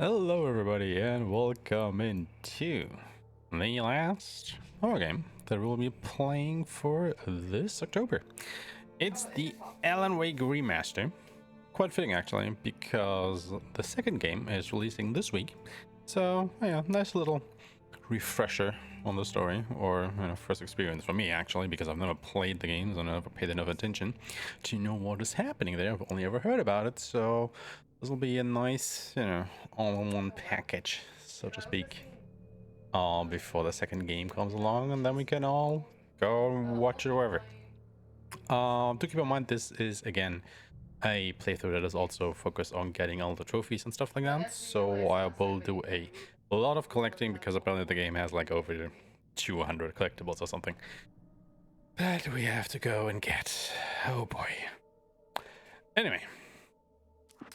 Hello everybody and welcome into the last horror game that we'll be playing for this October. It's the Alan Wake remaster. Quite fitting actually, because the second game is releasing this week. So yeah, nice little refresher on the story, or first experience for me actually, because I've never played the games and never paid enough attention to know what is happening there. I've only ever heard about it, so this will be a nice, all-in-one package, so to speak, before the second game comes along, and then we can all go watch it wherever. To keep in mind, this is again a playthrough that is also focused on getting all the trophies and stuff like that. So I will do a lot of collecting, because apparently the game has like over 200 collectibles or something that we have to go and get. Oh boy. Anyway,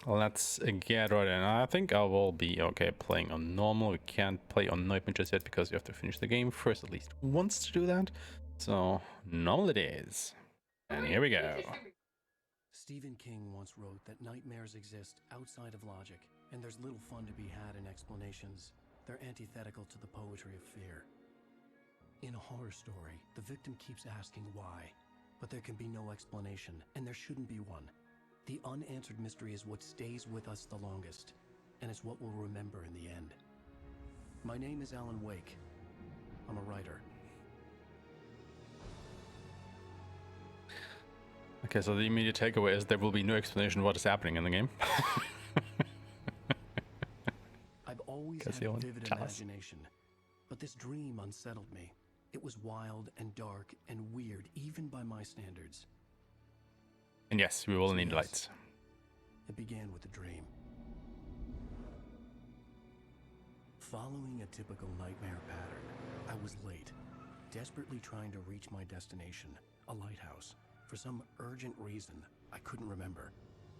let's get right in. I think I will be okay playing on normal. We can't play on Nightmare just yet because you have to finish the game first at least once to do that. So normal it is. And here we go. Stephen King once wrote that nightmares exist outside of logic, and there's little fun to be had in explanations. They're antithetical to the poetry of fear. In a horror story, the victim keeps asking why, but there can be no explanation, and there shouldn't be one. The unanswered mystery is what stays with us the longest, and it's what we'll remember in the end. My name is Alan Wake. I'm a writer. Okay, so the immediate takeaway is there will be no explanation of what is happening in the game. I've always had a vivid imagination, but this dream unsettled me. It was wild and dark and weird, even by my standards. And yes, we will need lights. It began with a dream. Following a typical nightmare pattern, I was late, desperately trying to reach my destination, a lighthouse. For some urgent reason, I couldn't remember.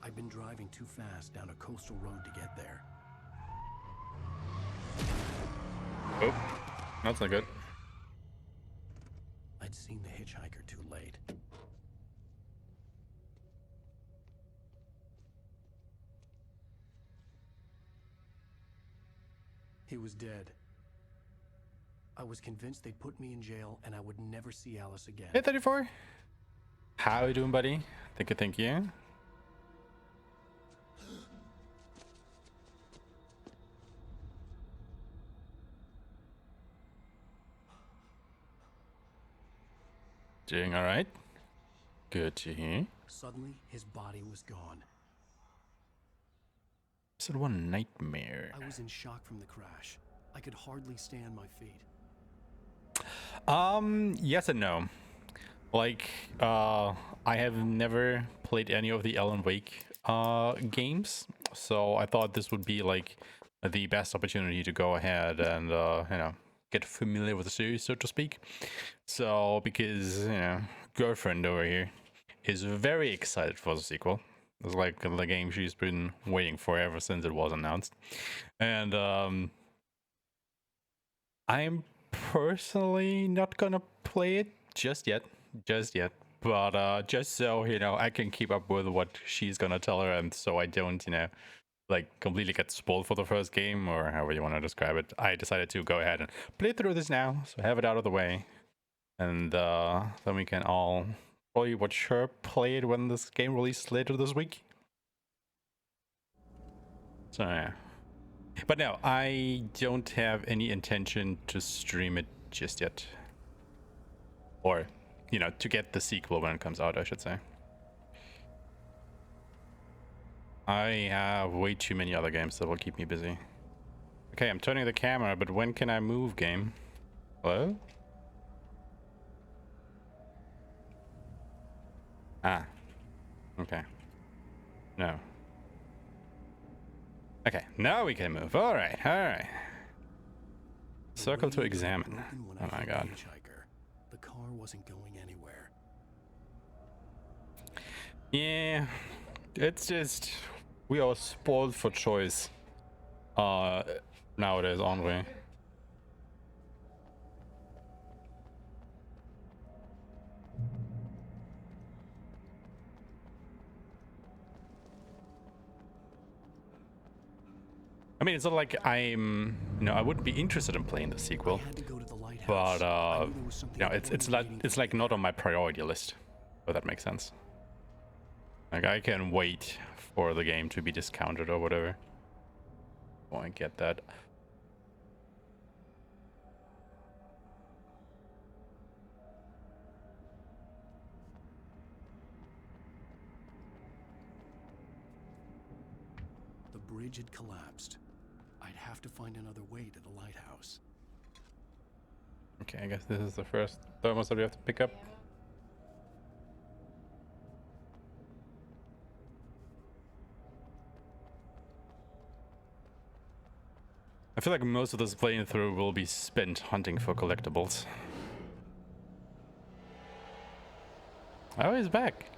I'd been driving too fast down a coastal road to get there. Oh, that's not good. I'd seen the hitchhiker too late. He was dead. I was convinced they'd put me in jail and I would never see Alice again. Hey, 34. How you doing, buddy? Thank you. Doing all right. Good to hear. Suddenly, his body was gone. Episode 1 Nightmare. I was in shock from the crash. I could hardly stay on my feet. Yes and no. Like, I have never played any of the Alan Wake games, so I thought this would be like the best opportunity to go ahead and get familiar with the series, so to speak. So because girlfriend over here is very excited for the sequel. It's like the game she's been waiting for ever since it was announced, and I'm personally not gonna play it just yet, but just so I can keep up with what she's gonna tell her, and so I don't like completely get spoiled for the first game, or however you want to describe it. I decided to go ahead and play through this now, so have it out of the way, and then we can all probably watch her play it when this game releases later this week. So yeah. But no, I don't have any intention to stream it just yet. Or, to get the sequel when it comes out, I should say. I have way too many other games that will keep me busy. Okay, I'm turning the camera, but when can I move, game? Hello? Ah. Okay. No. Okay, now we can move. Alright. Circle to examine. Oh my god. The car wasn't going anywhere. Yeah, it's just we are spoiled for choice nowadays, aren't we? I mean, it's not like I'm, I wouldn't be interested in playing the sequel, I had to go to the lighthouse. but I knew there was something it's like not on my priority list, if that makes sense. Like I can wait for the game to be discounted or whatever. Oh, I get that. The bridge had collapsed. I'd have to find another way to the lighthouse. Okay, I guess this is the first thermos that we have to pick up. I feel like most of this playthrough will be spent hunting for collectibles. Oh, he's back.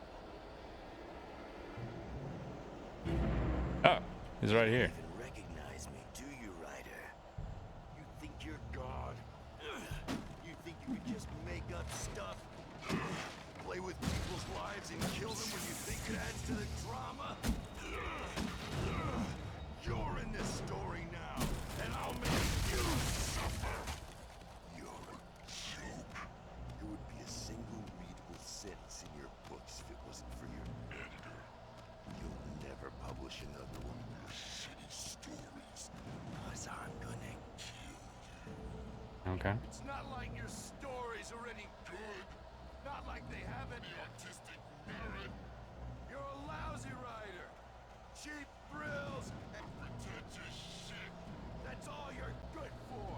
Oh, he's right here. Recognize me, do you, Ryder? You think you're God? You think you could just make up stuff? Play with people's lives and kill them when you think it adds to the drama? You're in this story now, and I'll make you suffer. You're a joke. There would be a single readable sentence in your books if it wasn't for your editor. You'll never publish another one of your shitty stories, because I'm gonna kill you. Okay. It's not like your stories are any good. Not like they have any artistic merit. You're a lousy writer. Cheap thrills and pretentious shit. That's all you're good for.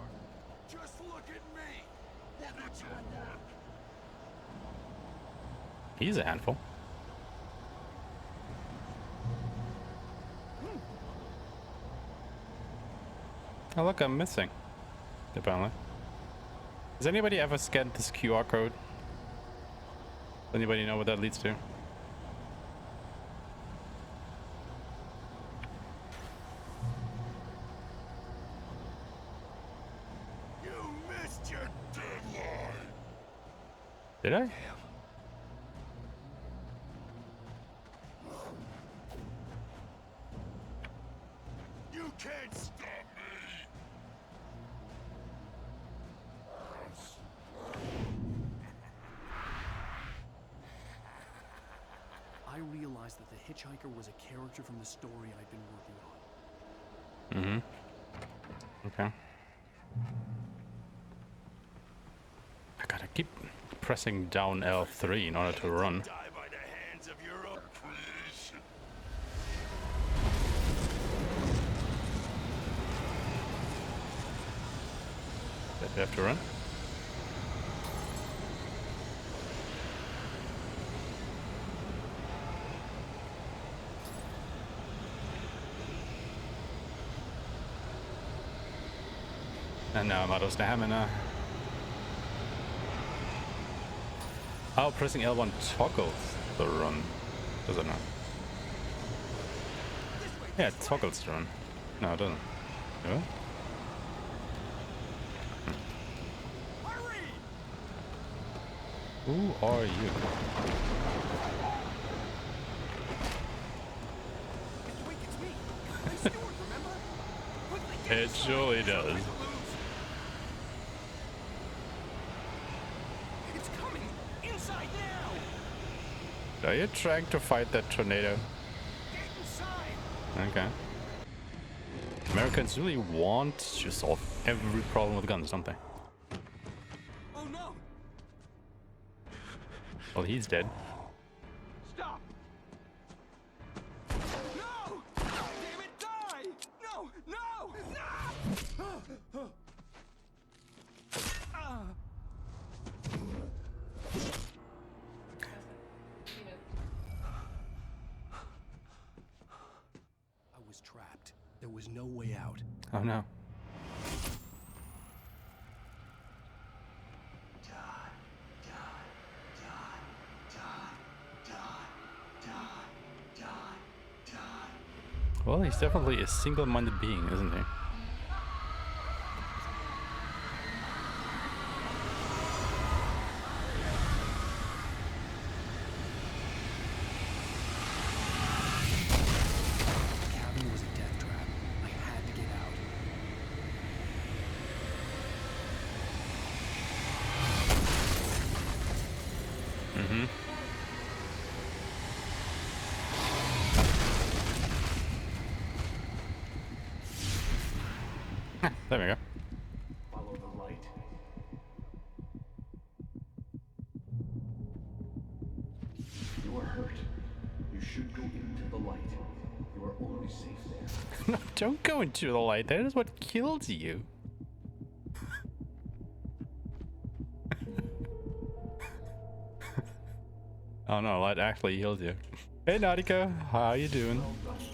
Just look at me. Look at your work. He's a handful. Oh look, I'm missing. Apparently. Has anybody ever scanned this QR code? Does anybody know what that leads to? You missed your deadline. Did I? You can't stop me. I realized that the hitchhiker was a character from the story I'd been working on. Mm-hmm. Okay. I gotta keep pressing down L3 in order to run. Die by the hands of your own creation. Did we have to run? And now I'm out of stamina. Oh, pressing L1 toggles the run. Does it not? Yeah, it toggles the run. No, it doesn't. Do it? Who are you? It surely does. It's coming inside now. Are you trying to fight that tornado? Get inside. Okay. Americans really want to solve every problem with guns, don't they? Oh no! Well, he's dead. Stop! No! Damn it, die! No! No! No! I was trapped. There was no way out. Oh no. Well, he's definitely a single-minded being, isn't he? The cabin was a death trap. I had to get out. There we go. Follow the light. You are hurt. You should go into the light. You are only safe there. No, don't go into the light. That is what kills you. Oh no, light actually heals you. Hey Nautica, how you doing? Well done.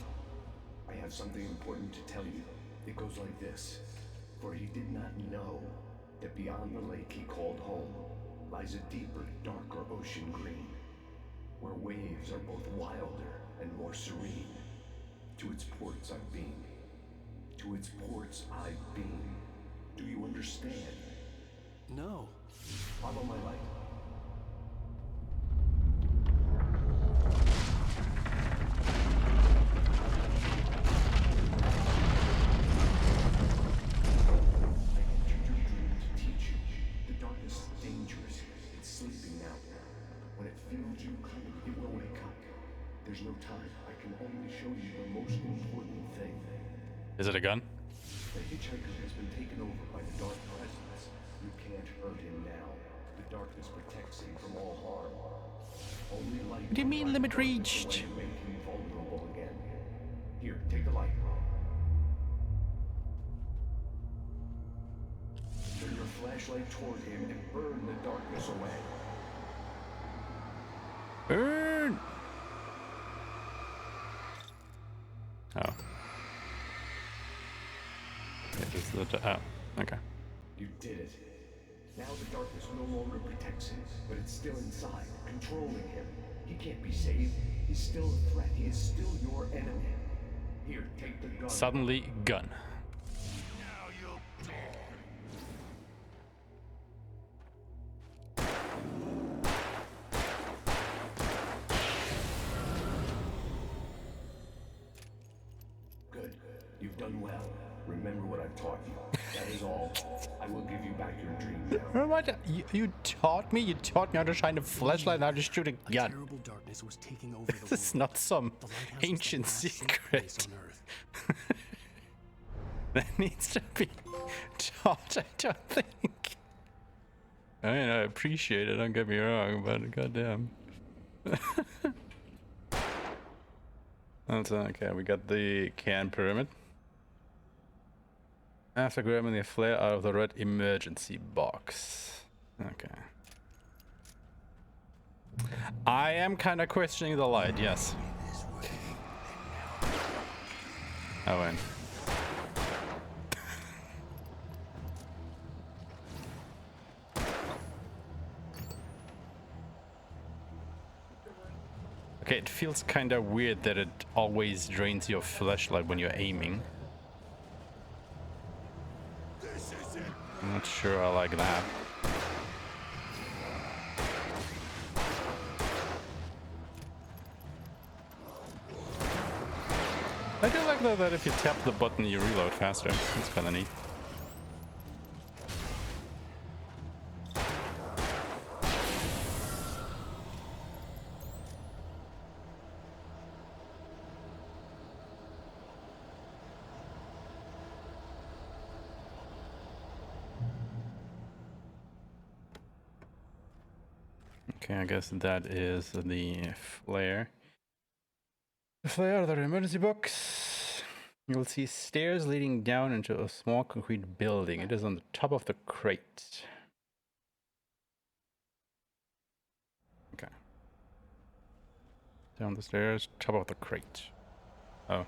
I have something important to tell you. It goes like this. For he did not know that beyond the lake he called home lies a deeper, darker ocean green, where waves are both wilder and more serene. To its ports I've been. To its ports I've been. Do you understand? No. Follow my light. There's no time. I can only show you the most important thing. Is it a gun? The hitchhiker has been taken over by the dark presence. You can't hurt him now. The darkness protects him from all harm. Only light. What do you mean limit reached? Will make him vulnerable again. Here, take the light. Turn your flashlight toward him and burn the darkness away. Burn! Oh. It is the... Oh, okay. You did it. Now the darkness no longer protects him, but it's still inside, controlling him. He can't be saved. He's still a threat. He is still your enemy. Here, take the gun. Suddenly, gun. Now you'll die. Good. You've done well. Remember what I've taught you. That is all. I will give you back your dream now. What? You taught me? You taught me how to shine a flashlight and how to shoot a A gun. terrible darkness was taking over the This is world. not some The lighthouse was the ancient last safe secret. place on Earth. That needs to be taught, I don't think. I mean, I appreciate it, don't get me wrong, but goddamn. That's okay, we got the can pyramid. After grabbing the flare out of the red emergency box. Okay. I am kind of questioning the light, yes. I win. Okay, it feels kind of weird that it always drains your flashlight when you're aiming. This is it. I'm not sure I like that. I do like though that if you tap the button you reload faster. It's kind of neat. Okay, I guess that is the flare. The flare of the emergency box. You will see stairs leading down into a small concrete building. It is on the top of the crate. Okay. Down the stairs, top of the crate. Oh.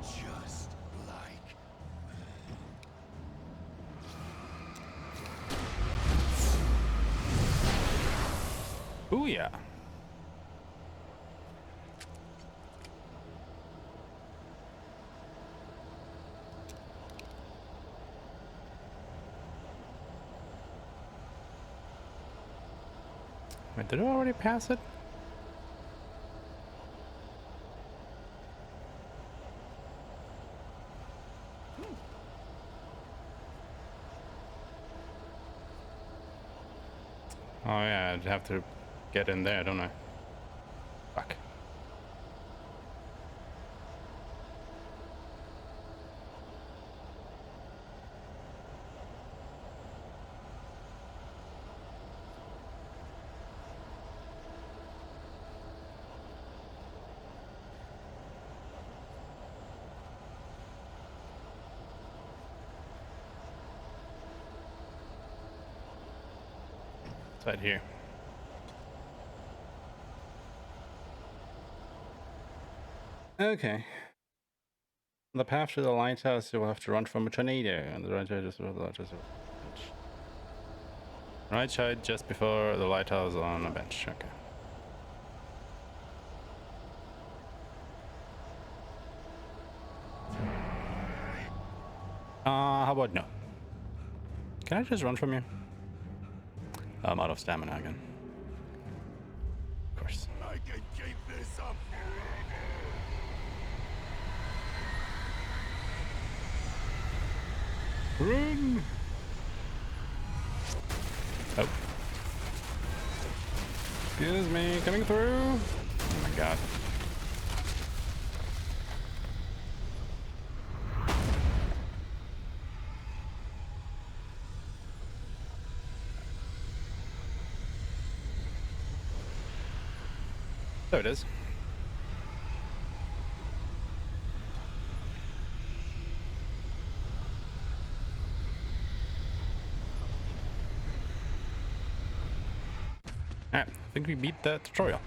Just like Ooh, yeah. Wait, did I already pass it? Oh yeah, I'd have to get in there, don't I? Fuck. side here. Okay. On the path to the lighthouse, you will have to run from a tornado, and the right side just before the lighthouse. Right side just before the lighthouse on a bench. Okay. How about no? Can I just run from you? I'm out of stamina again. Of course. I can keep this up. Run! Oh. Excuse me, coming through. Oh my god. There it is. Alright, I think we beat the tutorial.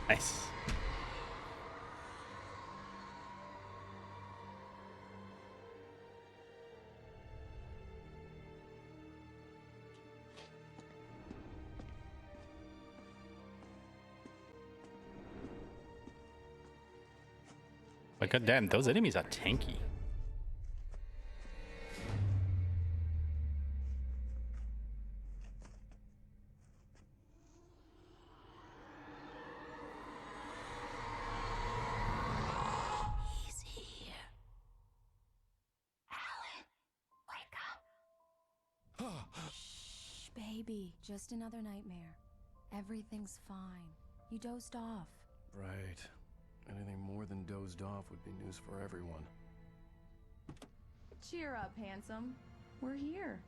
Nice. But goddamn, those enemies are tanky. He's here. Alan, wake up. Shh, baby. Just another nightmare. Everything's fine. You dozed off. Right. Anything more than dozed off would be news for everyone. Cheer up, handsome. We're here.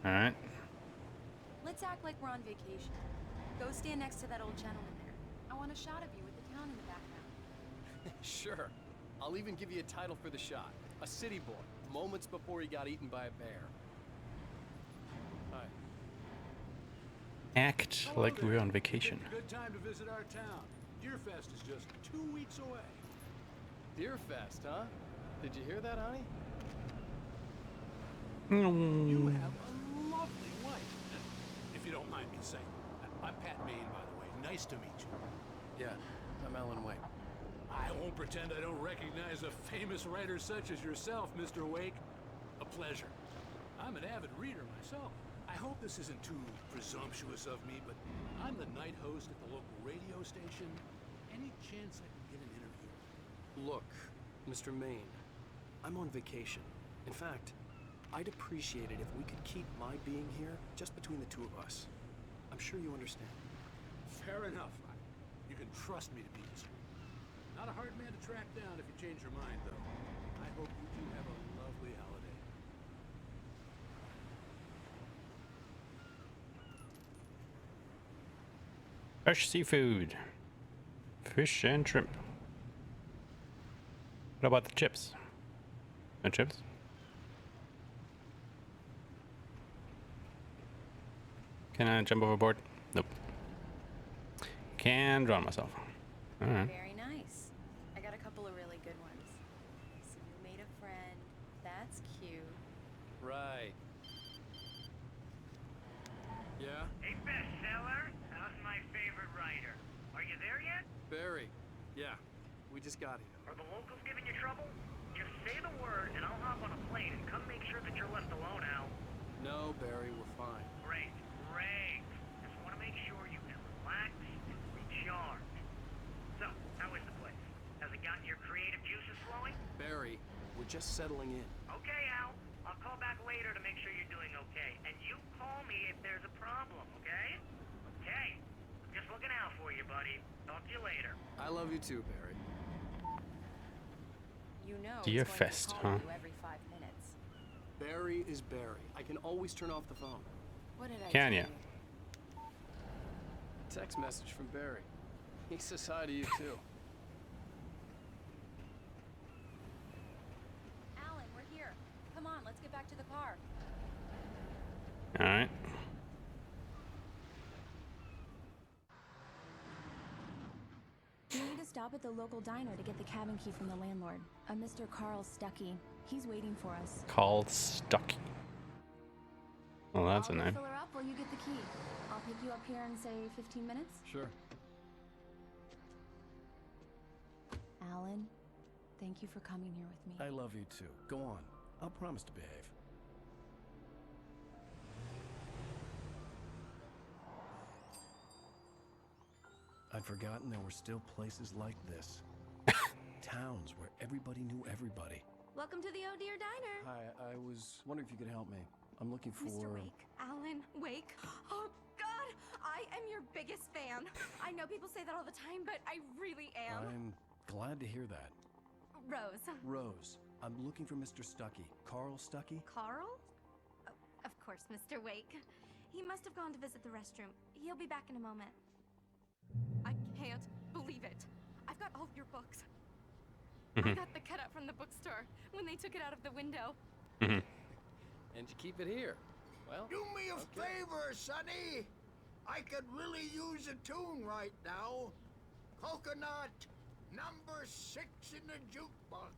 Alright. Let's act like we're on vacation. Go stand next to that old gentleman there. I want a shot of you with the town in the background. Sure. I'll even give you a title for the shot. A city boy, moments before he got eaten by a bear. Hi. Act like we're on vacation. Good time to visit our town. Deerfest is just 2 weeks away. Deerfest, huh? Did you hear that, honey? You have a lovely wife, if you don't mind me saying. I'm Pat Maine, by the way. Nice to meet you. Yeah, I'm Alan Wake. I won't pretend I don't recognize a famous writer such as yourself, Mr. Wake. A pleasure. I'm an avid reader myself. I hope this isn't too presumptuous of me, but I'm the night host at the local radio station. Any chance I can get an interview? Look, Mr. Maine, I'm on vacation. In fact, I'd appreciate it if we could keep my being here just between the two of us. I'm sure you understand. Fair enough. You can trust me to be discreet. Not a hard man to track down if you change your mind, though. I hope you two have a lovely holiday. Fresh seafood. Fish and shrimp. What about the chips? No chips? Can I jump overboard? Nope. Can drown myself. Alright. Very nice. I got a couple of really good ones. So you made a friend. That's cute. Right. Yeah? Hey, bestseller, how's my favorite writer? Are you there yet? Barry. Yeah. We just got here. Are the locals giving you trouble? Just say the word and I'll hop on a plane and come make sure that you're left alone, Al. No, Barry, we're fine. Great, great. Just want to make sure you can relax and recharge. So, how is the place? Has it gotten your creative juices flowing? Barry, we're just settling in. Okay, Al. I'll call back later to make sure you're doing okay. And you call me if there's a problem, okay? Okay. I'm just looking out for you, buddy. Talk to you later. I love you too, Barry. You know Dear he's going Fest, to call huh? you every 5 minutes. Barry is Barry. I can always turn off the phone. What did I Can tell ya? you? Text message from Barry. He says hi to you too. Alan, we're here. Come on, let's get back to the car. Alright. We need to stop at the local diner to get the cabin key from the landlord, a Mr. Carl Stuckey. He's waiting for us. Called Stucky. Well, that's a I'll go name. fill her up while you get the key. I'll pick you up here in, say, 15 minutes. Sure. Alan, thank you for coming here with me. I love you too. Go on. I'll promise to behave. I'd forgotten there were still places like this. Towns where everybody knew everybody. Welcome to the Oh Dear Diner. Hi, I was wondering if you could help me. I'm looking for... Mr. Wake. Alan Wake. Oh, God! I am your biggest fan. I know people say that all the time, but I really am. I'm glad to hear that. Rose. Rose, I'm looking for Mr. Stuckey. Carl Stuckey? Carl? Oh, of course, Mr. Wake. He must have gone to visit the restroom. He'll be back in a moment. I can't believe it. I've got all of your books. I got the cutout from the bookstore when they took it out of the window. And you keep it here. Well, Do me a okay. favor, Sonny. I could really use a tune right now. Coconut, number 6 in the jukebox.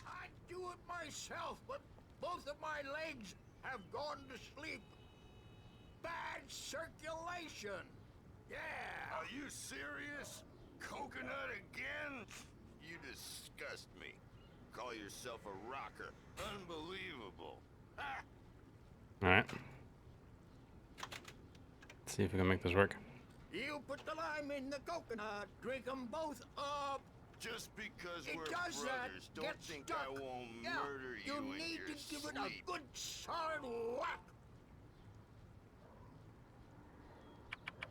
I'd do it myself, but both of my legs have gone to sleep. Bad circulation. Yeah. Are you serious? Coconut again? You disgust me. Call yourself a rocker. Unbelievable. Ah! Alright. Let's see if we can make this work. You put the lime in the coconut, drink them both up. Just because It we're does brothers, that. don't Get think stuck. I won't Yeah, murder you in need your to give it sleep. a good solid whack.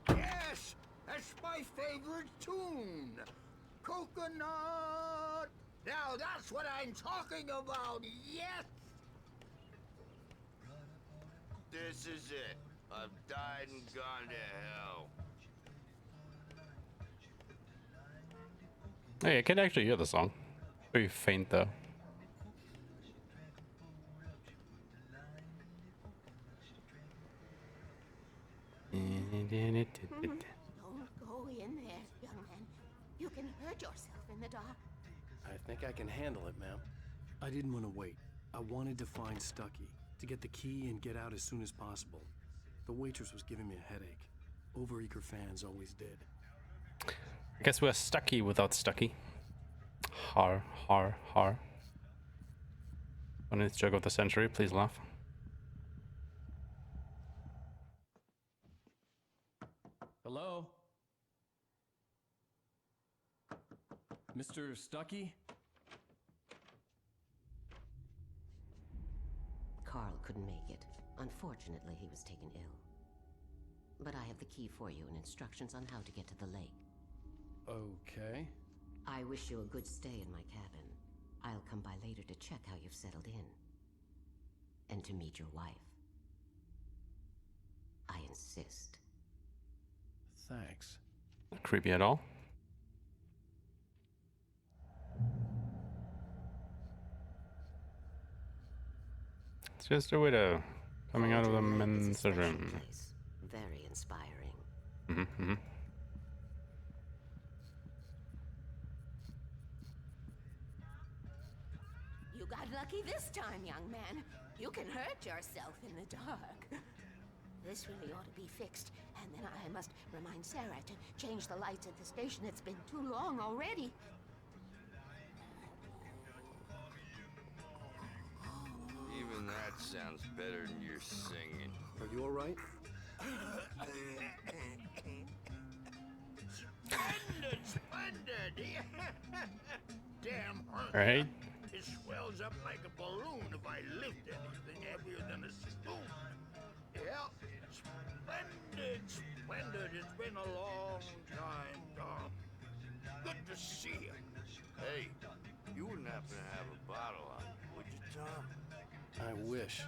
Yes, that's my favorite tune. Coconut. Now that's what I'm talking about. Yes. This is it. I've died and gone to hell. Hey, I can actually hear the song. Very faint though. Don't go in there, young man. You can hurt yourself in the dark. I think I can handle it, ma'am. I didn't want to wait. I wanted to find Stuckey, to get the key and get out as soon as possible. The waitress was giving me a headache. Overeager fans always did. I guess we're Stucky without Stucky. Har, har, har. Funniest joke of the century, please laugh. Hello? Mr. Stuckey? Carl couldn't make it. Unfortunately, he was taken ill. But I have the key for you and instructions on how to get to the lake. Okay. I wish you a good stay in my cabin. I'll come by later to check how you've settled in. And to meet your wife. I insist. Thanks. Not creepy at all. It's just a widow coming out of the men's room. Place. Very inspiring. Mm-hmm. You got lucky this time, young man. You can hurt yourself in the dark. This really ought to be fixed, and then I must remind Sarah to change the lights at the station. It's been too long already. sounds better than your singing. Are you alright? Splendid! Damn hunk. Right? It swells up like a balloon if I lift anything heavier than a spoon. Yeah, splendid. It's been a long time, Tom. Good to see you. Hey, you wouldn't happen to have a bottle on you, would you, Tom? I wish.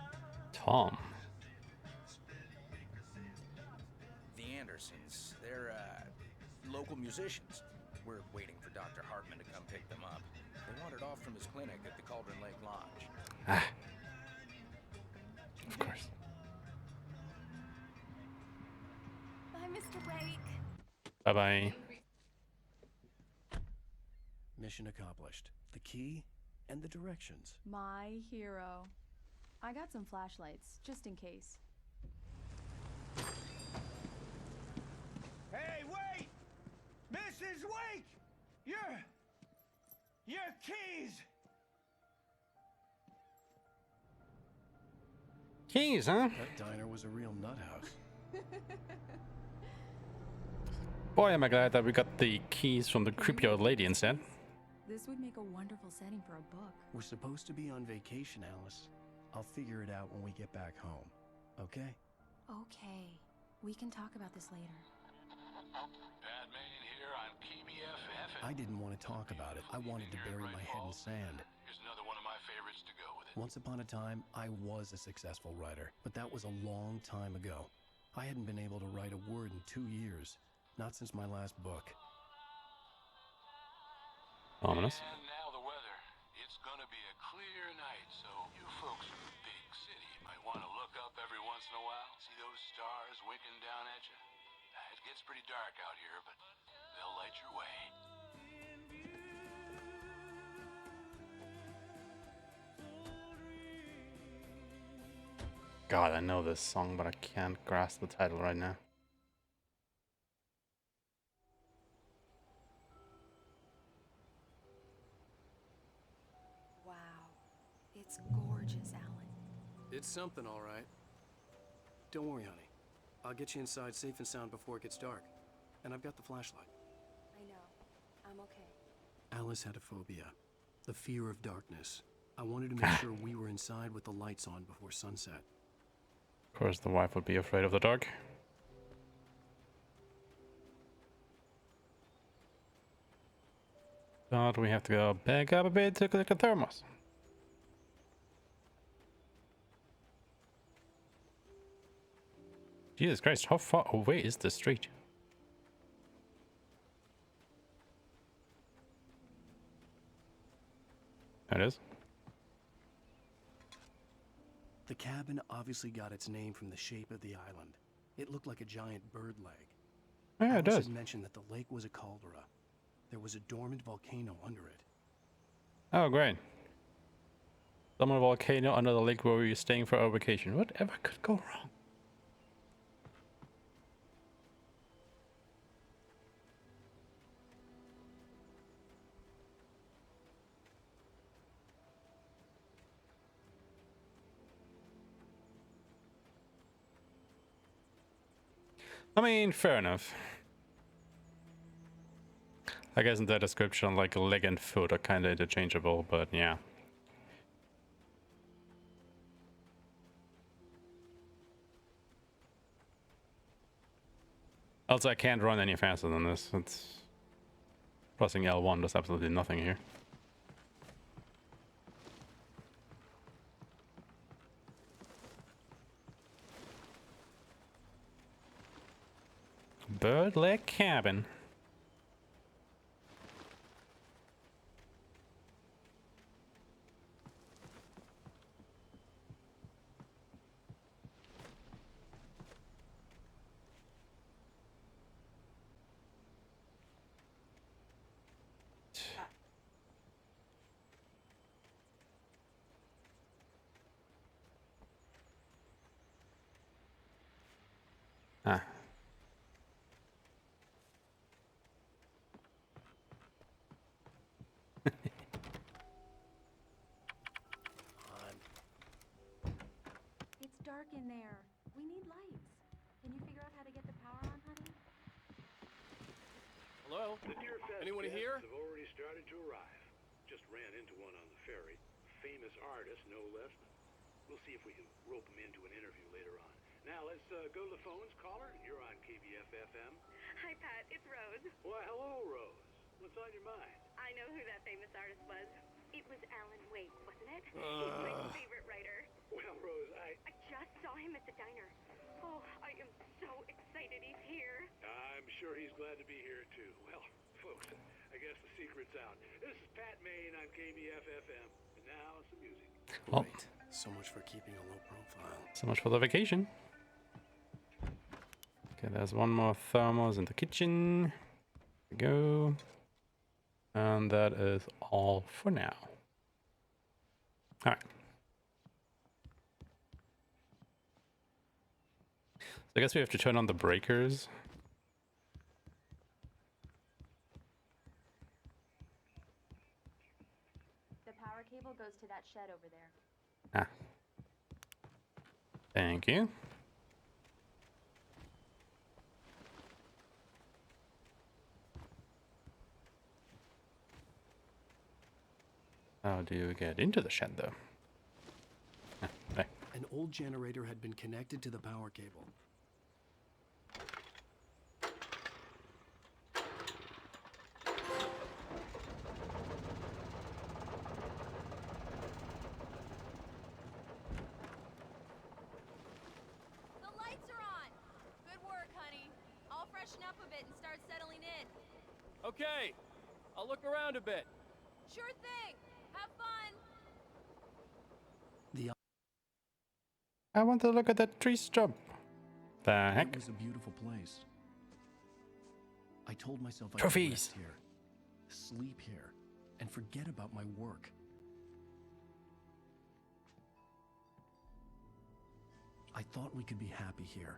Tom. The Andersons, they're, local musicians. We're waiting for Dr. Hartman to come pick them up. They wandered off from his clinic at the Cauldron Lake Lodge. Ah. Of course. Bye, Mr. Wake. Bye-bye. Mission accomplished. The key and the directions. My hero. I got some flashlights, just in case. Hey, wait! Mrs. Wake! Your keys! Keys, huh? That diner was a real nut house. Boy, am I glad that we got the keys from the creepy old lady instead. This would make a wonderful setting for a book. We're supposed to be on vacation, Alice. I'll figure it out when we get back home. Okay? Okay. We can talk about this later. Batman here on PBFF. I didn't want to talk about it. I wanted to bury my head in sand. Here's another one of my favorites to go with it. Once upon a time, I was a successful writer, but that was a long time ago. I hadn't been able to write a word in 2 years. Not since my last book. Ominous. And now the weather. It's gonna be a clear night, so you folks from the big city might want to look up every once in a while. See those stars winking down at you? It gets pretty dark out here, but they'll light your way. God, I know this song, but I can't grasp the title right now. Wow. It's gorgeous, Alan. It's something, all right. Don't worry, honey. I'll get you inside safe and sound before it gets dark. And I've got the flashlight. I know. I'm okay. Alice had a phobia. The fear of darkness. I wanted to make sure we were inside with the lights on before sunset. Of course, the wife would be afraid of the dark. But we have to go back up a bit to collect the thermos. Jesus Christ, how far away is the street? There it is. The cabin obviously got its name from the shape of the island. It looked like a giant bird leg. Yeah, it Alice does. had mentioned that the lake was a caldera. There was a dormant volcano under it. Oh, great. Summer volcano under the lake where we were staying for our vacation. Whatever could go wrong? I mean, fair enough. I guess in that description, like leg and foot are kind of interchangeable, but yeah. Also, I can't run any faster than this. It's pressing L1 does absolutely nothing here. Bird leg cabin. Ah. in there. We need lights. Can you figure out how to get the power on, honey? Hello? The Deer Fest Anyone guests here? have already started to arrive. Just ran into one on the ferry. Famous artist, no less. We'll see if we can rope him into an interview later on. Now let's go to the phones. Caller, you're on KBF-FM. Hi, Pat. It's Rose. Why, hello, Rose. What's on your mind? I know who that famous artist was. It was Alan Wake, wasn't it? He's my favorite writer. Well, Rose, I just saw him at the diner. Oh, I am so excited he's here. I'm sure he's glad to be here, too. Well, folks, I guess the secret's out. This is Pat Maine on KBF-FM. And now, some music. Oh. Right. So much for keeping a low profile. So much for the vacation. Okay, there's one more thermos in the kitchen. There we go. And that is all for now. Alright. So I guess we have to turn on the breakers. The power cable goes to that shed over there. Ah. Thank you. How do you get into the shed, though? Ah, there. An old generator had been connected to the power cable. The lights are on. Good work, honey. I'll freshen up a bit and start settling in. Okay, I'll look around a bit. Sure thing. Have fun. I want to look at that tree stump. The heck? It was a beautiful place. I told myself I could Trophies. rest here, sleep here, and forget about my work. I thought we could be happy here.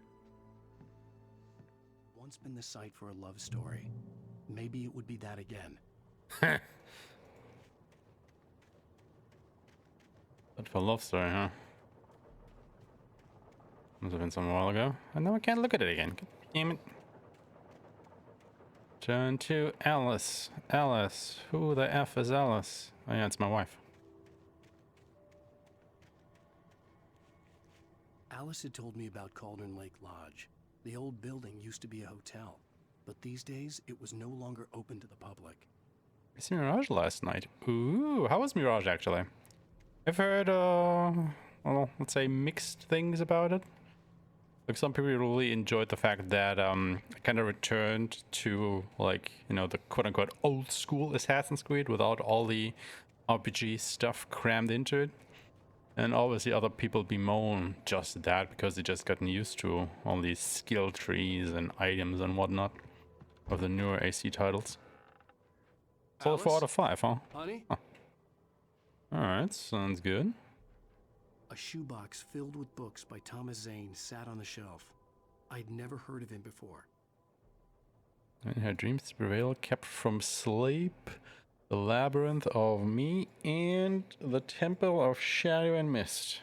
Once been the site for a love story. Maybe it would be that again. But for love story, huh? Must have been some while ago. And now I can't look at it again. God damn it. Turn to Alice. Alice. Who the F is Alice? Oh yeah, it's my wife. Alice had told me about Cauldron Lake Lodge. The old building used to be a hotel, but these days it was no longer open to the public. I see Mirage last night. Ooh, how was Mirage actually? I've heard, well, let's say mixed things about it. Like some people really enjoyed the fact that it kind of returned to, like, you know, the quote-unquote old school Assassin's Creed without all the RPG stuff crammed into it. And obviously other people bemoan just that because they just gotten used to all these skill trees and items and whatnot of the newer AC titles. It's all 4 out of 5, huh? Honey? Huh. Alright, sounds good. A shoebox filled with books by Thomas Zane sat on the shelf. I'd never heard of him before. And her dreams to prevail, kept from sleep, the labyrinth of me, and the temple of shadow and mist.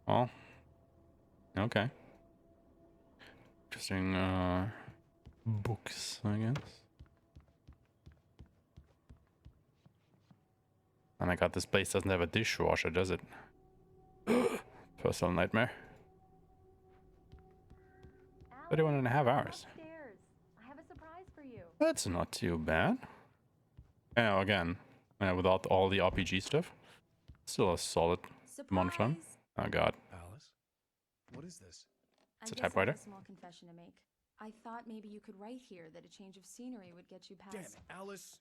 Well, okay. Interesting books, I guess. Oh my god, this place doesn't have a dishwasher, does it? Personal nightmare. 31.5 hours. Upstairs. I have a surprise for you. That's not too bad. You know, again, without all the RPG stuff, still a solid amount of time. Oh god. Alice, what is this? It's a I guess I typewriter. have a small confession to make. I thought maybe you could write here that a change of scenery would get you past. Damn it, Alice,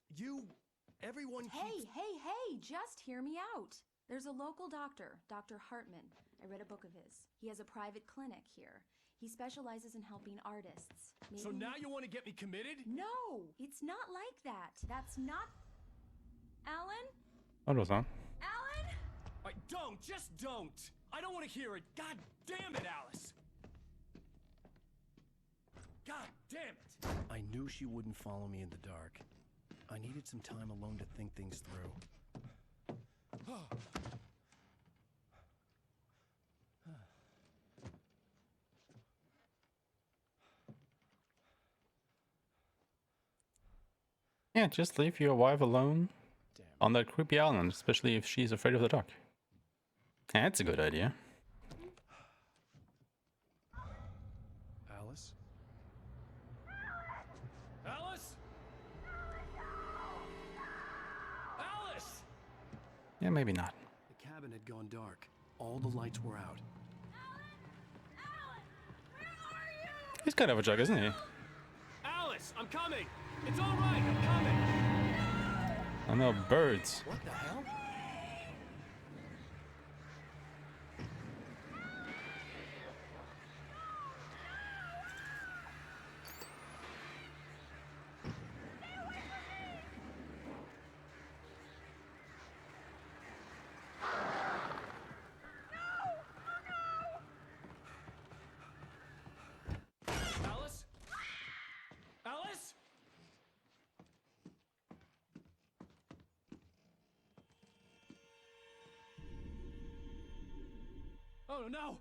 everyone Hey, hey, just hear me out. There's a local doctor, Dr. Hartman. I read a book of his. He has a private clinic here. He specializes in helping artists. So now you want to get me committed? No, it's not like that. That's not... Alan? What was that? Alan? Just don't. I don't want to hear it. God damn it, Alice. God damn it. I knew she wouldn't follow me in the dark. I needed some time alone to think things through. Yeah, just leave your wife alone on that creepy island, especially if she's afraid of the dark. That's a good idea. Alice? Alice? Alice! Yeah, maybe not. The cabin had gone dark. All the lights were out. He's kind of a jug, isn't he? Alice, I'm coming. It's all right. I'm coming. I know, birds. What the hell? Alice? Alice? Oh no!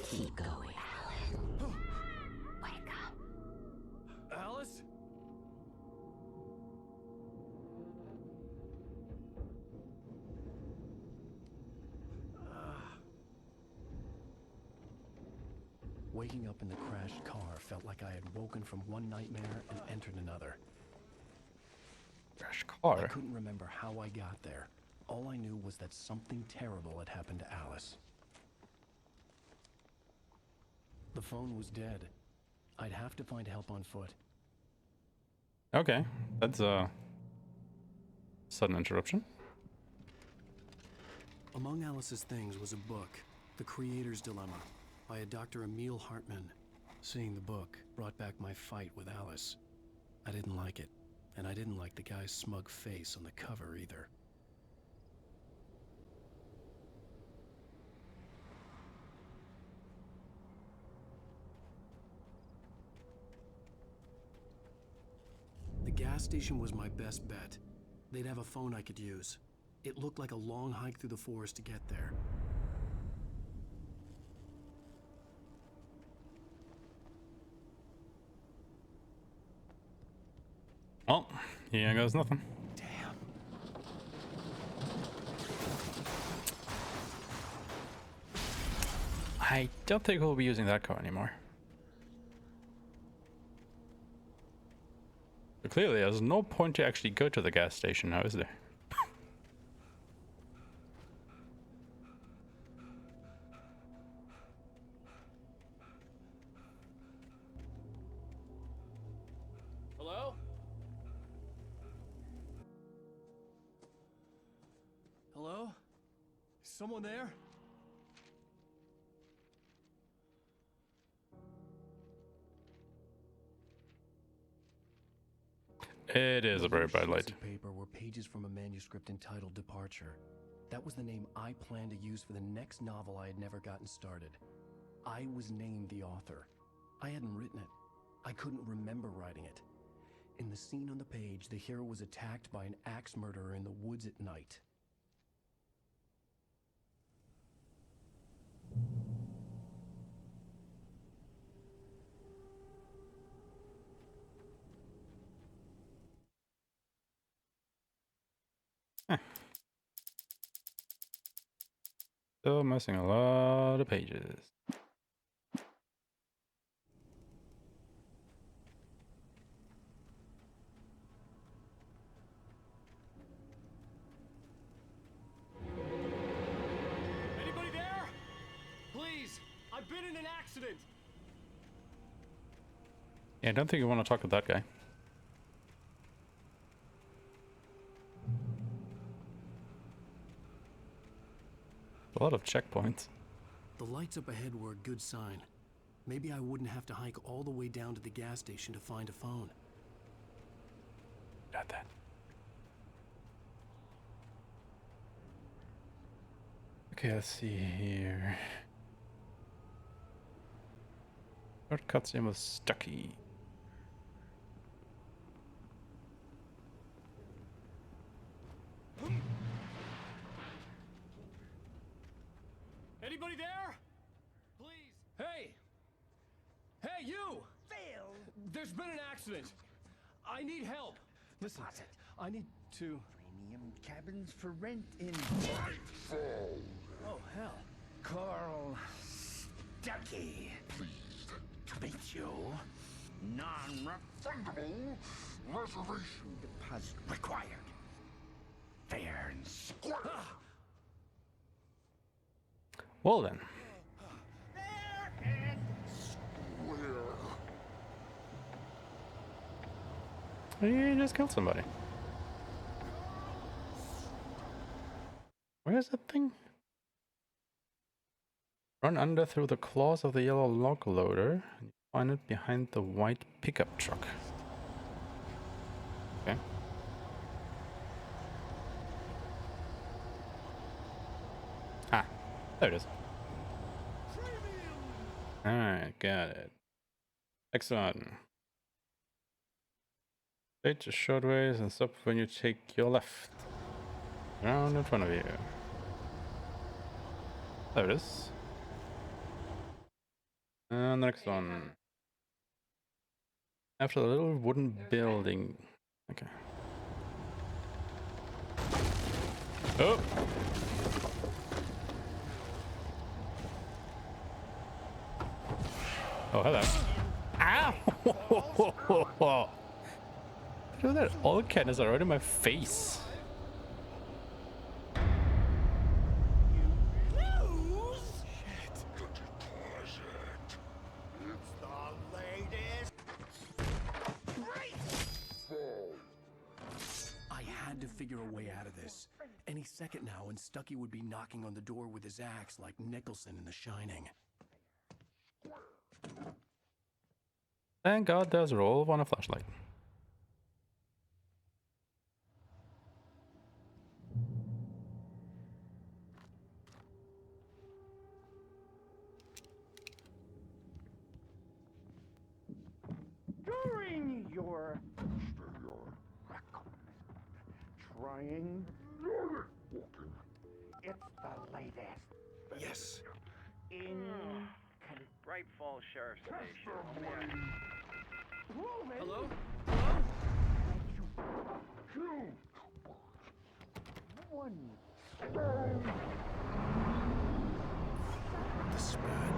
Keep going, Alan. Wake up. Alice? Waking up in the crashed car felt like I had woken from one nightmare and entered another. Crashed car? I couldn't remember how I got there. All I knew was that something terrible had happened to Alice. The phone was dead. I'd have to find help on foot. Okay, that's a sudden interruption. Among Alice's things was a book, The Creator's Dilemma, by a Dr. Emil Hartman. Seeing the book brought back my fight with Alice. I didn't like it, and I didn't like the guy's smug face on the cover either. The gas station was my best bet. They'd have a phone I could use. It looked like a long hike through the forest to get there. Oh, here goes nothing. Damn. I don't think we'll be using that car anymore. But clearly, there's no point to actually go to the gas station now, is there? Hello? Hello? Is someone there? It is a very bright light. Sheets of paper were pages from a manuscript entitled Departure. That was the name I planned to use for the next novel I had never gotten started. I was named the author. I hadn't written it. I couldn't remember writing it. In the scene on the page, the hero was attacked by an axe murderer in the woods at night. Still missing a lot of pages. Anybody there? Please, I've been in an accident. Yeah, I don't think you want to talk with that guy. A lot of checkpoints. The lights up ahead were a good sign. Maybe I wouldn't have to hike all the way down to the gas station to find a phone. Got that. Okay, let's see here. Short cutscene with Stucky. Anybody there? Please. Hey! Hey, you! Phil! There's been an accident. I need help. Listen, I need to... Premium cabins for rent in... Oh, hell. Carl Stucky. Pleased to meet you. Non-refundable reservation deposit required. Fair and square. Well then. Fair and square. You just killed somebody. Where's that thing? Run under through the claws of the yellow log loader and find it behind the white pickup truck. Okay. Ah, there it is. Alright, got it. Next one. Take the short ways and stop when you take your left. Around in front of you. There it is. And the next one. After the little wooden building. Okay. Oh! Oh, hello. Ow! Look at that. All cannons are right in my face. Figure a way out of this. Any second now, and Stucky would be knocking on the door with his axe like Nicholson in The Shining. Thank God there's a roll on a flashlight. During your trying walking. It's the latest. Yes. In Bright Falls Sheriff Station. Hello? Two. One. The spat.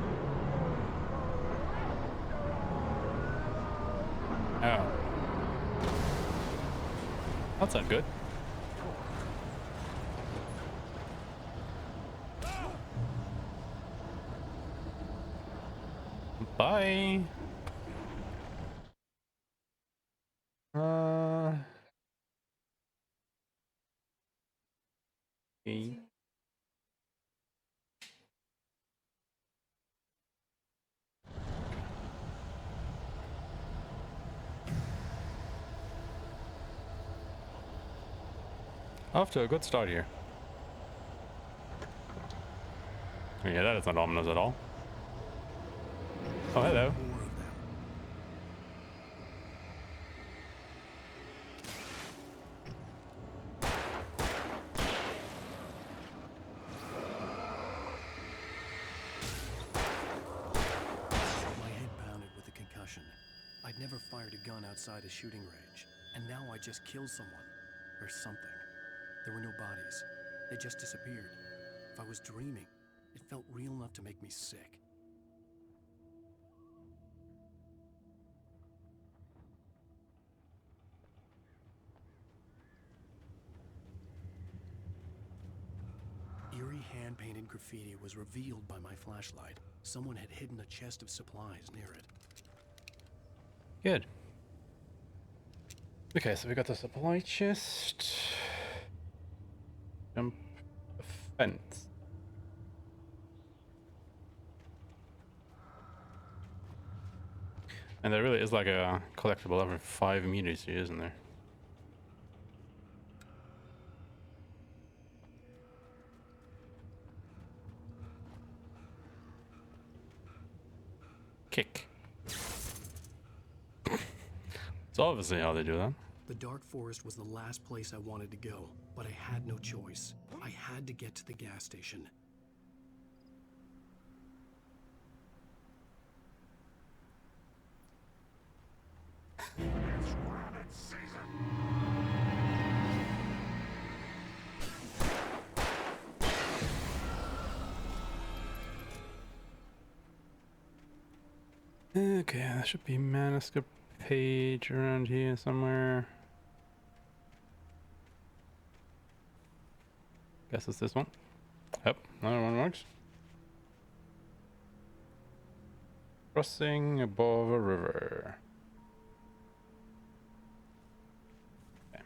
Oh. That's not good. Bye. Okay. Off to a good start here. Yeah, that is not ominous at all. Oh, hello. My head pounded with a concussion. I'd never fired a gun outside a shooting range, and now I just killed someone. Or something. There were no bodies. They just disappeared. If I was dreaming, it felt real enough to make me sick. Eerie hand-painted graffiti was revealed by my flashlight. Someone had hidden a chest of supplies near it. Good. Okay, so we got the supply chest. Jump the fence. And there really is like a collectible every 5 meters here, isn't there? Kick. It's obviously how they do that. The dark forest was the last place I wanted to go, but I had no choice. I had to get to the gas station. It's rabbit season. Okay, there should be manuscript page around here somewhere. Guess it's this one. Yep, another one works. Crossing above a river. Okay.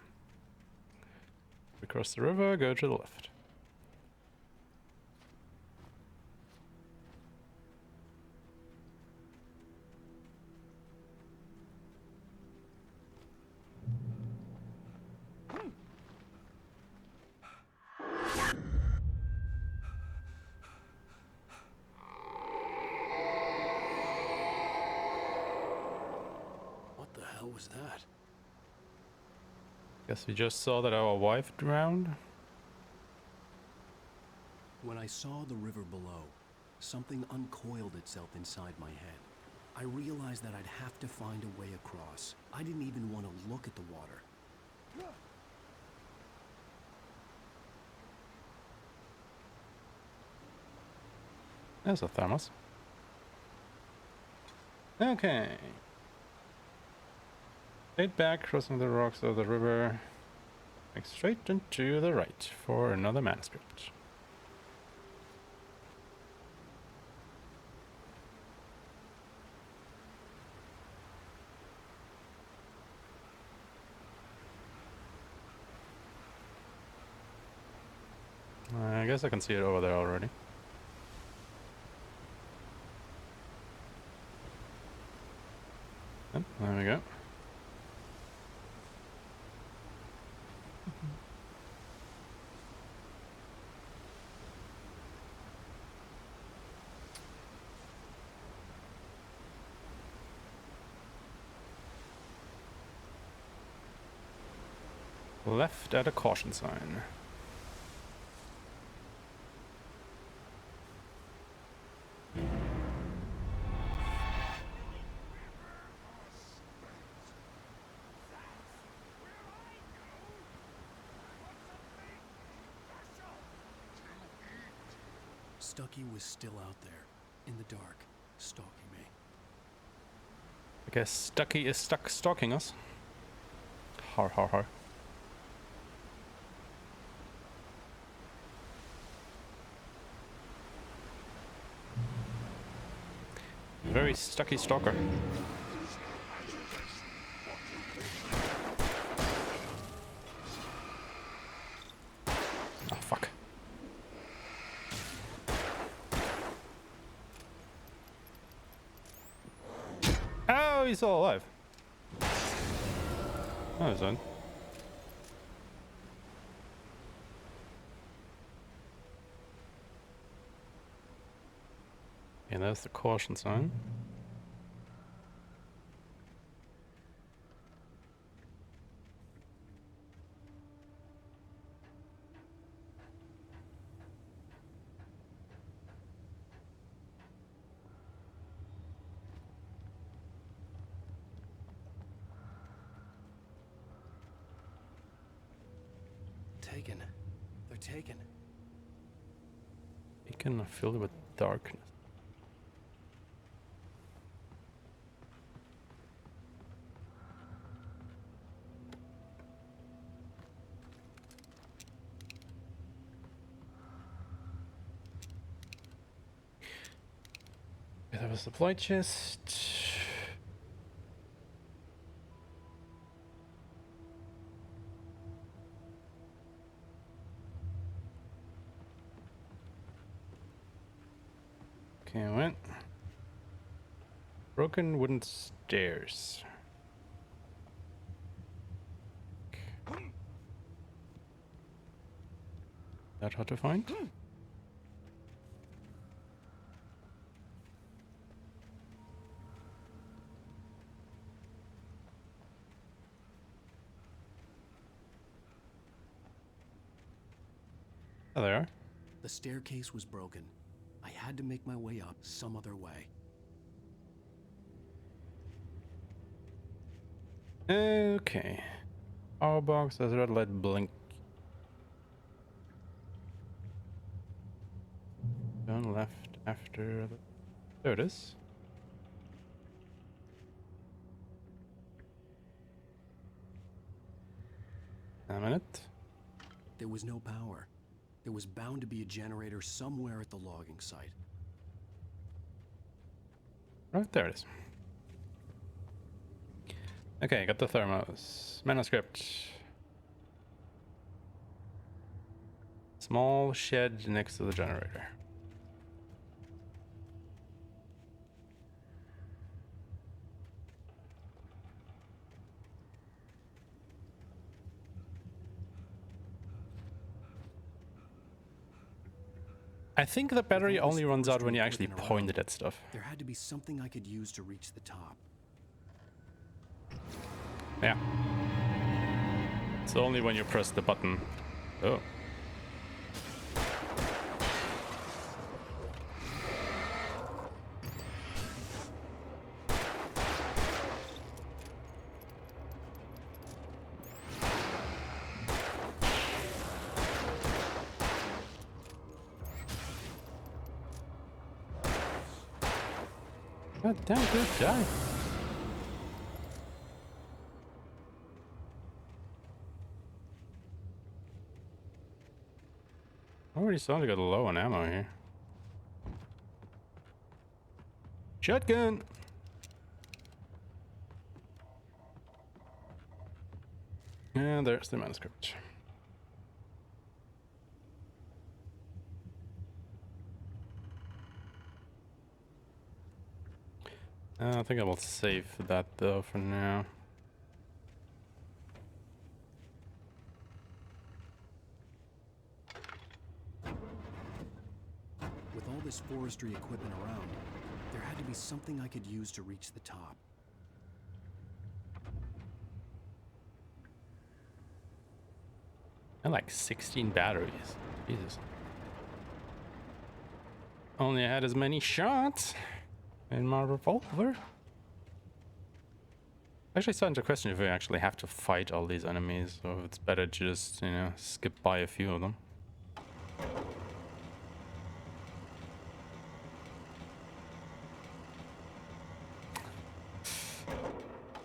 We cross the river, go to the left. What the hell was that? Guess we just saw that our wife drowned. When I saw the river below, something uncoiled itself inside my head. I realized that I'd have to find a way across. I didn't even want to look at the water. There's a thermos. Okay. Straight back, crossing the rocks of the river. Make straight and to the right for another manuscript. I guess I can see it over there already. Yep, there we go. Left at a caution sign. Stucky was still out there, in the dark, stalking me. I guess Stucky is stuck stalking us. Har har har. Very Stucky stalker. Oh fuck. Oh, he's still alive. Oh, he's on. And that's the caution sign. Taken. They're taken. Beacon filled with darkness. There was the supply chest. Okay, I went. Broken wooden stairs. That hard to find? Oh, there are. The staircase was broken. I had to make my way up some other way. Okay. Our box has red light blink. Turn left after the... There it is. A minute. There was no power. There was bound to be a generator somewhere at the logging site. Right, there it is. Okay, got the thermos. Manuscript. Small shed next to the generator. I think the battery only runs out when you actually point it at stuff. There had to be something I could use to reach the top. Yeah. It's only when you press the button. Oh. God damn, good guy. Already starting to get low on ammo here. Shotgun. And there's the manuscript. I think I will save that though for now. With all this forestry equipment around, there had to be something I could use to reach the top. And like 16 batteries. Jesus. Only had as many shots in my revolver. Actually starting to question if we actually have to fight all these enemies, or if it's better to just, you know, skip by a few of them.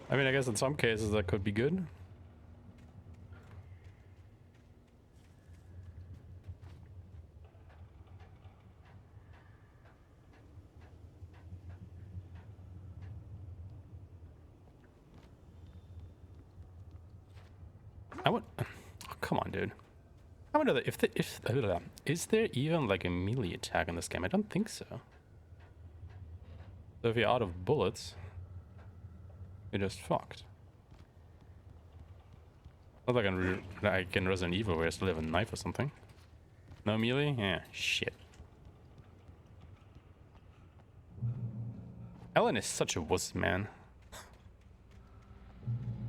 I mean, I guess in some cases that could be good. I would. Oh, come on, dude. I wonder if is there even like a melee attack in this game? I don't think so. So if you're out of bullets, you're just fucked. Not like in Resident Evil where I still have a knife or something. No melee? Yeah, shit. Ellen is such a wuss, man.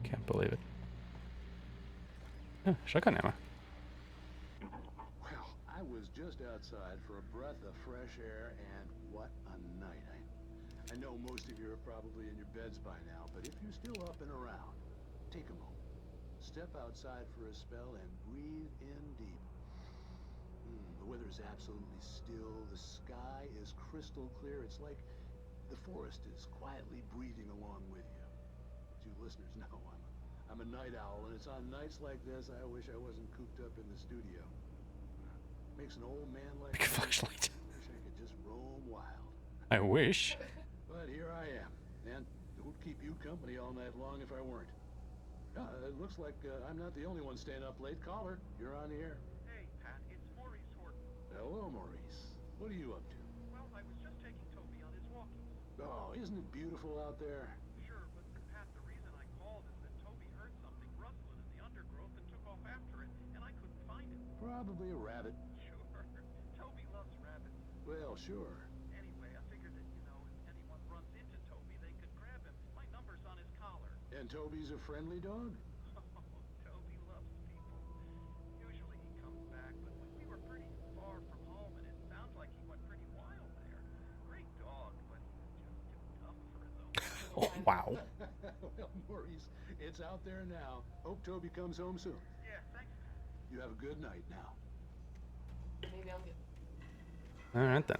Can't believe it. Oh, shotgun ammo. Well, I was just outside for a breath of fresh air, and what a night. I know most of you are probably in your beds by now, but if you're still up and around, take a moment. Step outside for a spell and breathe in deep. The weather is absolutely still. The sky is crystal clear. It's like the forest is quietly breathing along with you. As you listeners know, I'm a night owl, and it's on nights like this I wish I wasn't cooped up in the studio. Makes an old man like me flashlight. Wish I could just roam wild. I wish. But here I am, and it would keep you company all night long if I weren't. It looks like I'm not the only one staying up late. Caller, you're on the air. Hey, Pat, it's Maurice Horton. Hello, Maurice. What are you up to? Well, I was just taking Toby on his walkies. Oh, isn't it beautiful out there? Sure, but Pat, the reason I called is that Toby heard something rustling in the undergrowth and took off after it, and I couldn't find it. Probably a rabbit. Sure. Toby loves rabbits. Well, sure. Anyway, I figured that, you know, if anyone runs into Toby, they could grab him. My number's on his collar. And Toby's a friendly dog? Oh, Toby loves people. Usually he comes back, but we were pretty far from home, and it sounds like he went pretty wild there. Great dog, but just too tough for his own. Oh, wow. Well, Maurice, it's out there now. Hope Toby comes home soon. Yeah, thanks. You have a good night now. Maybe I'll get. All right then.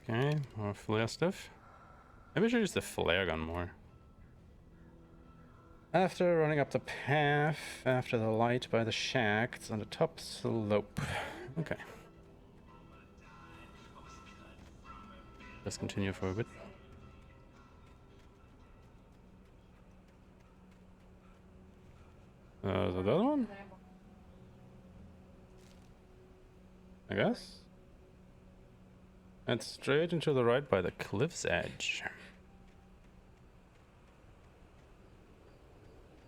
Okay, more flare stuff. Maybe I should use the flare gun more. After running up the path, after the light by the shack, it's on the top slope. Okay. Let's continue for a bit. Is that the other one? I guess. And straight into the right by the cliff's edge.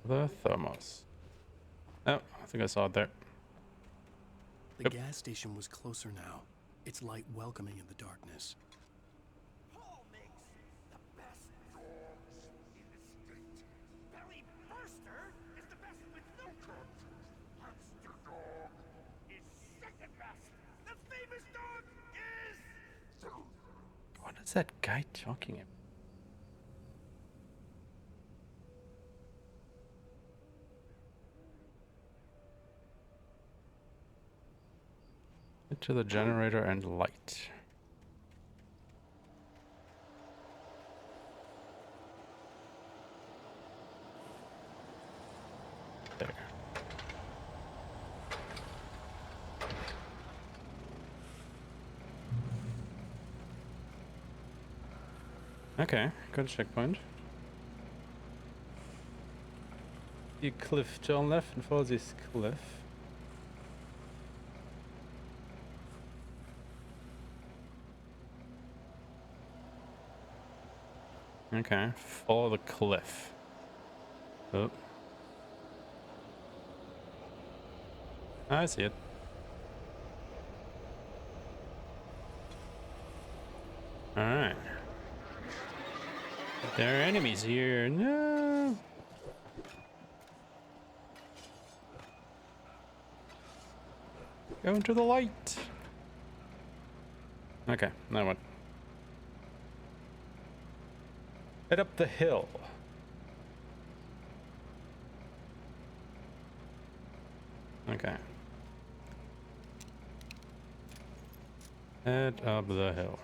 The thermos. Oh, I think I saw it there. The gas station was closer now, its light welcoming in the darkness. Paul makes the best dogs in the state. Belly Burster is the best with no cut. Monster Dog is second best. The famous dog is... What is that guy talking about? To the generator and light. There. Okay, got a checkpoint. The cliff, turn left and follow this cliff. Okay, follow the cliff. Oh. I see it. Alright. There are enemies here. No. Go into the light. Okay, now what? Head up the hill. Okay. Head up the hill.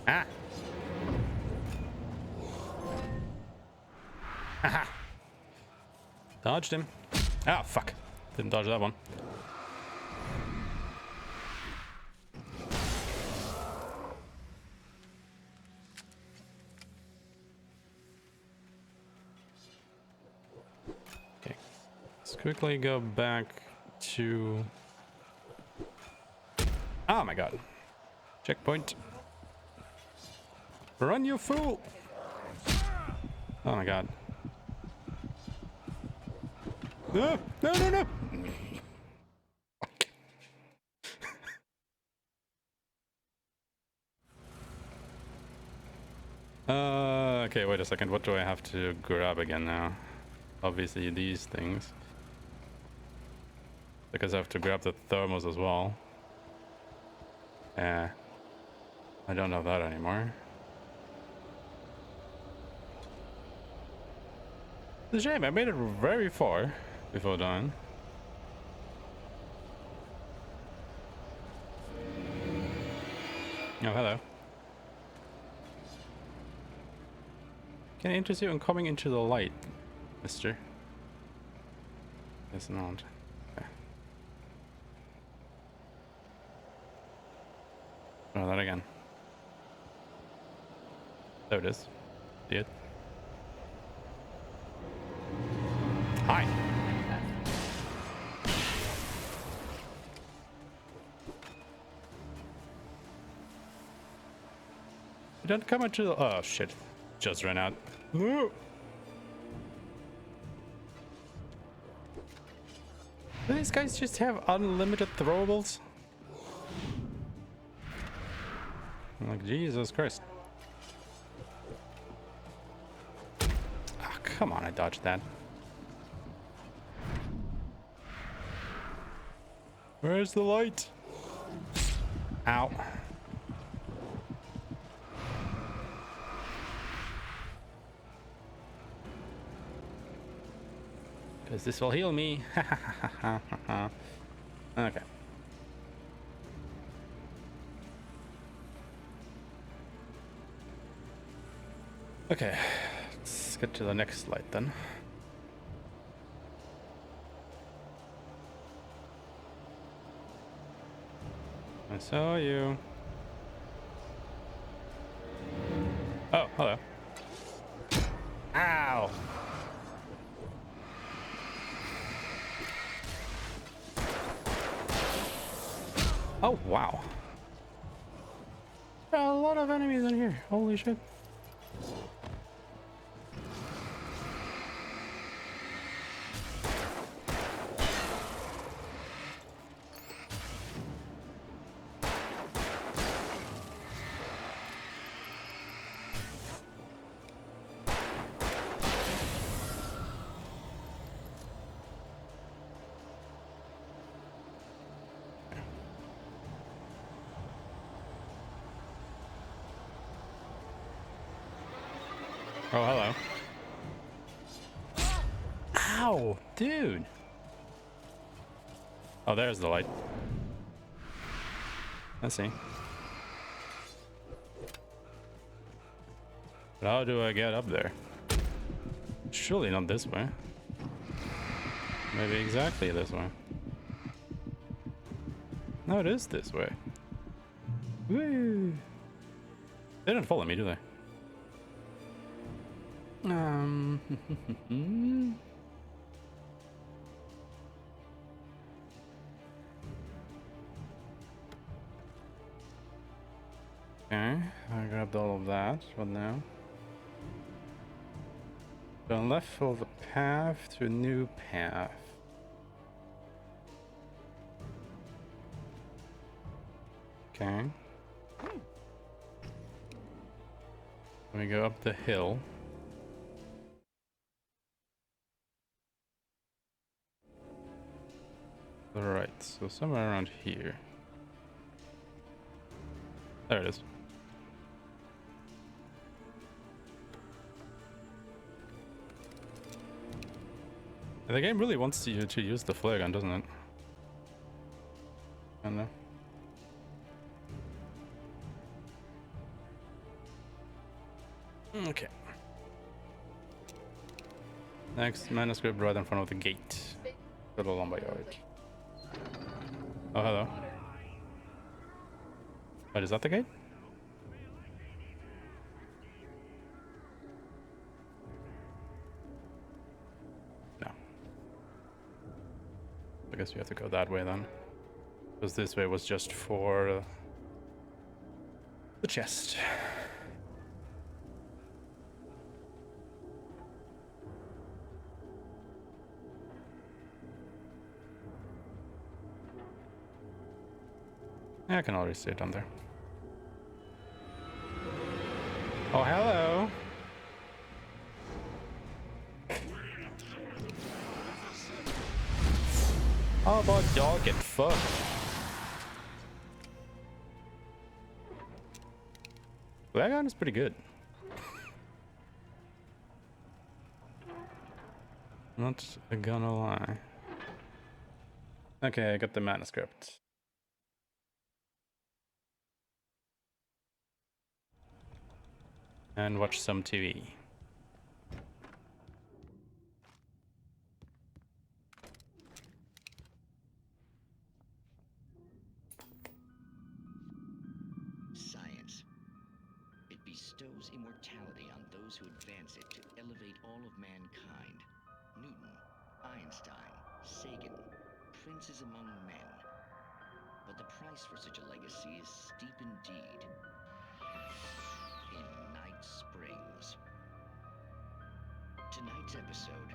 Ah! Haha! Dodged him. Ah, fuck. Didn't dodge that one. Okay. Let's quickly go back to... Oh my god. Checkpoint. Run, you fool! Oh my god. No! No, no, no! Okay, wait a second. What do I have to grab again now? Obviously these things. Because I have to grab the thermos as well. I don't have that anymore. It's a shame, I made it very far before dying. Oh, hello. Can I interest you in coming into the light, mister? Guess not. Okay. Try that again. There it is. See it? Hi. You don't come into the... Oh, shit. Just ran out. No. Do these guys just have unlimited throwables? I'm like, Jesus Christ. dodged that. Where's the light? Ow. Because this will heal me. Okay. Okay, let's get to the next light then. I saw you. Oh, hello. Ow! Oh, wow. There are a lot of enemies in here. Holy shit. Oh, hello. Ow, dude. Oh, there's the light. I see. But how do I get up there? Surely not this way. Maybe exactly this way. No, it is this way. Woo! They don't follow me, do they? Okay, I grabbed all of that. What now? Turn left for the path to a new path. Okay. We go up the hill. Alright, so somewhere around here. There it is. The game really wants you to use the flare gun, doesn't it? I don't know. Okay. Next manuscript right in front of the gate. Little lumberyard. Oh, hello. Wait, is that the gate? No. I guess we have to go that way then. Because this way was just for the chest. Yeah, I can already see it down there. Oh, hello. How about y'all get fucked? That gun is pretty good. Not gonna lie. Okay, I got the manuscript. And watch some TV. Science. It bestows immortality on those who advance it to elevate all of mankind. Newton, Einstein, Sagan, princes among men. But the price for such a legacy is steep indeed. In Night Springs. Tonight's episode,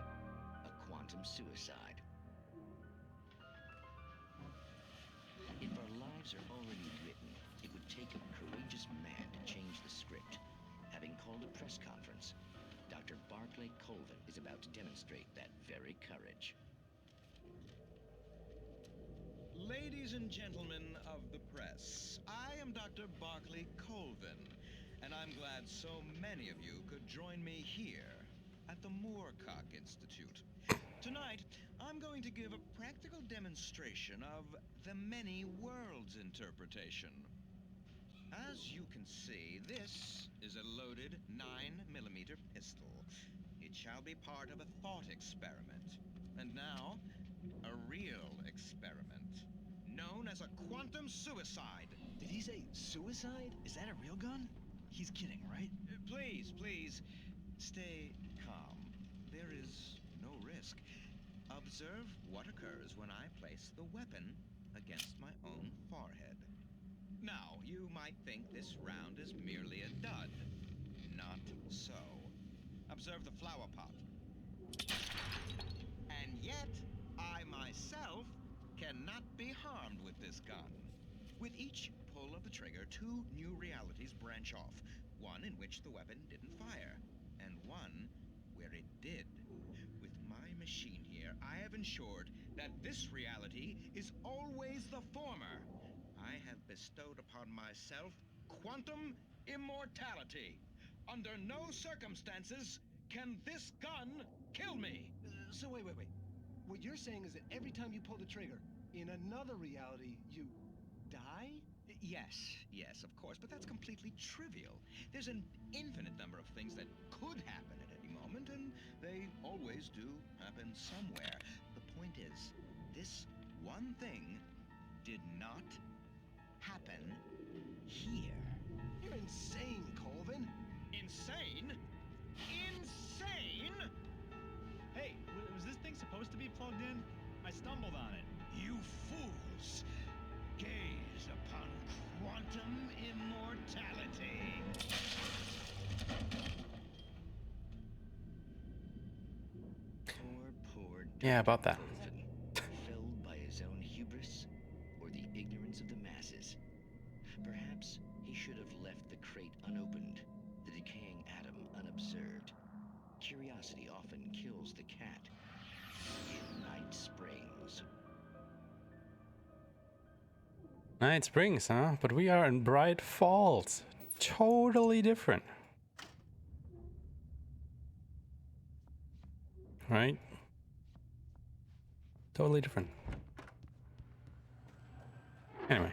a quantum suicide. If our lives are already written, it would take a courageous man to change the script. Having called a press conference, Dr. Dr. Barclay Colvin is about to demonstrate that very courage. Ladies and gentlemen of the press, I am Dr. Barclay Colvin, and I'm glad so many of you could join me here at the Moorcock Institute. Tonight, I'm going to give a practical demonstration of the many worlds interpretation. As you can see, this is a loaded 9mm pistol. It shall be part of a thought experiment. And now, a real experiment, known as a quantum suicide. Did he say suicide? Is that a real gun? He's kidding, right? Please, please, stay calm. There is no risk. Observe what occurs when I place the weapon against my own forehead. Now, you might think this round is merely a dud. Not so. Observe the flower pot. And yet, I myself cannot be harmed with this gun. With each pull of the trigger, two new realities branch off. One in which the weapon didn't fire, and one where it did. With my machine here, I have ensured that this reality is always the former. I have bestowed upon myself quantum immortality. Under no circumstances can this gun kill me. So wait. What you're saying is that every time you pull the trigger, in another reality, you die? Yes, of course, but that's completely trivial. There's an infinite number of things that could happen at any moment, and they always do happen somewhere. The point is, this one thing did not happen here. You're insane, Colvin. Insane? Insane? Hey, was this thing supposed to be plugged in? I stumbled on it. You fools! Gaze upon quantum immortality. Poor Yeah, about that. Colvin, felled by his own hubris or the ignorance of the masses. Perhaps he should have left the crate unopened, the decaying atom unobserved. Curiosity often kills the cat. In Night Springs. Night Springs, huh? But we are in Bright Falls. Totally different. Right? Totally different. Anyway.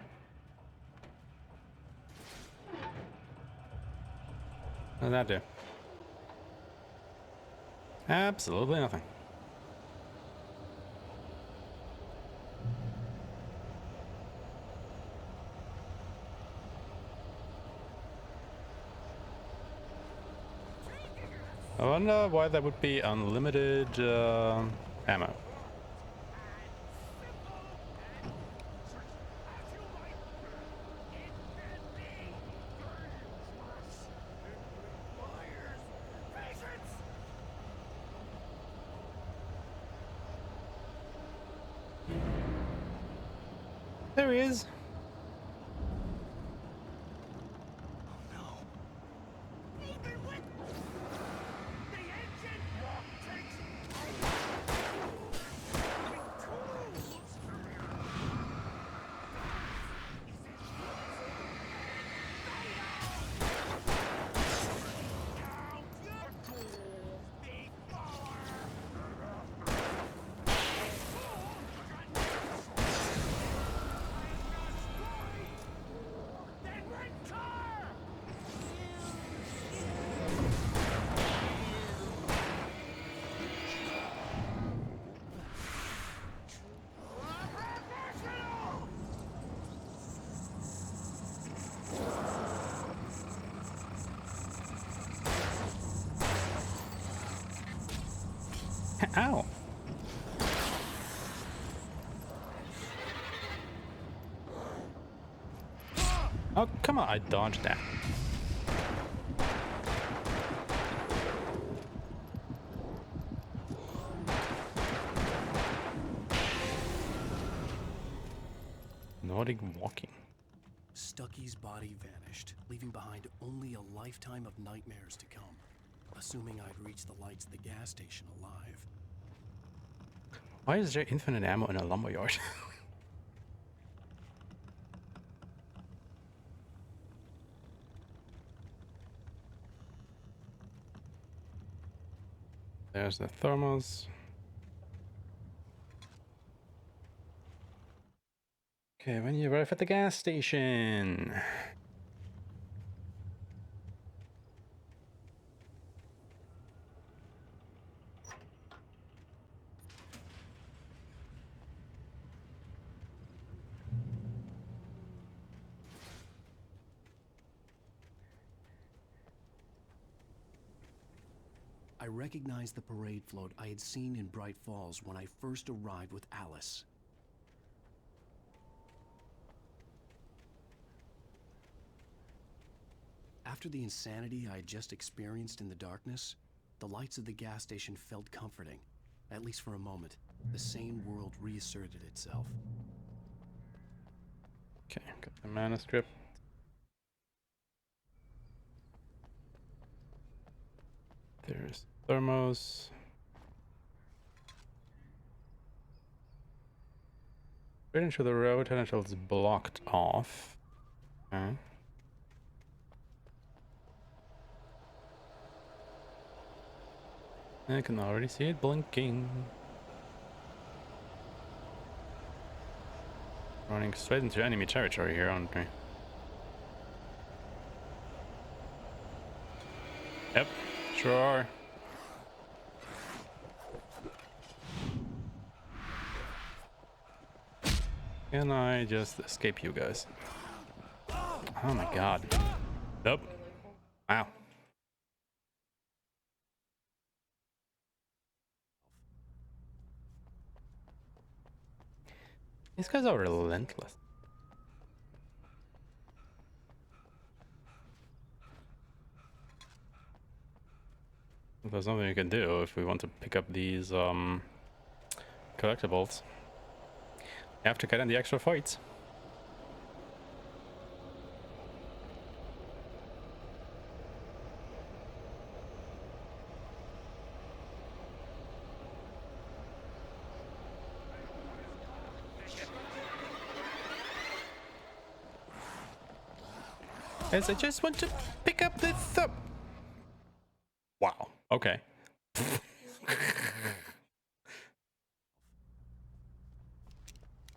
What did that do? Absolutely nothing. I wonder why that would be unlimited ammo. There he is. Ow. Oh, come on, I dodged that. Nordic walking. Stucky's body vanished, leaving behind only a lifetime of nightmares to come. assuming I'd reach the lights of the gas station alive. Why is there infinite ammo in a lumberyard? There's the thermos. Okay, when you arrive at the gas station. I recognized the parade float I had seen in Bright Falls when I first arrived with Alice. After the insanity I had just experienced in the darkness, the lights of the gas station felt comforting. At least for a moment, the sane world reasserted itself. Okay, got the manuscript. There's thermos. Straight into the road until it's blocked off. Okay. I can already see it blinking. Running straight into enemy territory here, aren't we? Yep, sure are. Can I just escape you guys? Oh my god. Nope. Wow. These guys are relentless. There's nothing you can do if we want to pick up these collectibles. You have to get in the extra fights. As I just want to pick up the thumb. Wow. Okay.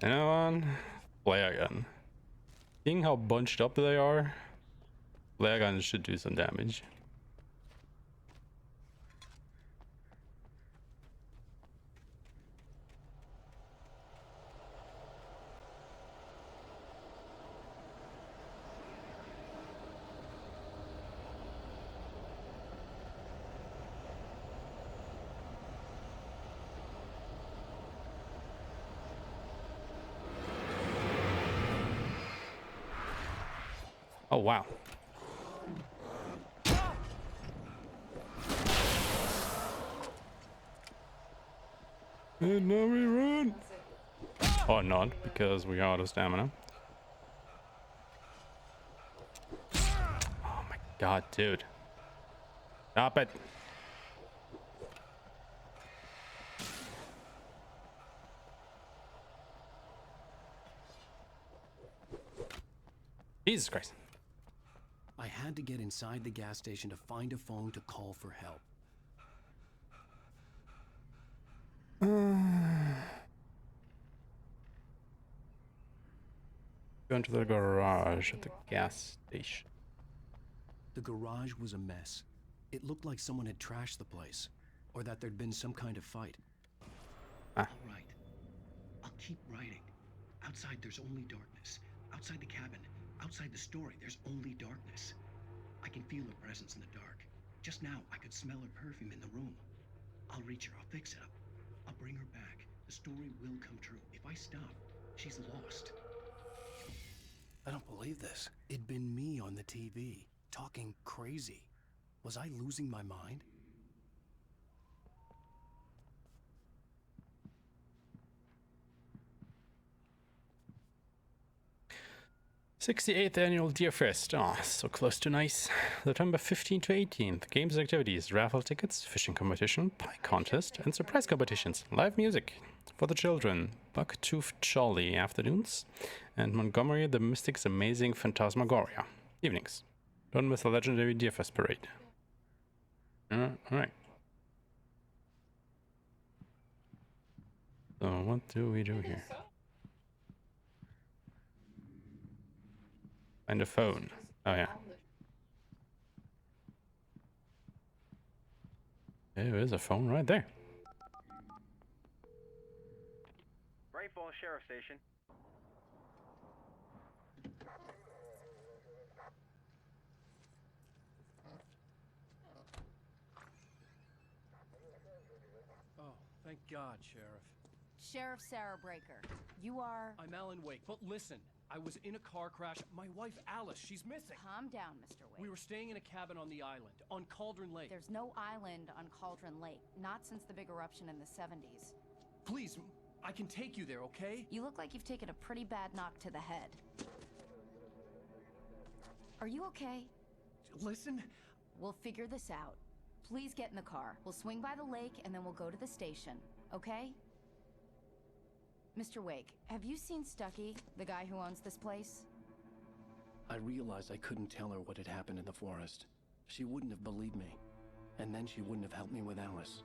And flare gun. Seeing how bunched up they are, flare guns should do some damage. Oh wow. And now we run. Or not, because we are out of stamina. Oh my god, dude. Stop it. Jesus Christ. I had to get inside the gas station to find a phone to call for help. Go into the garage at the gas station. The garage was a mess. It looked like someone had trashed the place, or that there'd been some kind of fight. All right. I'll keep writing. Outside, there's only darkness. Outside the cabin, outside the story, there's only darkness. I can feel her presence in the dark. Just now, I could smell her perfume in the room. I'll reach her. I'll fix it up. I'll bring her back. The story will come true. If I stop, she's lost. I don't believe this. It'd been me on the TV, talking crazy. Was I losing my mind? 68th Annual Deer Fest. Oh, so close to nice. September 15th to 18th. Games and activities, raffle tickets, fishing competition, pie contest, and surprise competitions. Live music for the children. Bucktooth Jolly afternoons. And Montgomery the Mystic's Amazing Phantasmagoria evenings. Don't miss the legendary Deer Fest parade. Alright. So what do we do here? Find a phone. Oh yeah. There is a phone right there. Bright Falls Sheriff Station. Oh, thank God, Sheriff. Sheriff Sarah Breaker, you are... I'm Alan Wake, but listen, I was in a car crash. My wife, Alice, she's missing. Calm down, Mr. Wake. We were staying in a cabin on the island, on Cauldron Lake. There's no island on Cauldron Lake, not since the big eruption in the 70s. Please, I can take you there, okay? You look like you've taken a pretty bad knock to the head. Are you okay? Listen. We'll figure this out. Please get in the car. We'll swing by the lake and then we'll go to the station, okay? Mr. Wake, have you seen Stucky, the guy who owns this place? I realized I couldn't tell her what had happened in the forest. She wouldn't have believed me. And then she wouldn't have helped me with Alice.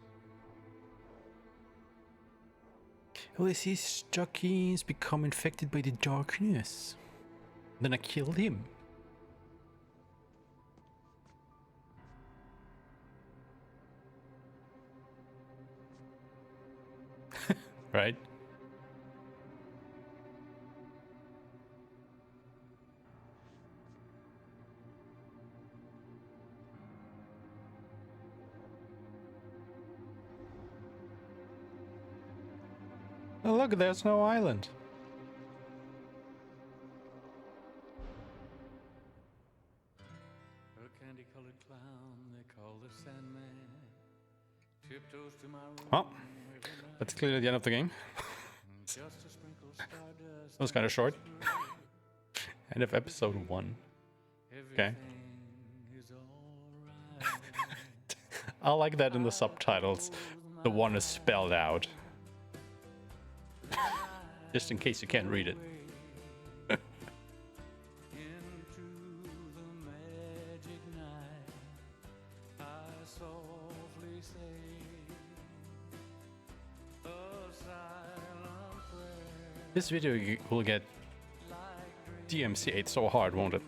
Oh, I see Stucky's become infected by the darkness. Then I killed him. Right? Oh, look, there's no island. A candy-colored clown they call the Sandman tiptoes to my room. Well, that's clearly the end of the game. That was kind of short. End of episode 1. Okay. I like that in the subtitles. The 1 is spelled out. Just in case you can't read it. This video will get DMCA'd so hard, won't it?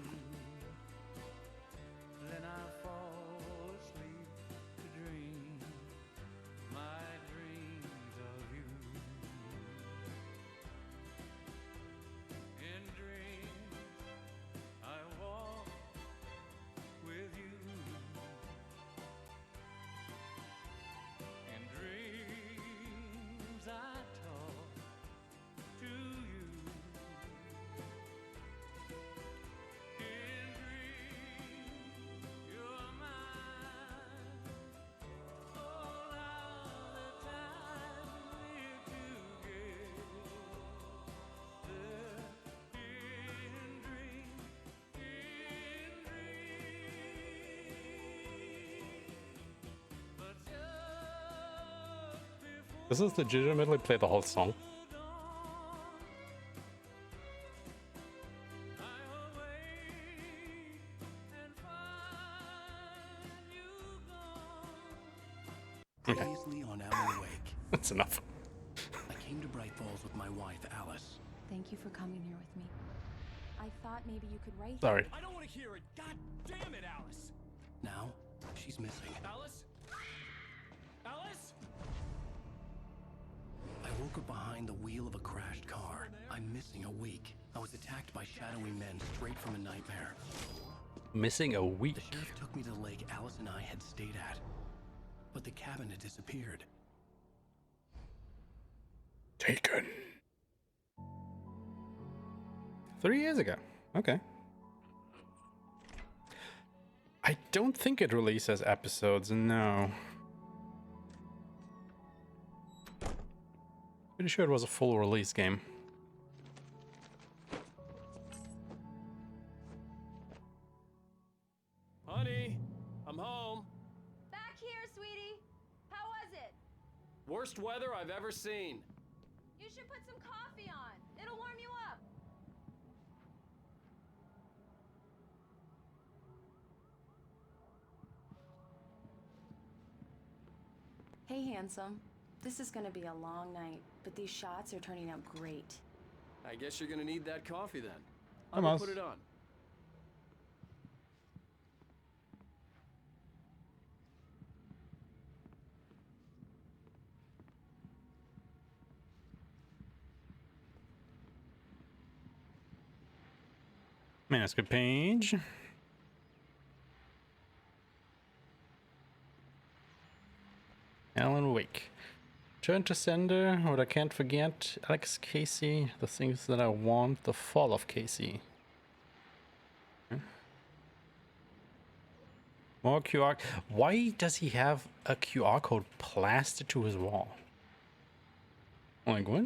Does this legitimately play the whole song? Previously on Alan Wake. That's enough. I came to Bright Falls with my wife, Alice. Thank you for coming here with me. I thought maybe you could write... Sorry. I don't want to hear it. God damn it, Alice. Now, she's missing. Alice? Alice? I woke up behind the wheel of a crashed car. I'm missing a week. I was attacked by shadowy men straight from a nightmare. Missing a week? The sheriff took me to the lake Alice and I had stayed at. But the cabin had disappeared. Taken. 3 years ago. Okay. I don't think it releases episodes, no. Pretty sure it was a full release game. seen. You should put some coffee on. It'll warm you up. Hey, handsome. This is gonna be a long night, but these shots are turning out great. I guess you're gonna need that coffee then. I'll Vamos. put it on. Manuscript page. Alan Wake. Turn to sender. What I can't forget. Alex Casey. The things that I want. The fall of Casey. More QR. Why does he have a QR code plastered to his wall? Like what?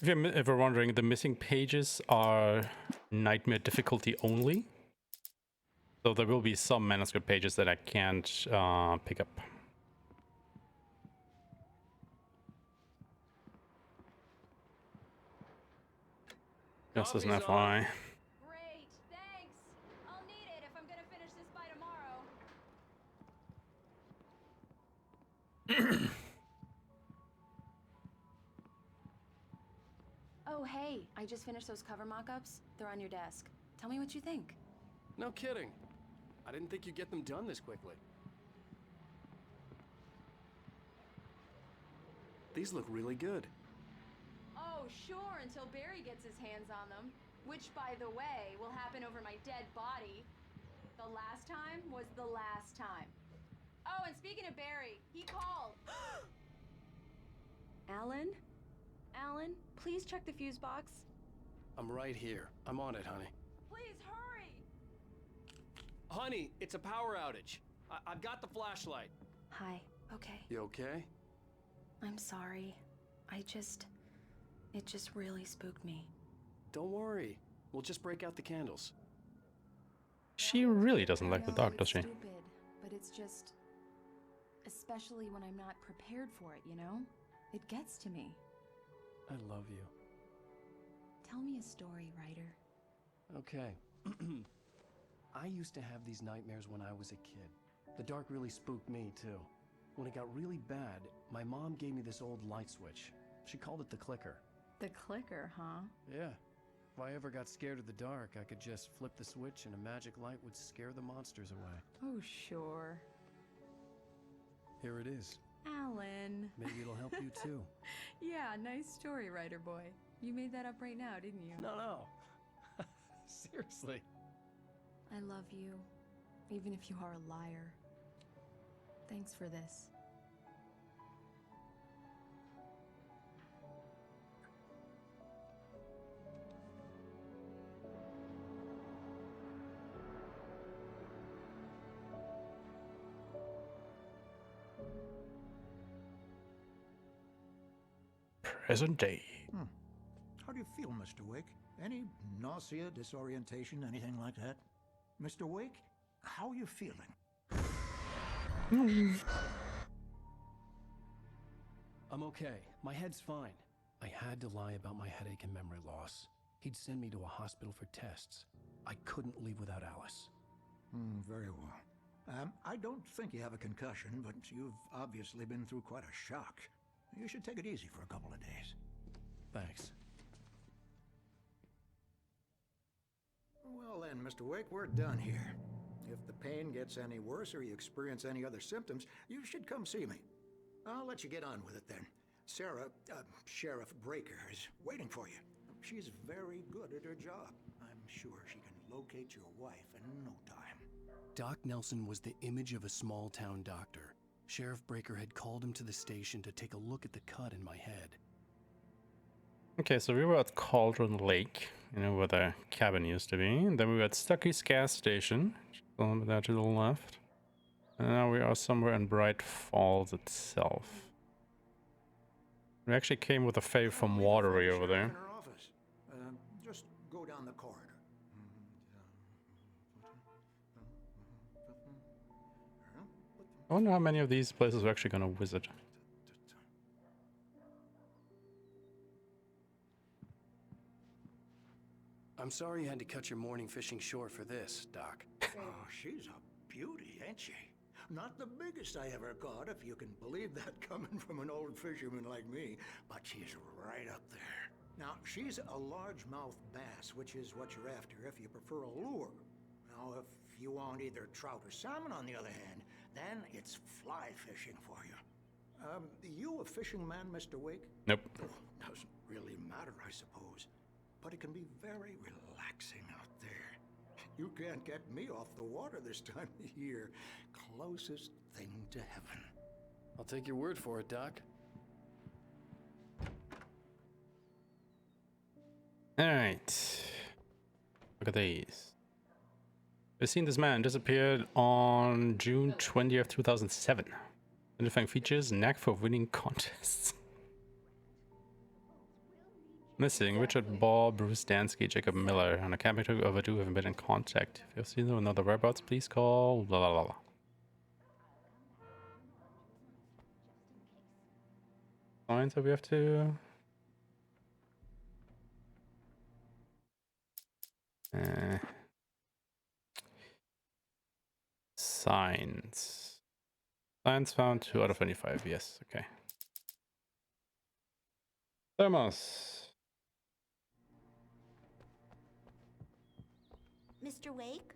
If you're ever wondering, the missing pages are nightmare difficulty only. So there will be some manuscript pages that I can't pick up. Just as an FYI. Great, thanks. I'll need it if I'm gonna finish this by tomorrow. Oh, hey, I just finished those cover mock-ups. They're on your desk. Tell me what you think. No kidding. I didn't think you'd get them done this quickly. These look really good. Oh, sure, until Barry gets his hands on them. Which, by the way, will happen over my dead body. The last time was the last time. Oh, and speaking of Barry, he called. Alan? Alan, please check the fuse box. I'm right here. I'm on it, honey. Please hurry! Honey, it's a power outage. I've got the flashlight. Hi, okay. You okay? I'm sorry. It just really spooked me. Don't worry. We'll just break out the candles. She really doesn't like the dog, does she? It's stupid, but it's just... Especially when I'm not prepared for it, you know? It gets to me. I love you. Tell me a story, writer. Okay. I used to have these nightmares when I was a kid. The dark really spooked me, too. When it got really bad, my mom gave me this old light switch. She called it the clicker. The clicker, huh? Yeah. If I ever got scared of the dark, I could just flip the switch and a magic light would scare the monsters away. Oh, sure. Here it is. Alan. Maybe it'll help you, too. Yeah, nice story, writer boy. You made that up right now, didn't you? No. Seriously. I love you, even if you are a liar. Thanks for this. Present day. How do you feel, Mr. Wake? Any nausea, disorientation, anything like that? Mr. Wake, how are you feeling? I'm okay. My head's fine. I had to lie about my headache and memory loss. He'd send me to a hospital for tests. I couldn't leave without Alice. Very well. I don't think you have a concussion, but you've obviously been through quite a shock. You should take it easy for a couple of days. Thanks. Well then, Mr. Wake, we're done here. If the pain gets any worse or you experience any other symptoms, you should come see me. I'll let you get on with it then. Sarah, Sheriff Breaker, is waiting for you. She's very good at her job. I'm sure she can locate your wife in no time. Doc Nelson was the image of a small-town doctor. Sheriff Breaker had called him to the station to take a look at the cut in my head. Okay, so we were at Cauldron Lake, where the cabin used to be. And then we were at Stucky's gas station, a little bit there to the left. And now we are somewhere in Bright Falls itself. We actually came with a fave from Watery over there. In her office. Just go down the corridor. I wonder how many of these places we're actually gonna visit. I'm sorry you had to cut your morning fishing short for this, Doc. Oh, she's a beauty, ain't she? Not the biggest I ever caught, if you can believe that coming from an old fisherman like me, but she's right up there. Now, she's a largemouth bass, which is what you're after if you prefer a lure. Now, if you want either trout or salmon, on the other hand, then it's fly fishing for you. You a fishing man, Mr. Wake? Nope. Oh, doesn't really matter, I suppose. But it can be very relaxing out there. You can't get me off the water this time of year. Closest thing to heaven. I'll take your word for it, Doc. Alright. Look at these. We've seen this man disappeared on June 20th, 2007. Identifying features, knack for winning contests. Missing Richard Ball, Bruce Dansky, Jacob Miller. On a camping trip overdue, haven't been in contact. If you've seen them in other whereabouts, please call. Blah, blah, blah, blah. Signs that we have to. Signs. Signs found 2 out of 25. Yes, okay. Thermos. Mr. Wake,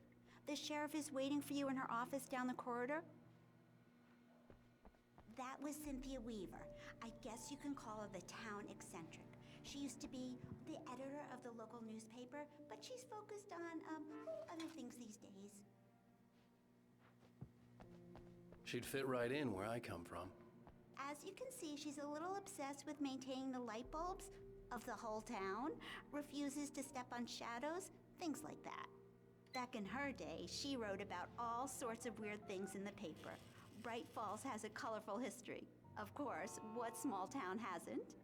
the sheriff is waiting for you in her office down the corridor. That was Cynthia Weaver. I guess you can call her the town eccentric. She used to be the editor of the local newspaper, but she's focused on, other things these days. She'd fit right in where I come from. As you can see, she's a little obsessed with maintaining the light bulbs of the whole town, refuses to step on shadows, things like that. Back in her day, she wrote about all sorts of weird things in the paper. Bright Falls has a colorful history. Of course, what small town hasn't?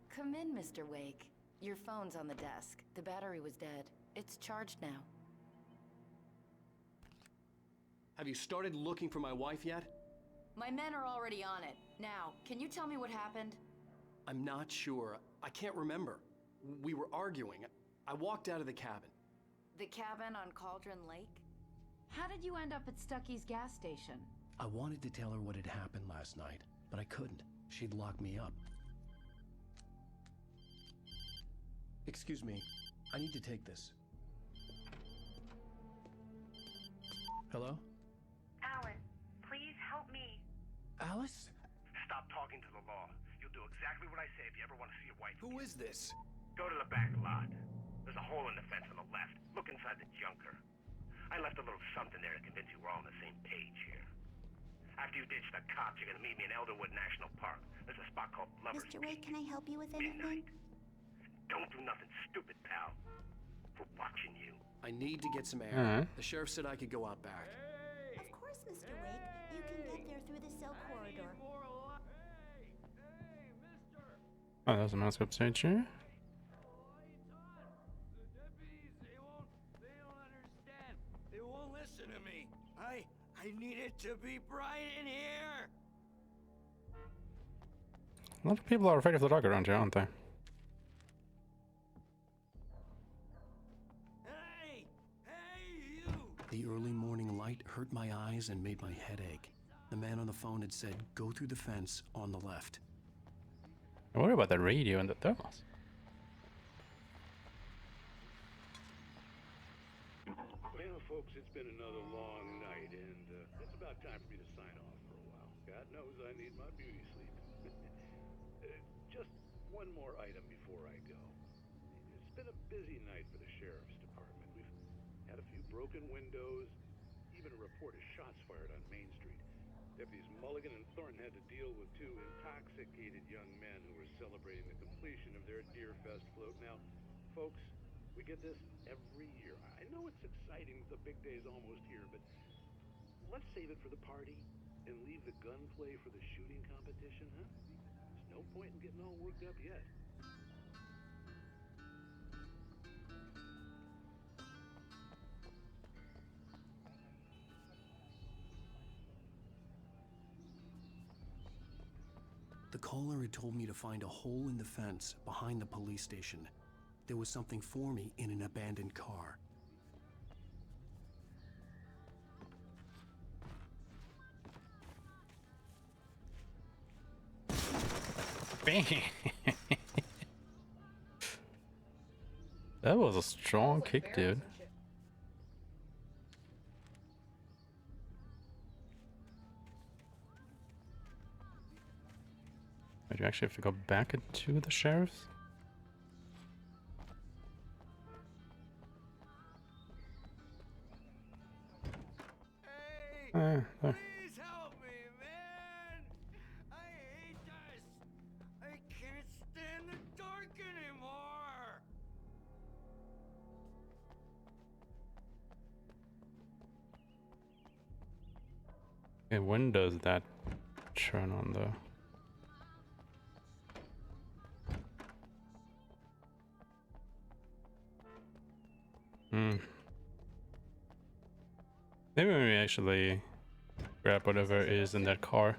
Come in, Mr. Wake. Your phone's on the desk. The battery was dead. It's charged now. Have you started looking for my wife yet? My men are already on it. Now, can you tell me what happened? I'm not sure. I can't remember. We were arguing. I walked out of the cabin. The cabin on Cauldron Lake? How did you end up at Stucky's gas station? I wanted to tell her what had happened last night, but I couldn't. She'd lock me up. Excuse me. I need to take this. Hello? Alan, please help me. Alice? Stop talking to the law. You'll do exactly what I say if you ever want to see your wife. Who is this? Go to the back lot. There's a hole in the fence on the left. Look inside the junker. I left a little something there to convince you we're all on the same page here. After you ditch the cops, you're gonna meet me in Elderwood National Park. There's a spot called Lover's Mr. Wake, can I help you with anything? Don't do nothing stupid, pal. We're watching you. I need to get some air. The sheriff said I could go out back. Of course, Mr. Wake. You can get there through the cell corridor. Oh, there's a mouse website here. They won't listen to me. I need it to be bright in here. A lot of people are afraid of the dog around here, aren't they? The early morning light hurt my eyes and made my head ache. The man on the phone had said, go through the fence on the left. I worry about the radio and the thermos. Well, folks, it's been another long night, and it's about time for me to sign off for a while. God knows I need my beauty sleep. Just one more item before I go. It's been a busy night for the sheriff's department. We've had a few broken windows, even a report of shots fired on Main Street. Deputies Mulligan and Thornton had to deal with 2 intoxicated young men who were celebrating the completion of their Deer Fest float. Now, folks, we get this every year. I know it's exciting, the big day's almost here, but Let's save it for the party and leave the gunplay for the shooting competition, huh? There's no point in getting all worked up yet. The caller had told me to find a hole in the fence behind the police station. There was something for me in an abandoned car. Bang! That was a strong kick, dude. Wait, you actually have to go back into the sheriff's? There. Please help me, man! I hate this! I can't stand the dark anymore! Okay, when does that turn on though? Maybe we actually grab whatever is in that car.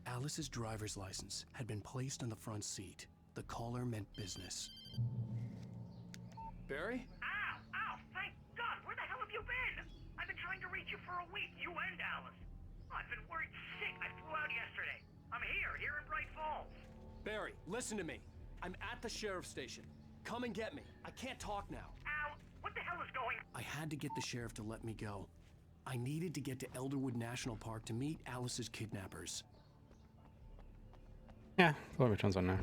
Alice's driver's license had been placed on the front seat. The caller meant business. Barry? Ow! Ow! Thank God! Where the hell have you been? I've been trying to reach you for a week, you and Alice. I've been worried sick. I flew out yesterday. I'm here in Bright Falls. Barry, listen to me. I'm at the sheriff's station. Come and get me. I can't talk now. Ow! What the hell is going on? I had to get the sheriff to let me go. I needed to get to Elderwood National Park to meet Alice's kidnappers. Yeah, floor returns on now.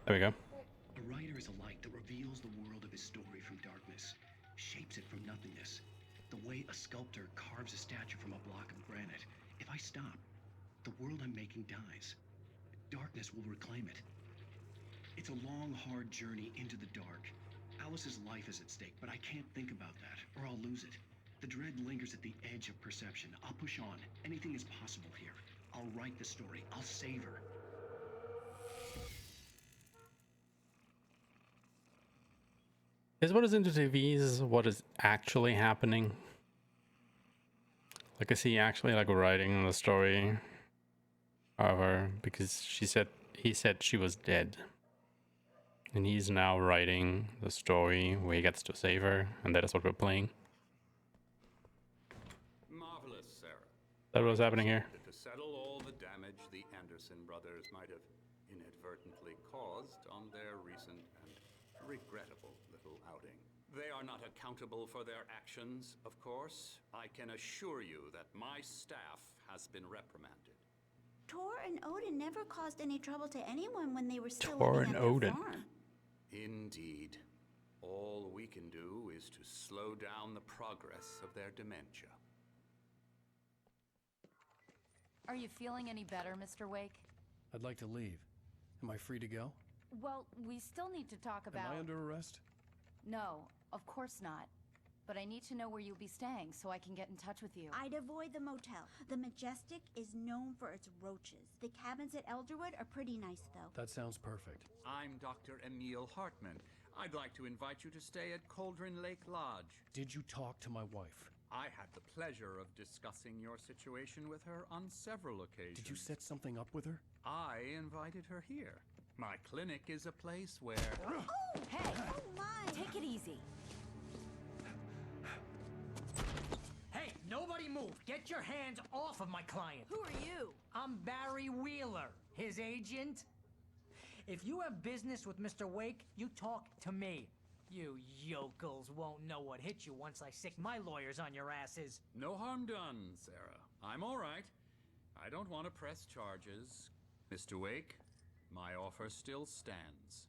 There we go. A writer is a light that reveals the world of his story from darkness, shapes it from nothingness. The way a sculptor carves a statue from a block of granite. If I stop, the world I'm making dies. Darkness will reclaim it. It's a long, hard journey into the dark. Alice's life is at stake, but I can't think about that, or I'll lose it. The dread lingers at the edge of perception. I'll push on. Anything is possible here. I'll write the story. I'll save her. Is what is into TV is what is actually happening. Like, is he actually like writing the story of her? Because he said she was dead. And he's now writing the story where he gets to save her, and that is what we're playing. Marvelous, Sarah. That was happening here. To settle all the damage the Anderson brothers might have inadvertently caused on their recent and regrettable little outing. They are not accountable for their actions, of course. I can assure you that my staff has been reprimanded. Tor and Odin never caused any trouble to anyone when they were still Tor living and at their Odin. farm. Indeed. All we can do is to slow down the progress of their dementia. Are you feeling any better, Mr. Wake? I'd like to leave. Am I free to go? Well, we still need to talk about... Am I under arrest? No, of course not. But I need to know where you'll be staying so I can get in touch with you. I'd avoid the motel. The Majestic is known for its roaches. The cabins at Elderwood are pretty nice, though. That sounds perfect. I'm Dr. Emil Hartman. I'd like to invite you to stay at Cauldron Lake Lodge. Did you talk to my wife? I had the pleasure of discussing your situation with her on several occasions. Did you set something up with her? I invited her here. My clinic is a place where... Oh, hey! Oh, my! Take it easy. Hey, nobody move! Get your hands off of my client! Who are you? I'm Barry Wheeler, his agent. If you have business with Mr. Wake, you talk to me. You yokels won't know what hit you once I sick my lawyers on your asses. No harm done, Sarah. I'm all right. I don't want to press charges. Mr. Wake, my offer still stands.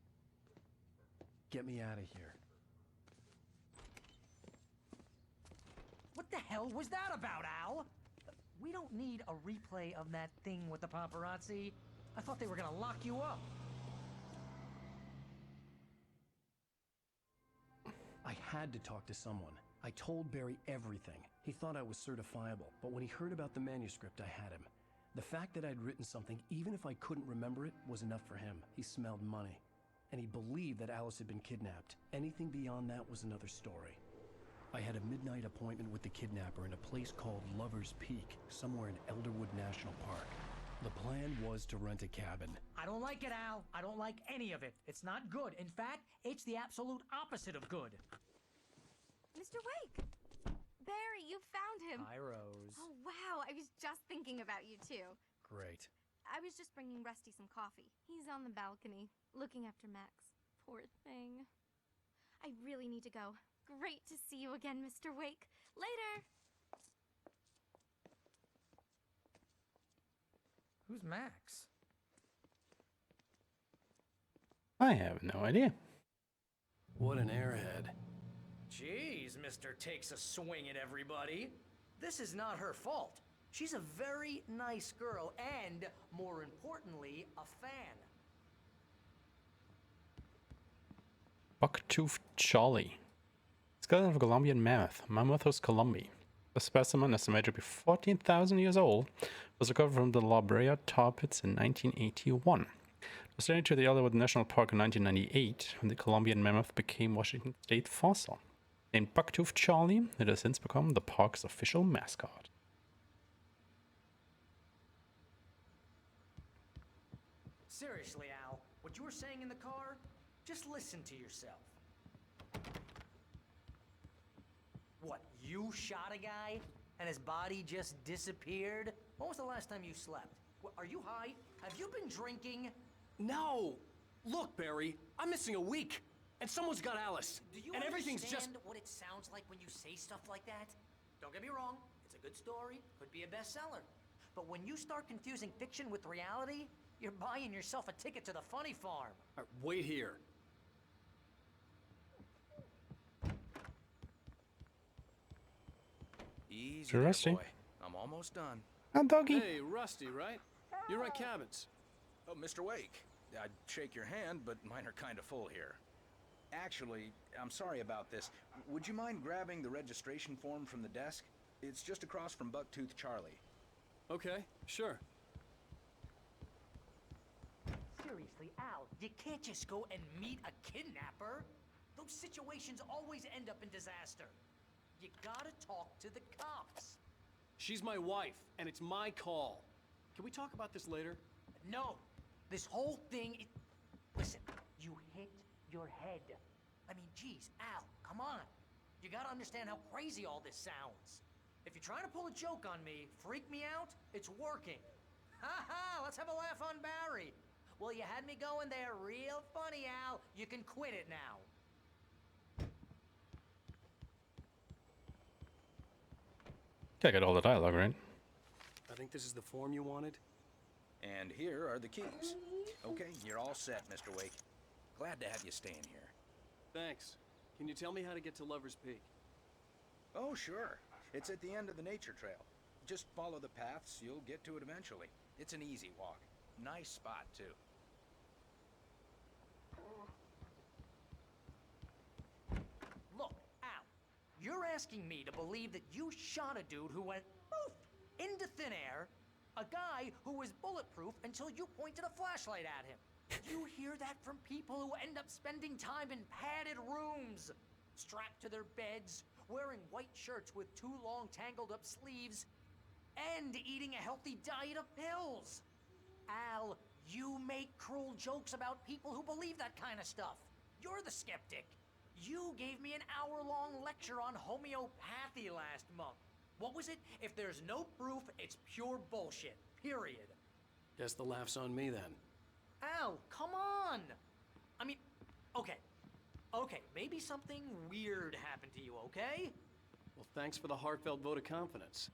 Get me out of here. What the hell was that about, Al? We don't need a replay of that thing with the paparazzi. I thought they were gonna lock you up. I had to talk to someone. I told Barry everything. He thought I was certifiable, but when he heard about the manuscript, I had him. The fact that I'd written something, even if I couldn't remember it, was enough for him. He smelled money. And he believed that Alice had been kidnapped. Anything beyond that was another story. I had a midnight appointment with the kidnapper in a place called Lover's Peak, somewhere in Elderwood National Park. The plan was to rent a cabin. I don't like it, Al. I don't like any of it. It's not good. In fact, it's the absolute opposite of good. Mr. Wake! Barry, you found him! Hi, Rose. Oh, wow, I was just thinking about you, too. Great. I was just bringing Rusty some coffee. He's on the balcony, looking after Max. Poor thing. I really need to go. Great to see you again, Mr. Wake. Later! Who's Max? I have no idea. What an airhead. Jeez, Mr. Takes a swing at everybody. This is not her fault. She's a very nice girl and, more importantly, a fan. Bucktooth Charlie. Skeleton of a Colombian mammoth, Mammothus columbi. The specimen, estimated to be 14,000 years old, was recovered from the La Brea tar pits in 1981. It was donated to the Elderwood National Park in 1998, when the Colombian mammoth became Washington State fossil. Named Bucktooth Charlie, it has since become the park's official mascot. Seriously, Al, what you were saying in the car, just listen to yourself. What, you shot a guy and his body just disappeared? When was the last time you slept? What, are you high? Have you been drinking? No! Look, Barry, I'm missing a week, and someone's got Alice. Do you and everything's understand just... what it sounds like when you say stuff like that? Don't get me wrong, it's a good story, could be a bestseller. But when you start confusing fiction with reality, you're buying yourself a ticket to the funny farm. All right, wait here. Easy Sure, there, Rusty. boy. I'm almost done. Oh, doggy. Hey, Rusty, right? You rent cabins. Oh, Mr. Wake. I'd shake your hand, but mine are kind of full here. Actually, I'm sorry about this. Would you mind grabbing the registration form from the desk? It's just across from Bucktooth Charlie. Okay, sure. Seriously, Al, you can't just go and meet a kidnapper. Those situations always end up in disaster. You gotta talk to the cops. She's my wife, and it's my call. Can we talk about this later? No, this whole thing, listen, you hit your head. I mean, geez, Al, come on. You gotta understand how crazy all this sounds. If you're trying to pull a joke on me, freak me out, it's working. Ha ha, let's have a laugh on Barry. Well, you had me going there real funny, Al. You can quit it now. Gotta get all the dialogue right. I think this is the form you wanted. And here are the keys. Okay, you're all set, Mr. Wake. Glad to have you staying here. Thanks. Can you tell me how to get to Lover's Peak? Oh, sure. It's at the end of the nature trail. Just follow the paths, you'll get to it eventually. It's an easy walk. Nice spot, too. Look, Al, you're asking me to believe that you shot a dude who went poof into thin air, a guy who was bulletproof until you pointed a flashlight at him. You hear that from people who end up spending time in padded rooms, strapped to their beds, wearing white shirts with too long tangled up sleeves, and eating a healthy diet of pills. Al, you make cruel jokes about people who believe that kind of stuff. You're the skeptic. You gave me an hour-long lecture on homeopathy last month. What was it? If there's no proof, it's pure bullshit. Period. Guess the laugh's on me then. Al, come on! I mean, okay. Okay, maybe something weird happened to you, okay? Well, thanks for the heartfelt vote of confidence.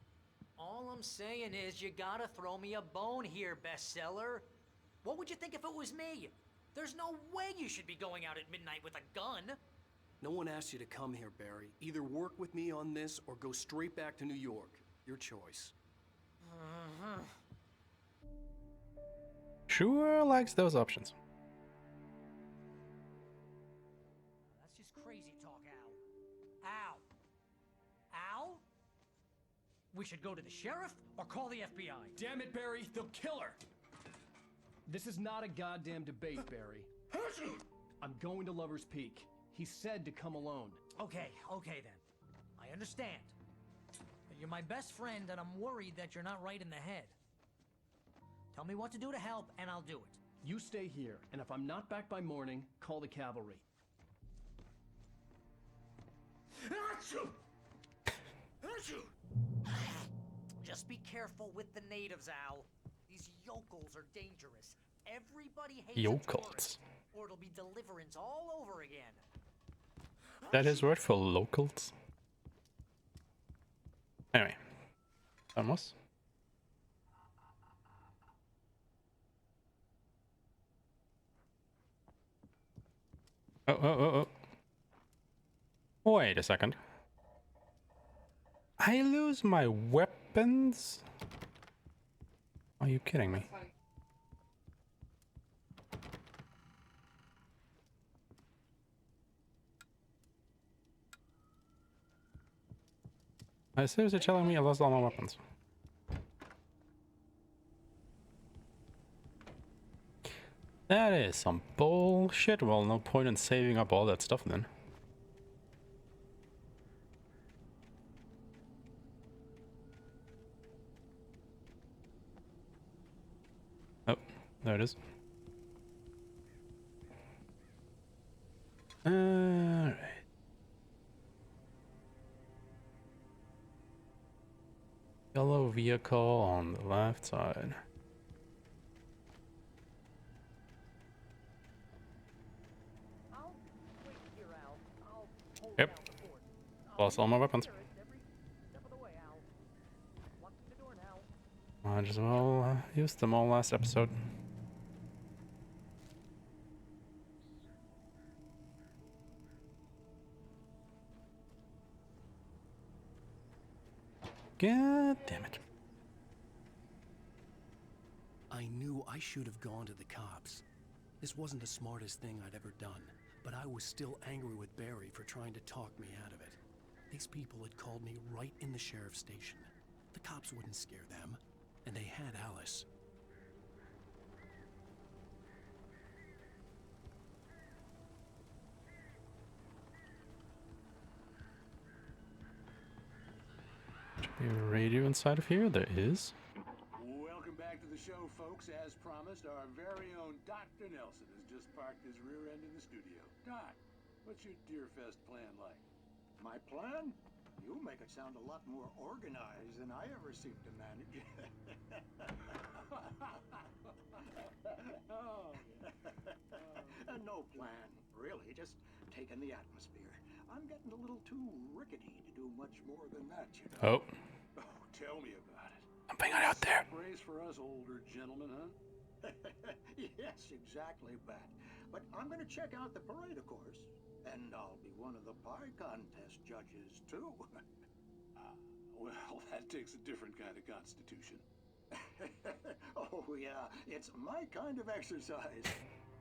All I'm saying is you gotta throw me a bone here, bestseller. What would you think if it was me? There's no way you should be going out at midnight with a gun. No one asked you to come here, Barry. Either work with me on this or go straight back to New York. Your choice. Sure likes those options. That's just crazy talk, Al. Al? We should go to the sheriff or call the FBI. Damn it, Barry, they'll kill her! This is not a goddamn debate, Barry. I'm going to Lover's Peak. He said to come alone. Okay then. I understand. But you're my best friend, and I'm worried that you're not right in the head. Tell me what to do to help, and I'll do it. You stay here, and if I'm not back by morning, call the cavalry. Just be careful with the natives, Al. These yokels are dangerous. Everybody hates Yokels. or it'll be deliverance all over again. That is word for locals. Anyway, vamos. Oh. Wait a second. I lose my weapons? Are you kidding me? Are you seriously telling me I lost all my weapons? That is some bullshit. Well, no point in saving up all that stuff then. Oh, there it is. Alright. Yellow vehicle on the left side. Yep. Lost all my weapons. Might as well use them all last episode. God damn it. I knew I should have gone to the cops. This wasn't the smartest thing I'd ever done, but I was still angry with Barry for trying to talk me out of it. These people had called me right in the sheriff's station. The cops wouldn't scare them, and they had Alice. Should be a radio inside of here. There is. Welcome back to the show, folks. As promised, our very own Dr. Nelson has just parked his rear end in the studio. Doc, what's your Deerfest plan like? My plan? You make it sound a lot more organized than I ever seem to manage. No plan, really. Just taking the atmosphere. I'm getting a little too rickety to do much more than that, you know. Oh. Tell me about it. Something out there. Race for us older gentlemen, huh? Yes, exactly, Bat. But I'm going to check out the parade, of course. And I'll be one of the pie contest judges, too. Well, that takes a different kind of constitution. Oh, yeah. It's my kind of exercise.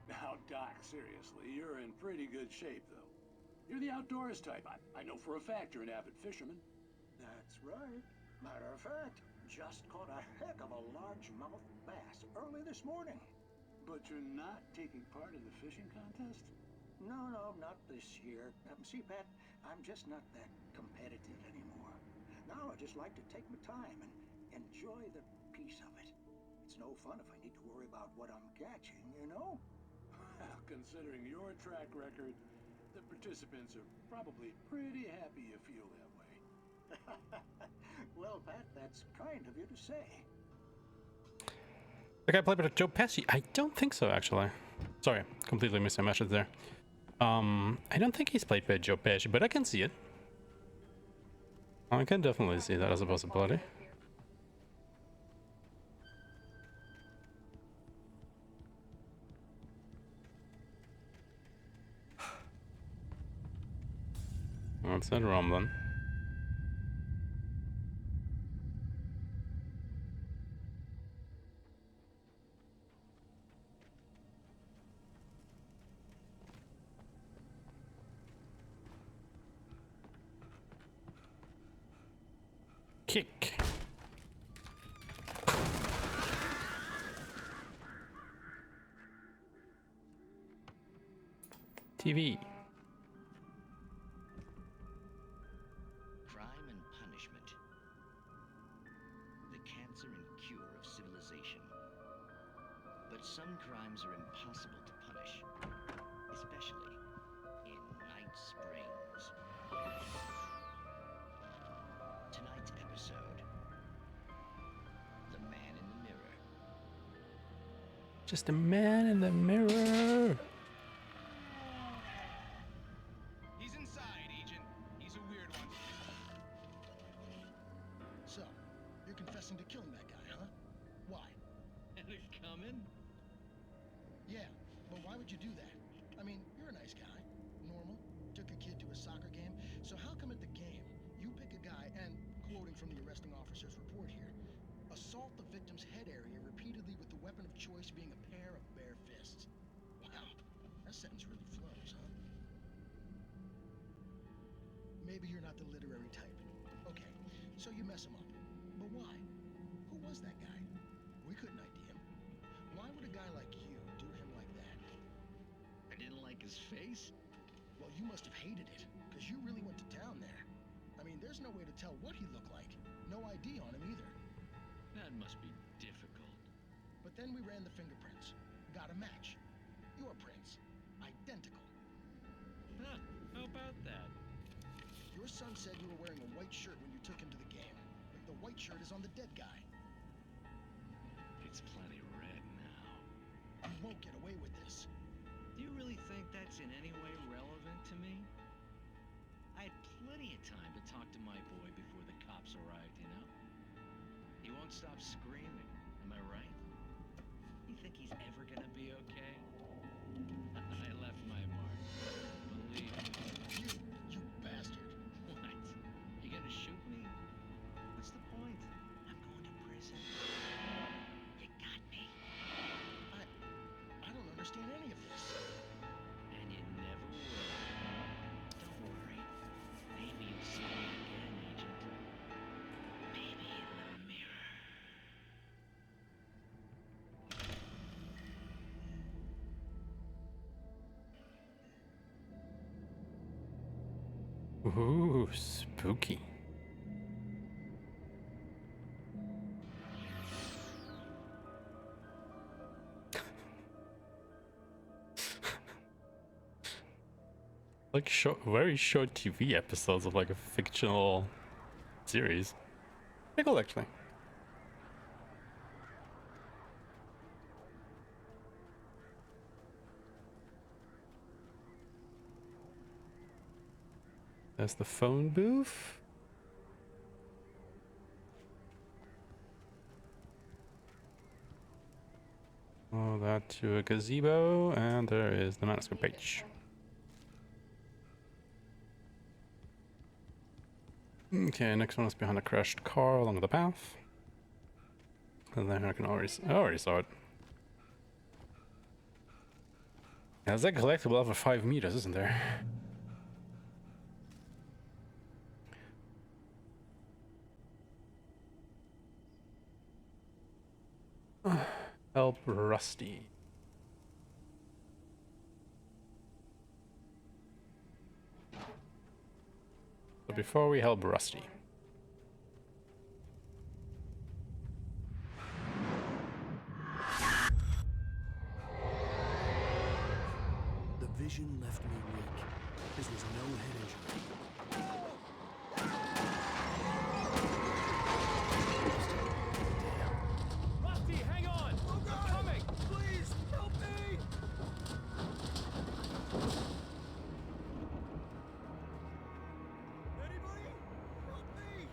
Now, Doc, seriously, you're in pretty good shape, though. You're the outdoors type. I know for a fact you're an avid fisherman. That's right. Matter of fact, just caught a heck of a largemouth bass early this morning. But you're not taking part in the fishing contest? No, not this year. See, Pat, I'm just not that competitive anymore. Now I just like to take my time and enjoy the peace of it. It's no fun if I need to worry about what I'm catching, you know? Well, considering your track record, the participants are probably pretty happy you feel that way. Well, Pat, that's kind of you to say. The guy played with Joe Pesci? I don't think so, actually. Sorry, completely missed my message there. I don't think he's played by Joe Pesci, but I can see it. I can definitely see that as a possibility. What's that rumbling? kick. TV. Crime and punishment. The cancer and cure of civilization. But some crimes are impossible to punish, especially in Night Springs. Tonight's episode, The Man in the Mirror. Just a man in the mirror. He's inside, Agent. He's a weird one. So, you're confessing to killing that guy, huh? Why? And it coming? Yeah, but why would you do that? I mean, you're a nice guy. Normal. Took a kid to a soccer game. So how come at the game, you pick a guy and, quoting from the arresting officer's report here, assault the victim's head area repeatedly with the weapon of choice being a pair of bare fists? Wow, that sentence really flows, huh? Maybe you're not the literary type. Okay, so you mess him up. But why? Who was that guy? We couldn't ID him. Why would a guy like you do him like that? I didn't like his face? Well, you must have hated it, because you really went to town there. I mean, there's no way to tell what he looked like. No ID on him either. That must be difficult. But then we ran the fingerprints. Got a match. Your prints. Identical. Huh, how about that? Your son said you were wearing a white shirt when you took him to the game. The white shirt is on the dead guy. It's plenty red now. You won't get away with this. Do you really think that's in any way relevant to me? I had plenty of time to talk to my boy before the cops arrived, you know? He won't stop screaming, am I right? You think he's ever gonna be okay? I left my mark. Believe me. You bastard. What? You gonna shoot me? What's the point? I'm going to prison. You got me. I don't understand any of this. And you never will. Don't worry. Maybe you'll see me again, Agent. Maybe in the mirror. Ooh, spooky. Like very short TV episodes of like a fictional series. Pretty cool, actually. There's the phone booth. Oh, that to a gazebo, and there is the manuscript page. Okay, next one is behind a crashed car along the path. And then I already saw it. Yeah, there's a collectible over 5 meters, isn't there? Help Rusty. So before we help Rusty. The vision left me weak. This was no head injury. Rusty, hang on! Oh God! I'm coming! Please, help me! Anybody? Help me!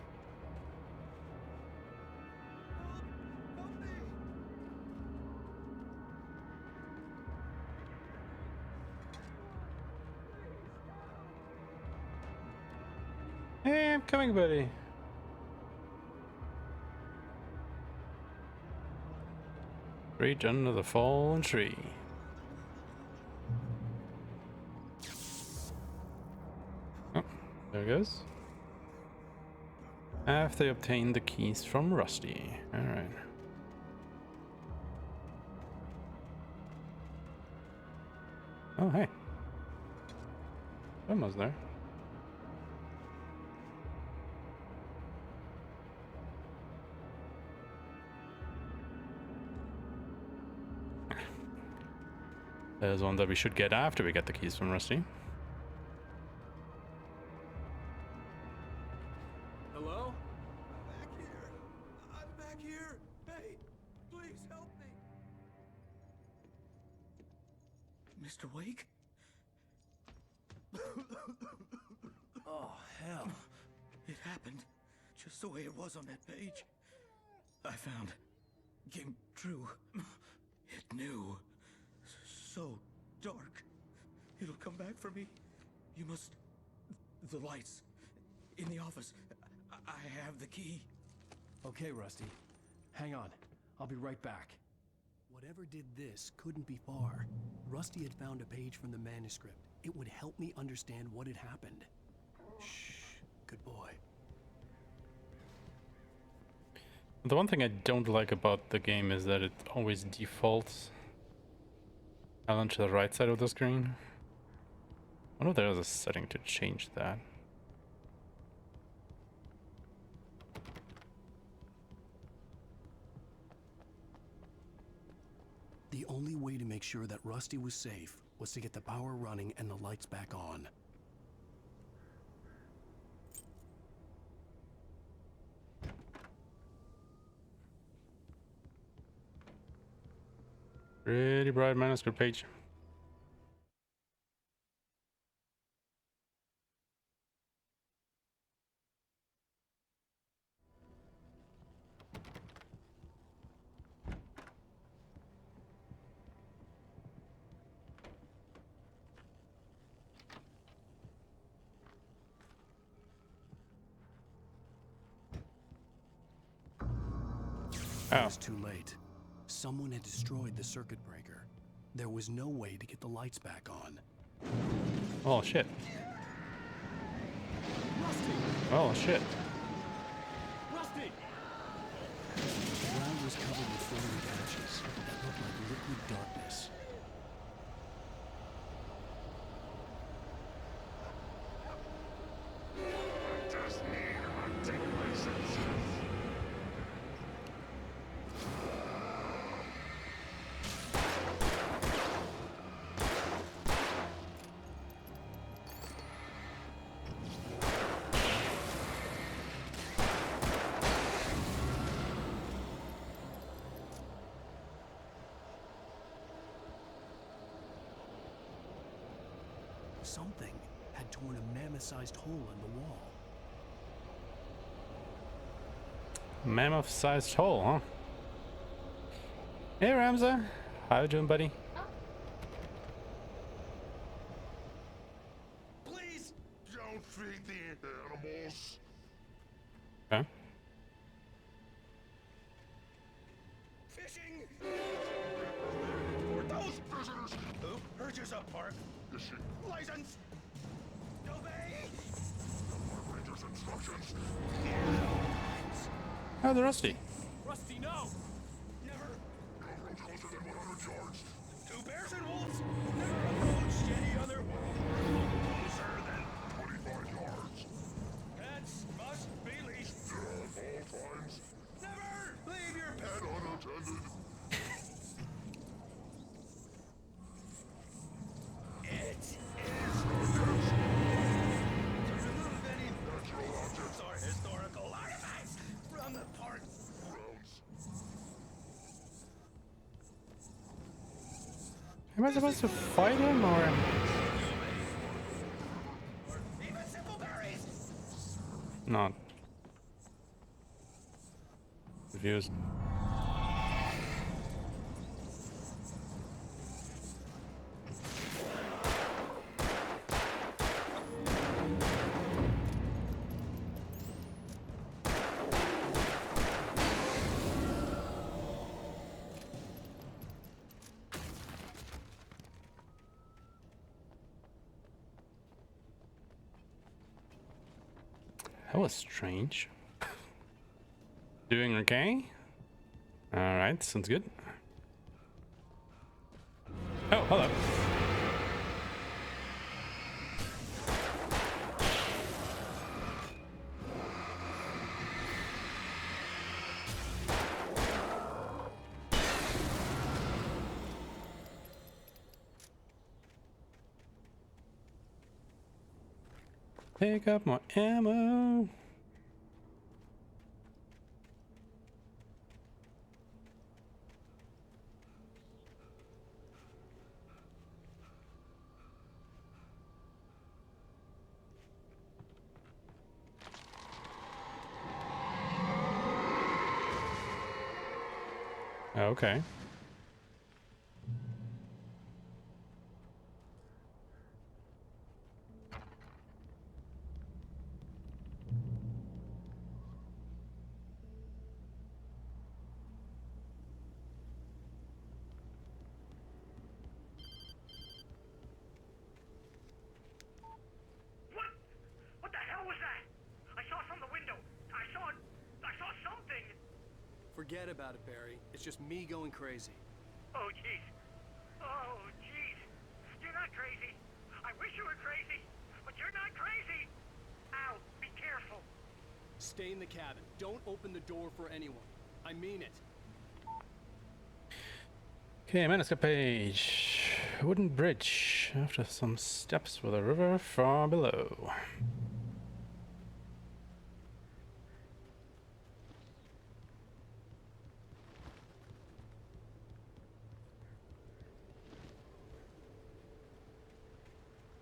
Help me! Hey, I'm coming, buddy. Reach under the fallen tree. Oh, there it goes. After obtain the keys from Rusty. Alright. Oh, hey. Almost there. There's one that we should get after we get the keys from Rusty. Hello? Back here! I'm back here! Hey, please help me! Mr. Wake? Oh, hell. It happened just the way it was on that page. I found. Came true. It knew. So dark. It'll come back for me. You must... The lights. In the office. I have the key. Okay, Rusty. Hang on. I'll be right back. Whatever did this couldn't be far. Rusty had found a page from the manuscript. It would help me understand what had happened. Shh. Good boy. The one thing I don't like about the game is that it always defaults Alan to the right side of the screen. I wonder if there is a setting to change that. The only way to make sure that Rusty was safe was to get the power running and the lights back on. Pretty bright manuscript page. It was too late. Someone had destroyed the circuit breaker. There was no way to get the lights back on. Oh shit. Rusty! Oh shit. Rusty! The ground was covered with floating patches that looked like liquid darkness. Just need to take my senses. Something had torn a mammoth-sized hole in the wall. Mammoth-sized hole, huh? Hey Ramza, how you doing, buddy? Please don't feed the animals. Okay. Fishing! For those visitors who urges up park. Ishin. License! Obey! Ranger's instructions. Oh, the Rusty. Rusty, no! Never! No road closer than 100 yards. Two bears and wolves! Never approached any other closer than 25 yards. pets must be leashed. Yeah, at all times. Never leave your pet And unattended. It is to remove any natural objects or historical artifacts from the park grounds. Am I supposed to fight him or? Even simple berries. Not. Confused. That was strange. Doing okay? Alright, sounds good. Oh, hello. Pick up more ammo. Okay. What the hell was that? I saw from the window. I saw something. Forget about it, Barry. It's just me going crazy. Oh, jeez. Oh, jeez. You're not crazy. I wish you were crazy, but you're not crazy. Ow, be careful. Stay in the cabin. Don't open the door for anyone. I mean it. Okay, manuscript page. Wooden bridge. After some steps with a river far below.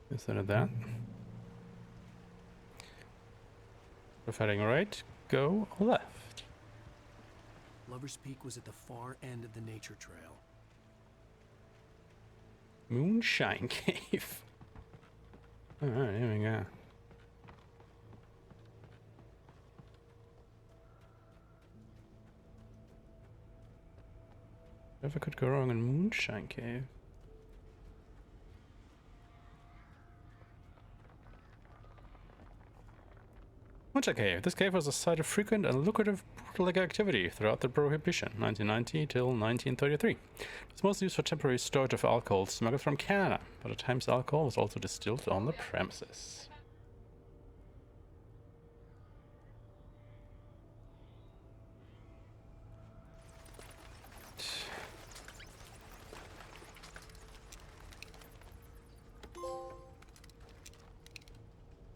Instead of that. If heading right, go left. Lover's Peak was at the far end of the nature trail. Moonshine Cave. Alright, here we go. Never could go wrong in Moonshine Cave. Moonshine Cave. This cave was a site of frequent and lucrative bootleg activity throughout the Prohibition, 1990 till 1933. It was mostly used for temporary storage of alcohol smuggled from Canada, but at times alcohol was also distilled on the premises.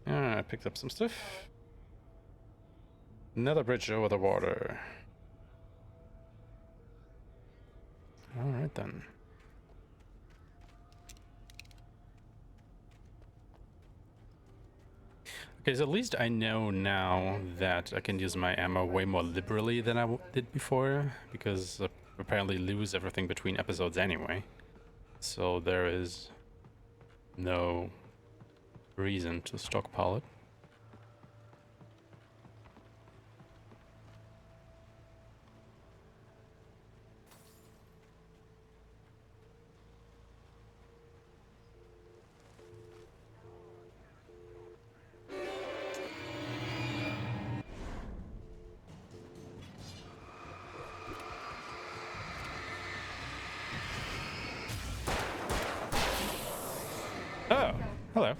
I picked up some stuff. Another bridge over the water. Alright then. Okay, so at least I know now that I can use my ammo way more liberally than I did before, because I apparently lose everything between episodes anyway. So there is no reason to stockpile it. Oh, hello.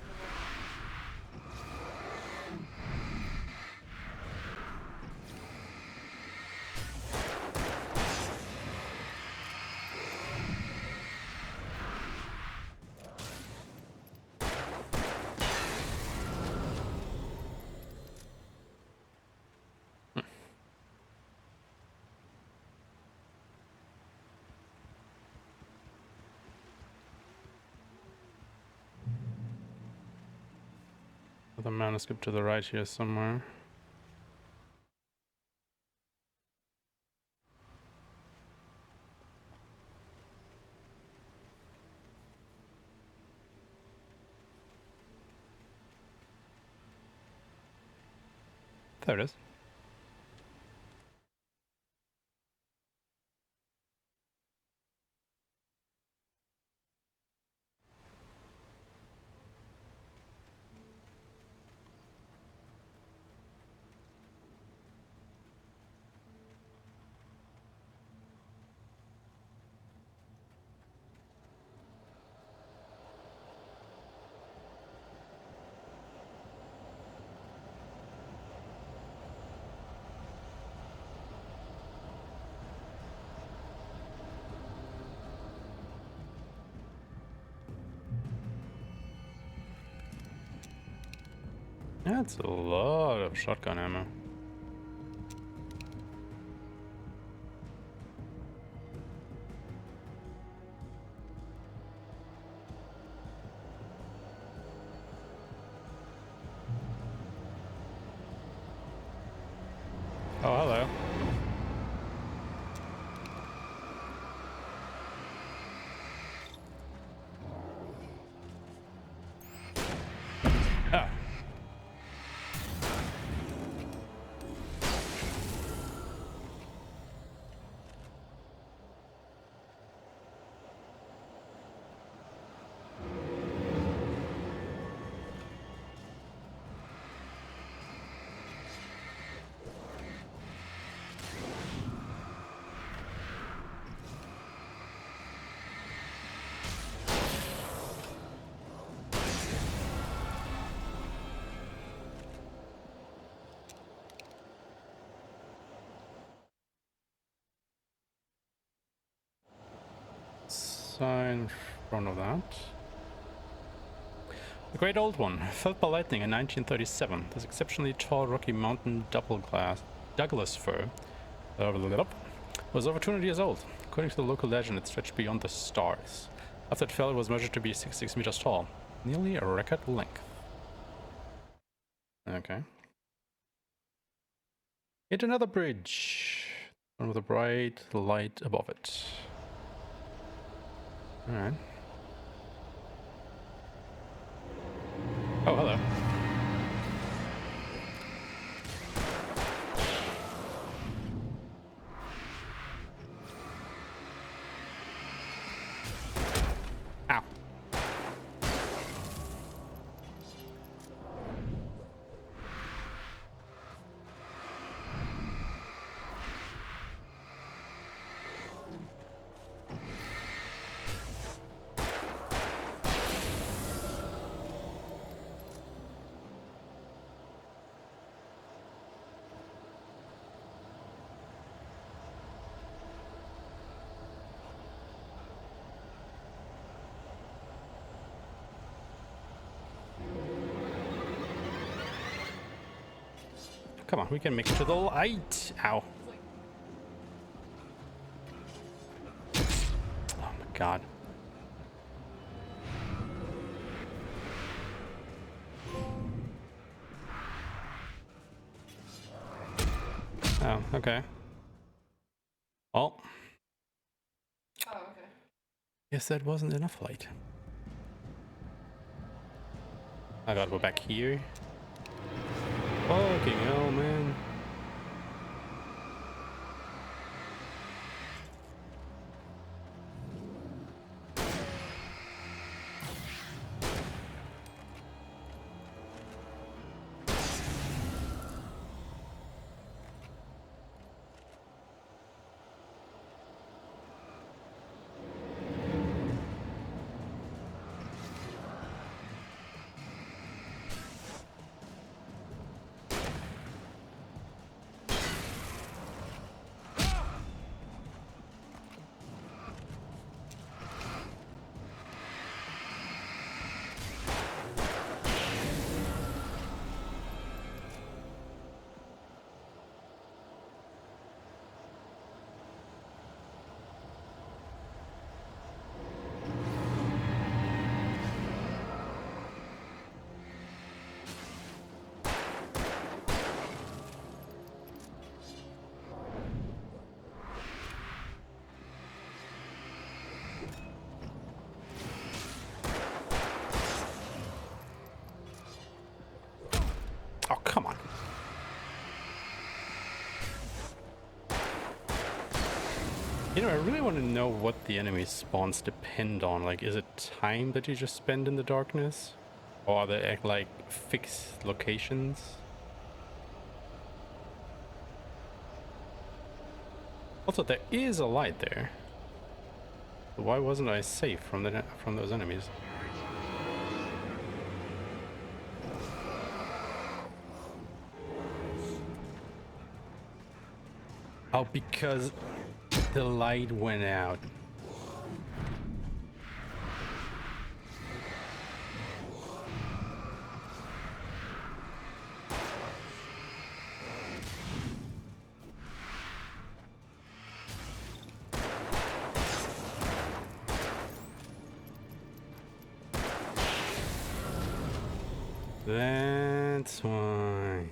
The manuscript to the right here somewhere. There it is. That's a lot of shotgun ammo. Oh, hello. Ah. Sign in front of that. The Great Old One, felled by lightning in 1937. This exceptionally tall Rocky Mountain Douglas fir was over 200 years old. According to the local legend, it stretched beyond the stars. After it fell, it was measured to be 66 meters tall, nearly a record length. Okay. Hit another bridge, one with a bright light above it. Alright. Oh, hello. Ow. Come on, we can make it to the light. Ow. Oh my god. Oh, okay. Well. Oh, okay. Guess that wasn't enough light. I gotta go back here. Fucking hell, man. Oh, come on. You know, I really want to know what the enemy spawns depend on. Like, is it time that you just spend in the darkness? Or are they like fixed locations? Also, there is a light there. Why wasn't I safe from those enemies? Oh, because the light went out. That's why.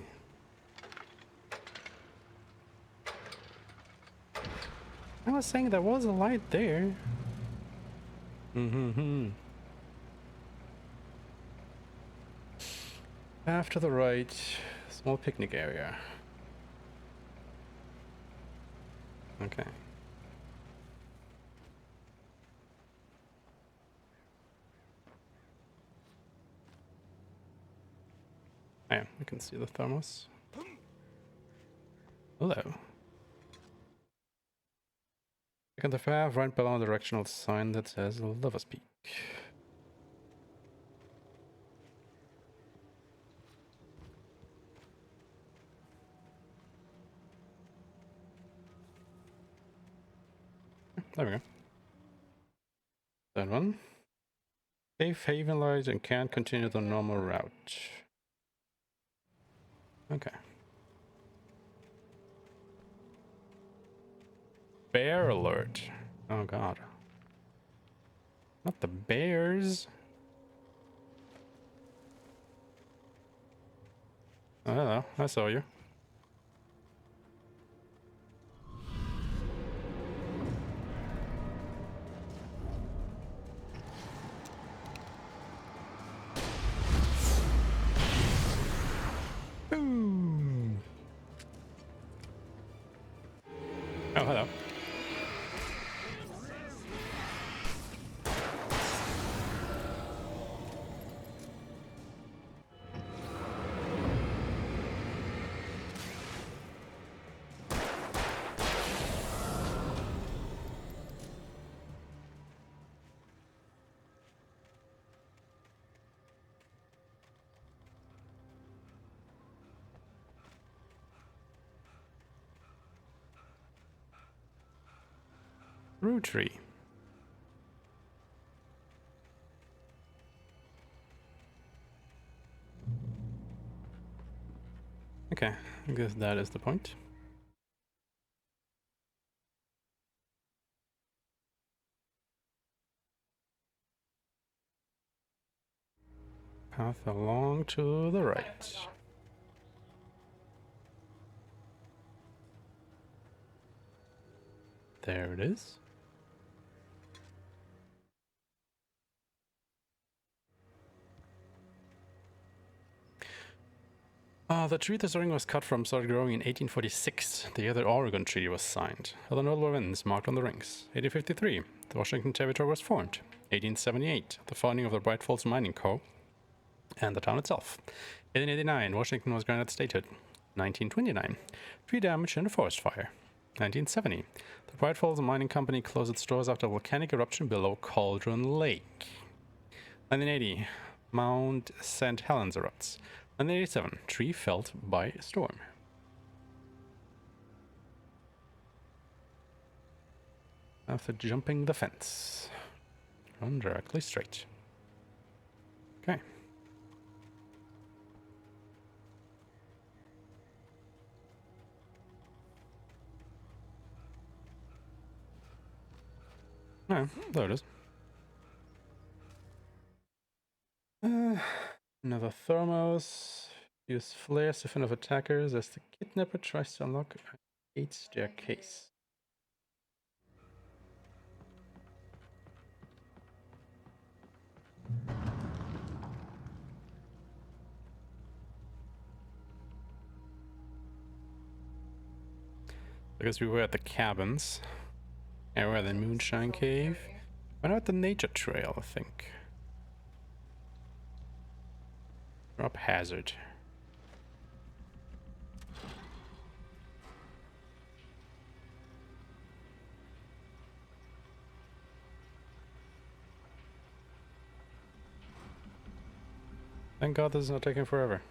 I was saying there was a light there. After the right, small picnic area. Okay. Oh, yeah, we can see the thermos. Hello. Look at the path right below the directional sign that says Lover's Peak. There we go. That one. Safe haven light and can't continue the normal route. Okay. Bear alert. Oh god. Not the bears. Oh, hello. I saw you. Boom. Oh, hello. Root tree. Okay, I guess that is the point. Path along to the right. There it is. The tree this ring was cut from started growing in 1846. The other Oregon Treaty was signed. Other notable events marked on the rings. 1853, the Washington Territory was formed. 1878, the founding of the Bright Falls Mining Co. and the town itself. 1889, Washington was granted statehood. 1929, tree damage and a forest fire. 1970, the Bright Falls Mining Company closed its doors after a volcanic eruption below Cauldron Lake. 1980, Mount St. Helens erupts. 1987, tree felled by storm. After jumping the fence, run directly straight. Okay. Oh, there it is. Another thermos. Use flares to fend off attackers as the kidnapper tries to unlock a gate staircase. I guess we were at the cabins. And we're at the Moonshine Cave. We're not at the nature trail, I think. Drop hazard. Thank God this is not taking forever.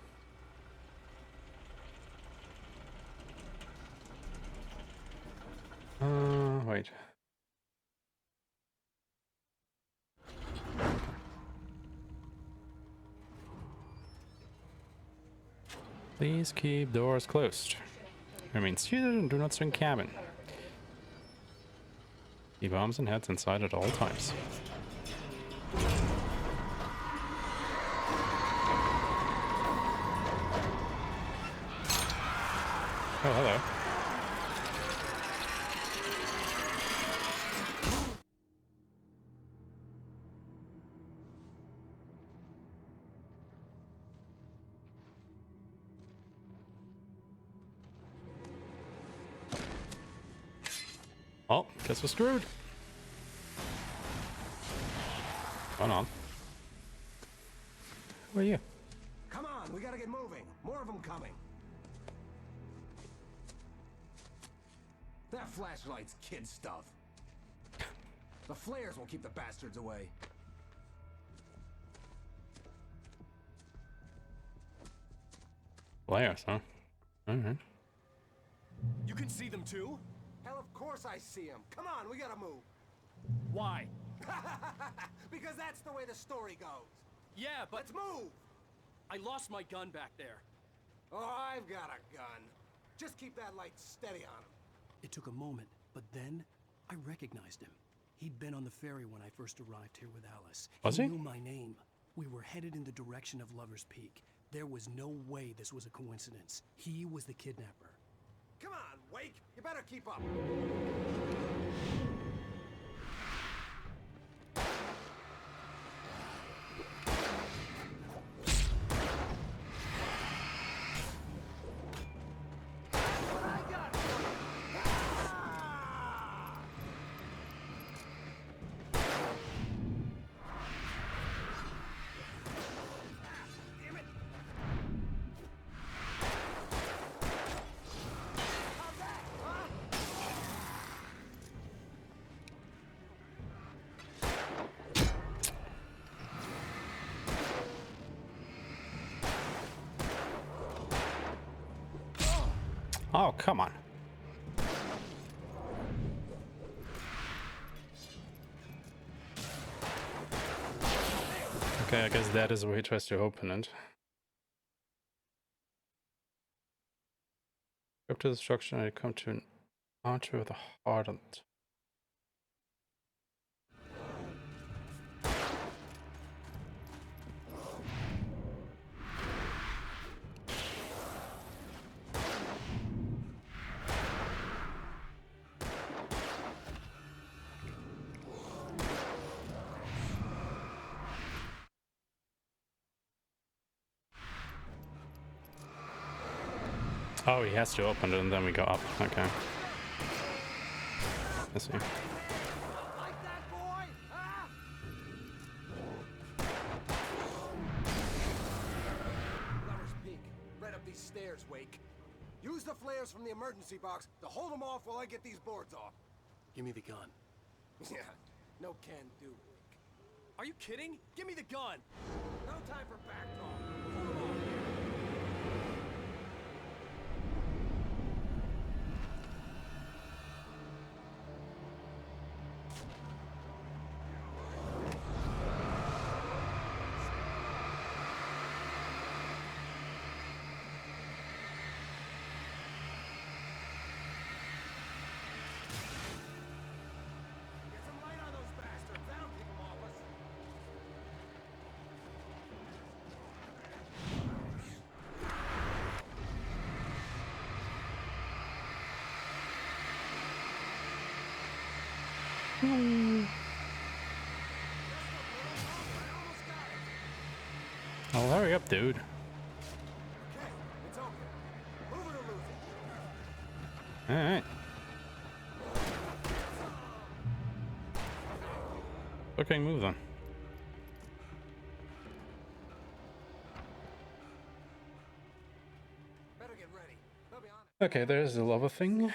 Wait. Please keep doors closed. Remain seated and do not swing cabin. Keep arms and heads inside at all times. Oh, hello. Oh, guess we're screwed. Hold on. Who are you? Come on, we gotta get moving. More of them coming. That flashlight's kid stuff. The flares will keep the bastards away. Flares, huh? Alright. You can see them too? Hell, of course I see them. Come on, we gotta move. Why? Because that's the way the story goes. Yeah, but... Let's move! I lost my gun back there. Oh, I've got a gun. Just keep that light steady on him. It took a moment, but then I recognized him. He'd been on the ferry when I first arrived here with Alice. Was he? He knew my name. We were headed in the direction of Lover's Peak. There was no way this was a coincidence. He was the kidnapper. Come on, Wake! You better keep up. Oh, come on. Okay, I guess that is where he tries to open it. Go up to the structure and you come to an archer with a heart on it. Oh, he has to open it and then we go up. Okay. I see. Lover's Peak. Right up these stairs, Wake. Use the flares from the emergency box to hold them off while I get these boards off. Give me the gun. Yeah, no can do, Wake. Are you kidding? Give me the gun! No time for back talk. Pull them off here. Get some light on those bastards. That'll keep them off us. Oh, hurry up, dude. Okay, it's open. Move it or lose it. Alright. Okay, move then. Better get ready. They'll be on it. Okay, there's the lava thing.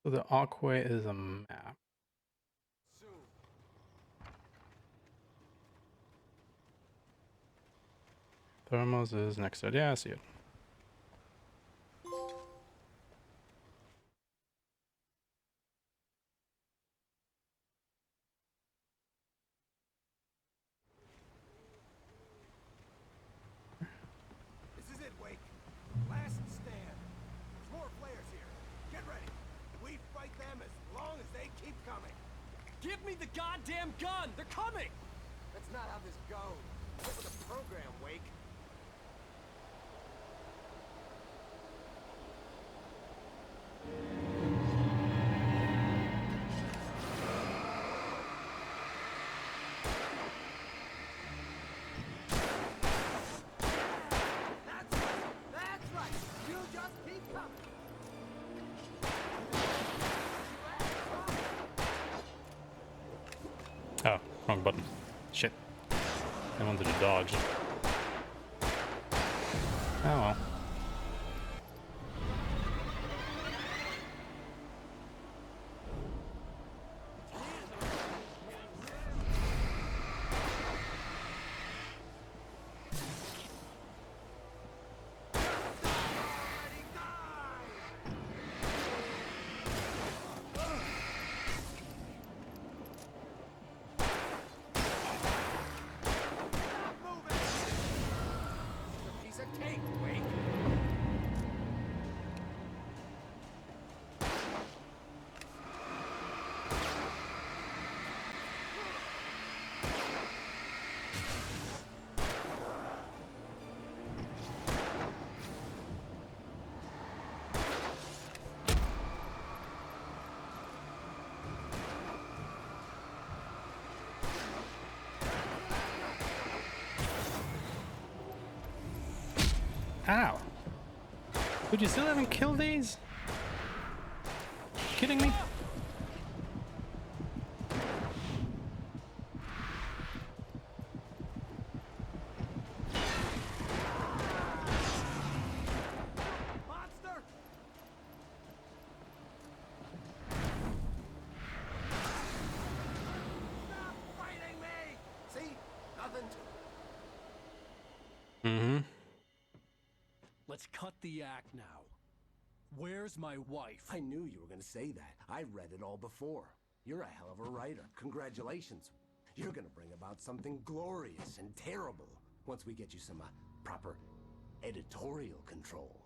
So the Aquay is a map. Thermos is next to it. Yeah, I see it. This is it, Wake. Last stand. There's more flares here. Get ready. We fight them as long as they keep coming. Give me the goddamn gun! They're coming! That's not how this goes. Get with the program, Wake. Wrong button. Shit. I wanted to dodge. Oh well. Piece of cake, Wake. Ow! Would you still haven't killed these? Kidding me? Monster! Stop fighting me! See? Nothing to Mm-hmm. Let's cut the act now. Where's my wife? I knew you were gonna say that. I read it all before. You're a hell of a writer. Congratulations. You're gonna bring about something glorious and terrible once we get you some proper editorial control.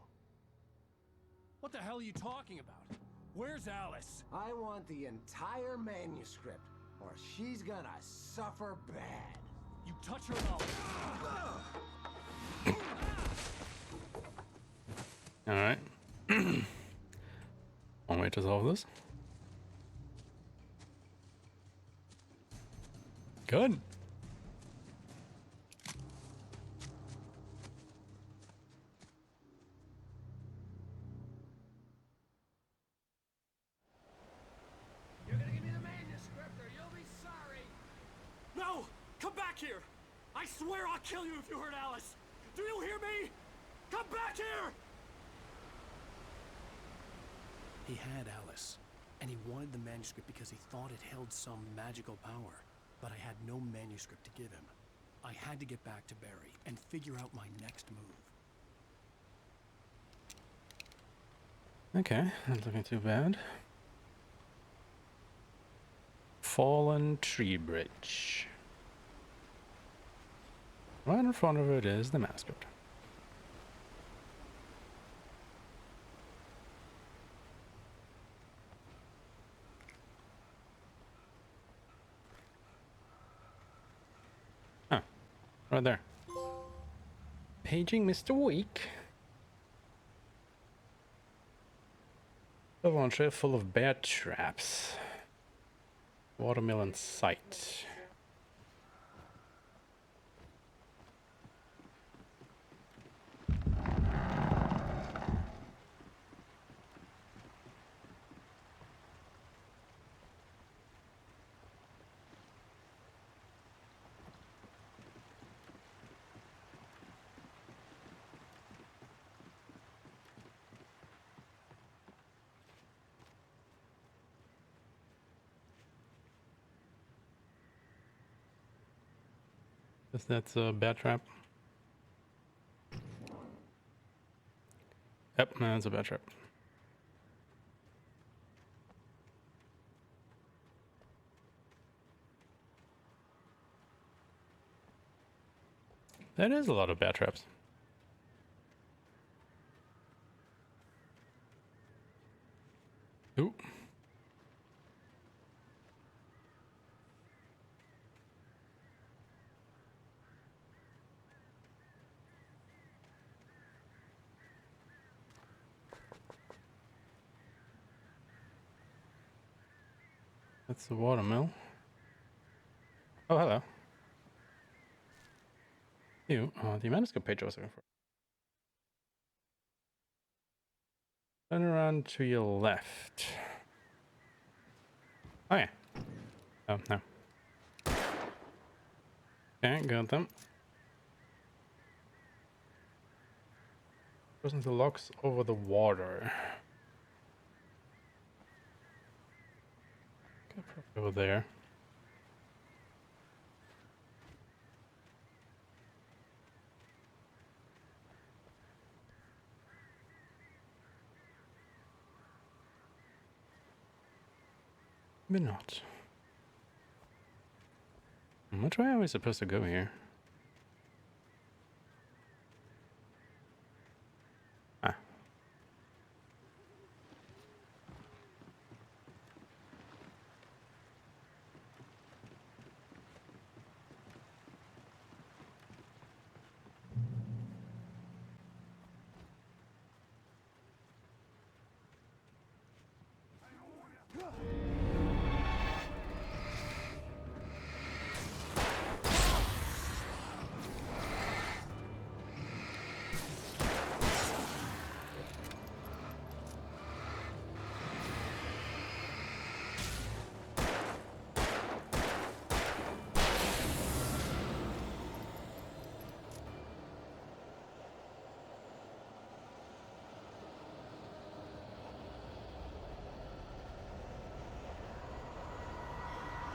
What the hell are you talking about? Where's Alice? I want the entire manuscript, or she's gonna suffer bad. You touch her now. Alright. One way to solve this. Good. You're gonna give me the manuscript or you'll be sorry. No! Come back here! I swear I'll kill you if you hurt Alice! Do you hear me? Come back here! He had Alice, and he wanted the manuscript because he thought it held some magical power. But I had no manuscript to give him. I had to get back to Barry and figure out my next move. Okay, not looking too bad. Fallen tree bridge. Right in front of it is the manuscript. Huh, right there. Paging Mr. Weak. Over on trail full of bear traps. Watermelon sight. Guess that's a bear trap. Yep, that's a bear trap. That is a lot of bear traps. Ooh. That's the watermill. Oh, hello. You, the manuscript page I was looking for. Turn around to your left. Oh yeah. Oh, no. Okay, got them. Wasn't the locks over the water? Okay, probably over there. Maybe not. Which way are we supposed to go here? Ah.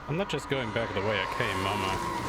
I'm not just going back the way I came, mama.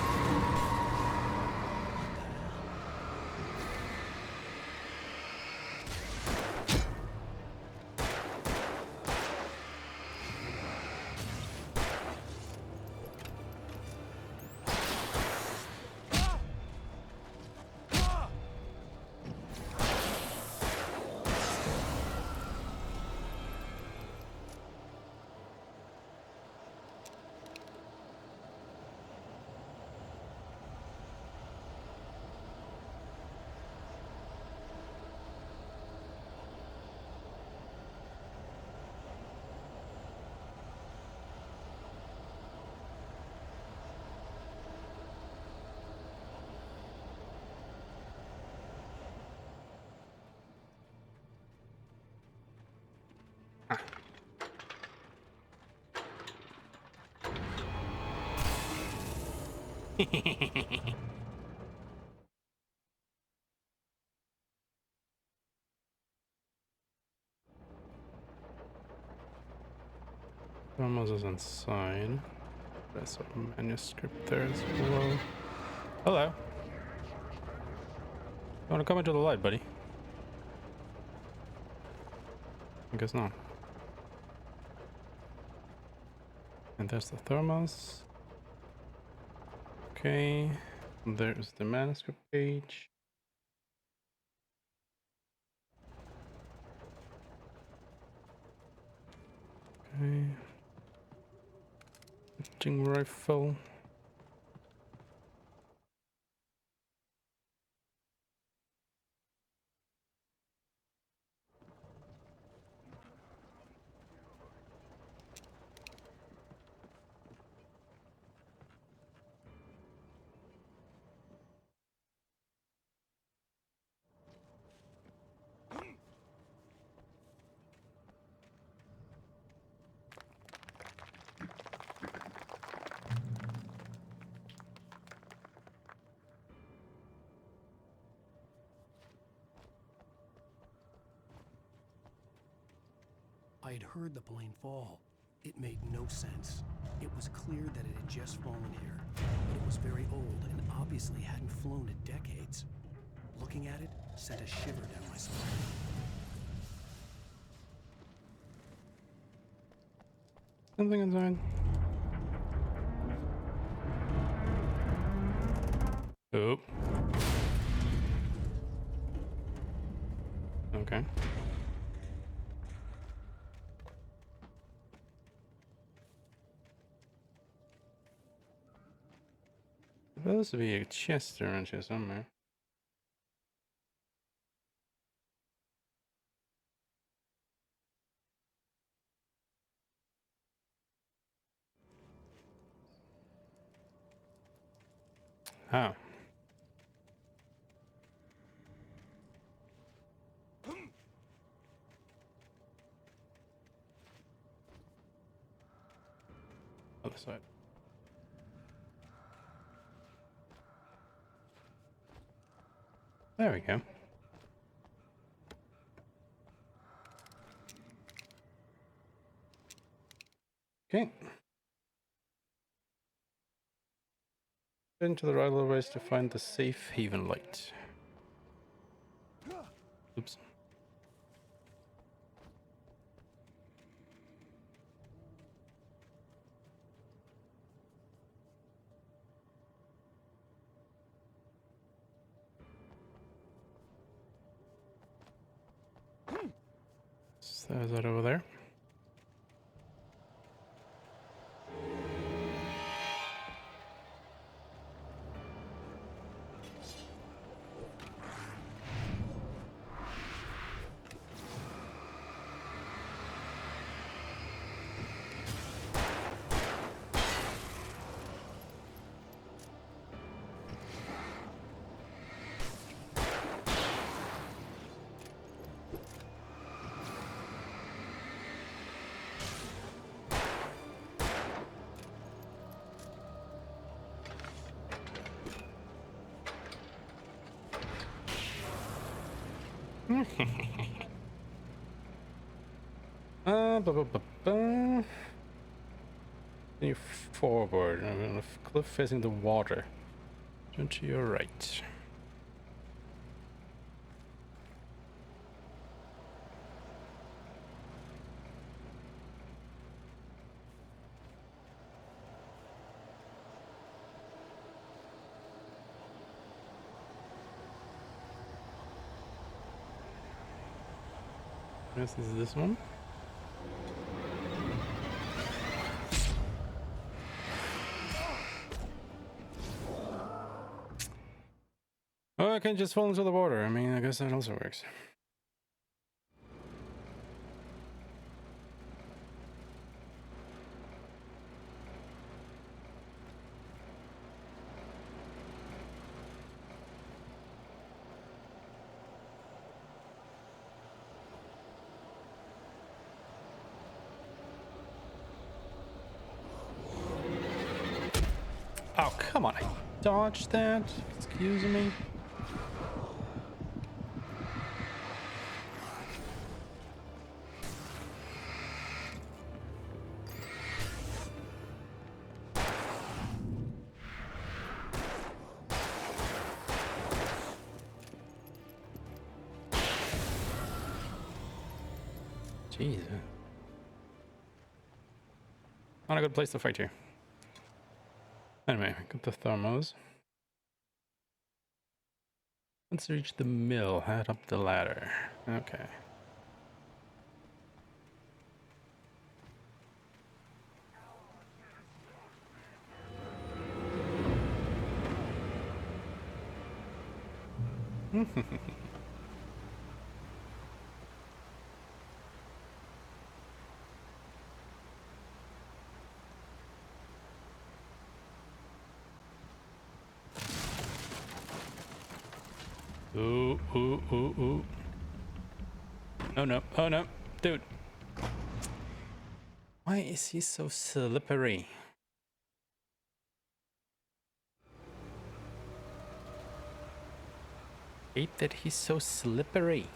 Almost is inside. There's a manuscript there as well. Hello. You wanna come into the light, buddy? I guess not. And there's the thermos. Okay. There's the manuscript page. Okay. Hunting rifle. I had heard the plane fall. It made no sense. It was clear that it had just fallen here, but it was very old and obviously hadn't flown in decades. Looking at it sent a shiver down my spine. Something inside. Oop. Okay. Supposed to be a chest around here somewhere. Oh. Other side. There we go. Okay. Turn to the right a little ways to find the safe haven light. Oops. So is that over there? Continue forward. I'm on a cliff facing the water. Turn to your right. This is this one. Oh, I can just fall into the water. I mean, I guess that also works. Oh, come on. I dodged that. Excuse me. Jesus. Not a good place to fight here. Anyway, got the thermos. Let's reach the mill, head up the ladder. Okay. Ooh, ooh, ooh, ooh. Oh no, oh no, dude. Why is he so slippery? Hate that he's so slippery.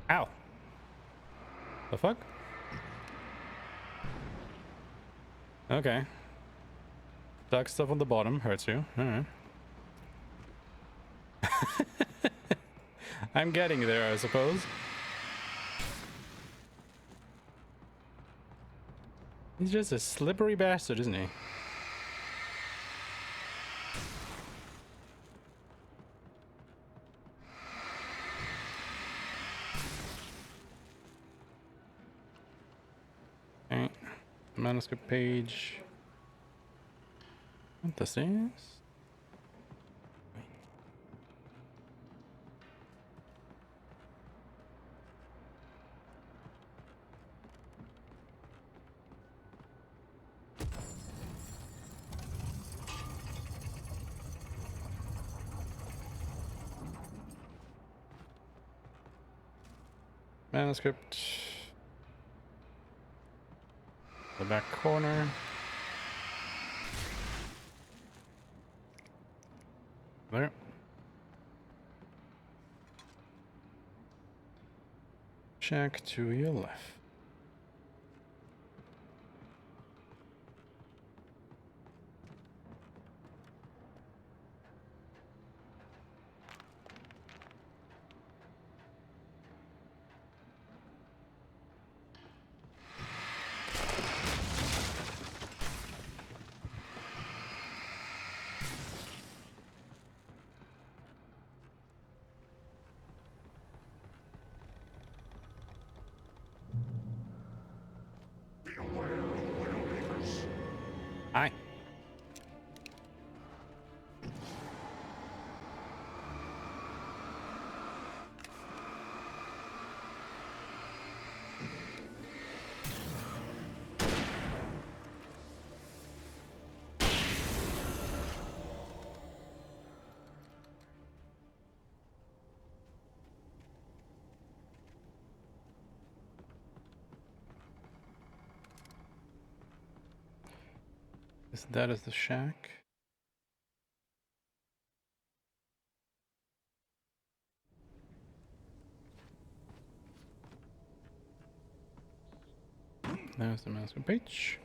Ow. The fuck? Okay. Dark stuff on the bottom hurts you. Alright. I'm getting there, I suppose. He's just a slippery bastard, isn't he? Okay. Manuscript page. What this is? Manuscript. The back corner. There. Shack to your left. Hi. That is the shack. There's the master page.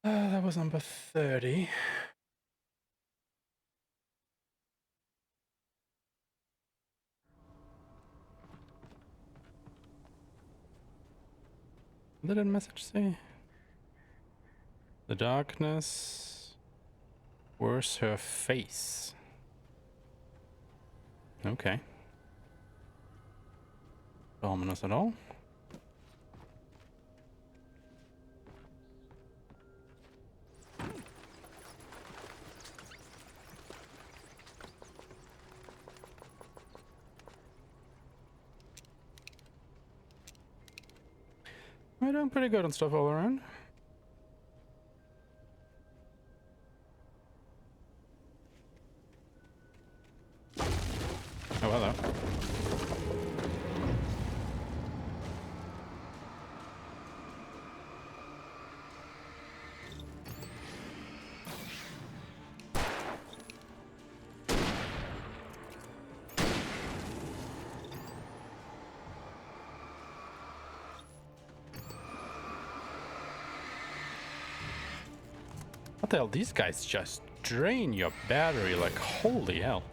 That was number 30. What did that message say? The darkness wears her face. Okay. Ominous at all. We're doing pretty good on stuff all around. Oh, hello. What the hell? These guys just drain your battery like holy hell.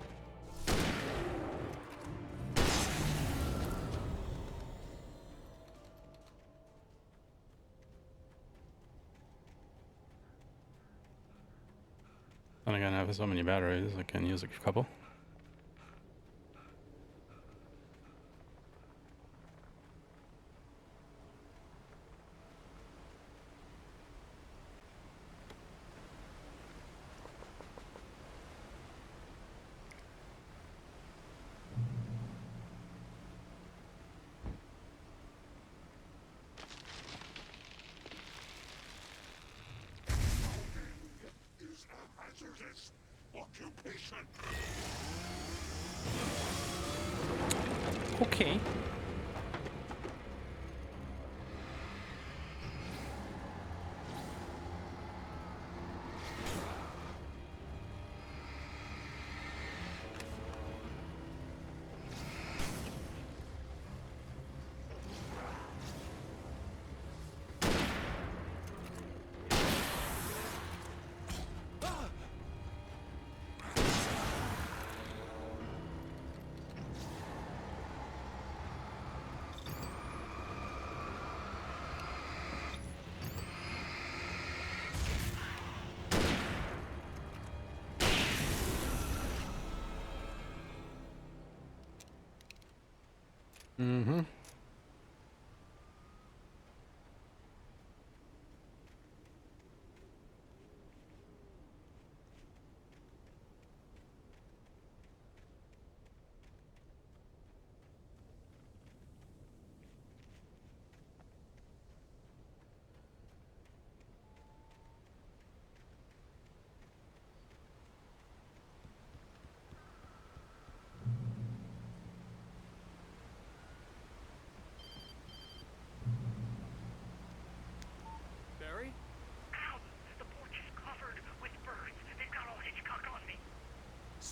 And again, I have so many batteries, I can use a couple. Okay. Mm-hmm.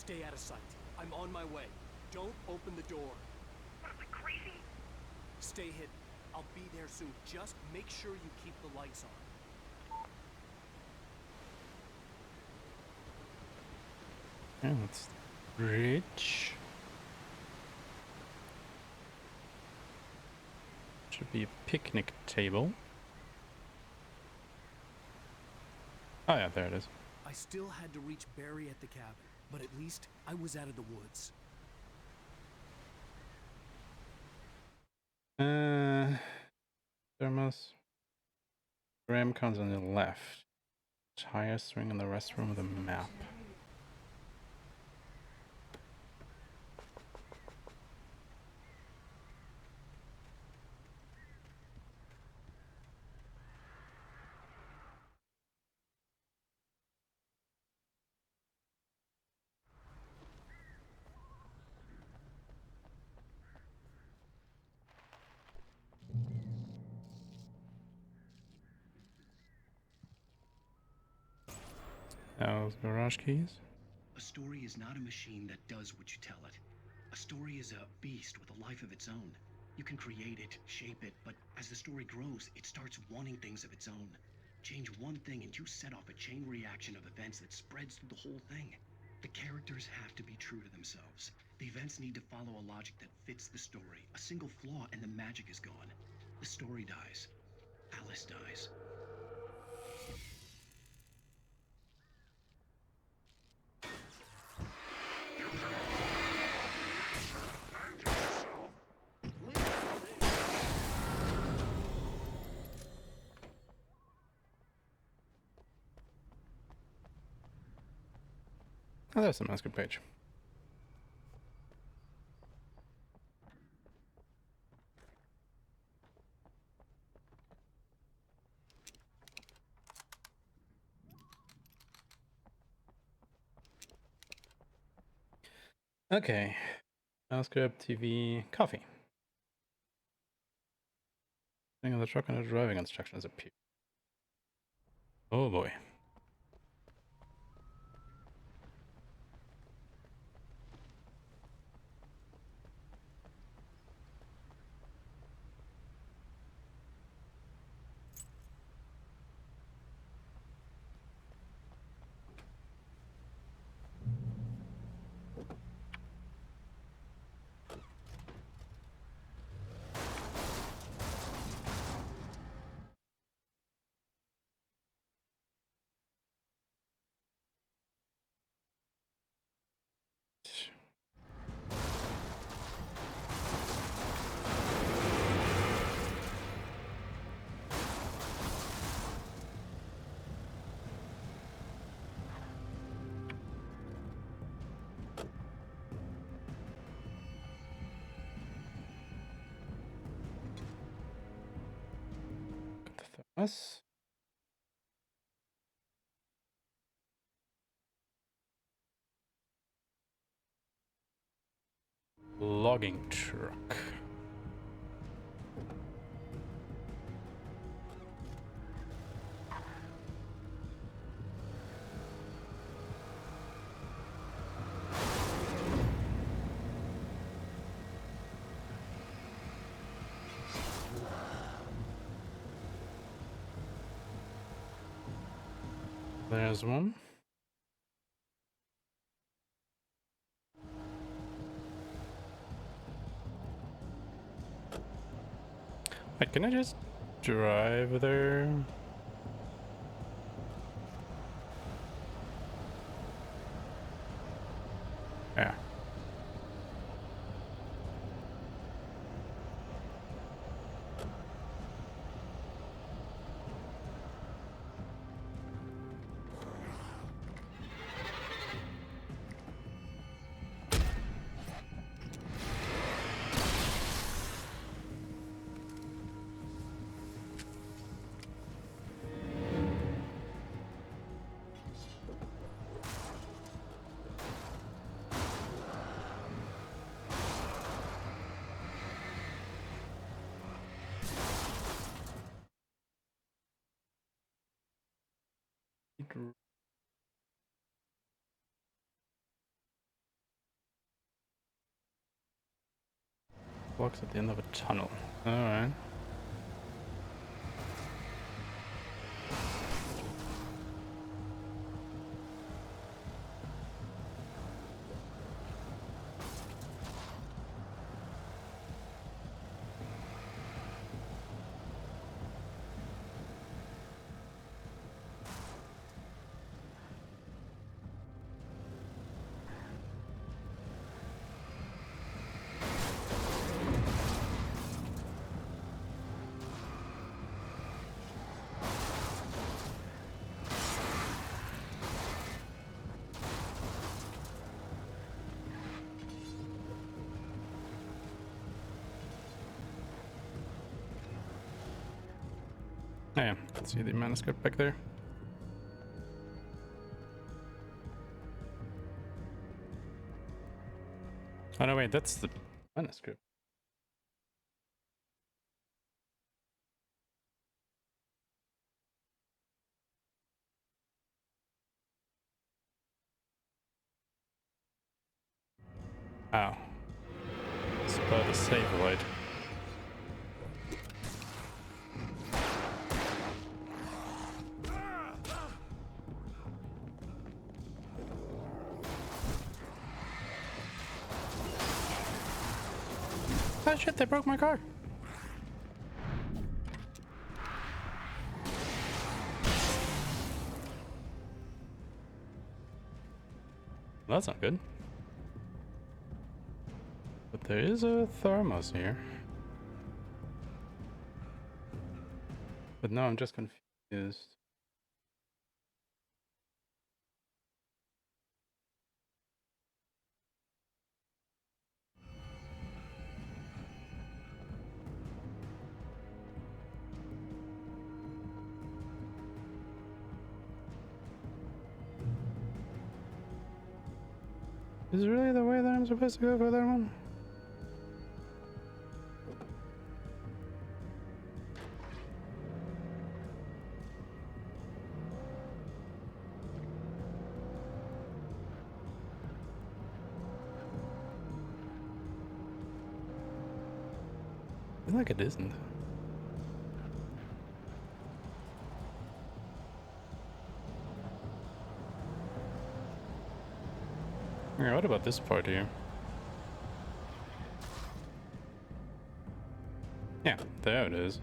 Stay out of sight. I'm on my way. Don't open the door. What am I, crazy? Stay hidden. I'll be there soon. Just make sure you keep the lights on. Yeah, that's rich. Should be a picnic table. Oh yeah, there it is. I still had to reach Barry at the cabin, but at least I was out of the woods. Thermos. Ram comes on the left. Tire swing in the restroom with a map. Those garage keys. A story is not a machine that does what you tell it. A story is a beast with a life of its own. You can create it, shape it, but as the story grows, it starts wanting things of its own. Change one thing and you set off a chain reaction of events that spreads through the whole thing. The characters have to be true to themselves. The events need to follow a logic that fits the story. A single flaw and the magic is gone. The story dies. Alice dies. Oh, there's the master page. Okay. Mouse grab, TV, coffee. Thing on the truck and the driving instructions appear. Oh boy. Us. Logging truck. There's one. Wait, can I just drive there? Yeah. blocks at the end of a tunnel. Alright. Oh yeah, let's see the manuscript back there. Oh no, wait, that's the manuscript. Oh. It's about the save light. Oh shit, they broke my car. Well, that's not good. But there is a thermos here. But now I'm just confused. Is it really the way that I'm supposed to go for that one? I feel like it isn't. Yeah, what about this part here? Yeah, there it is.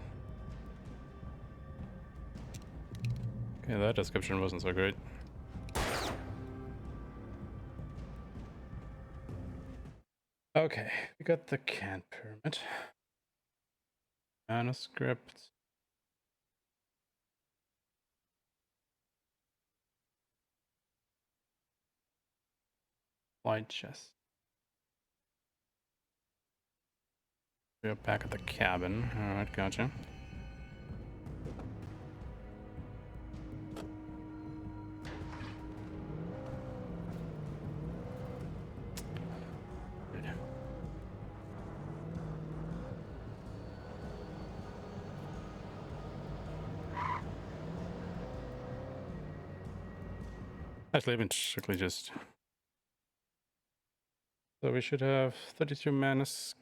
Okay, that description wasn't so great. Okay, we got the can pyramid. Manuscript. Light chest. We're back at the cabin. Alright, gotcha. Actually, I've been strictly just... So we should have 32 manuscripts.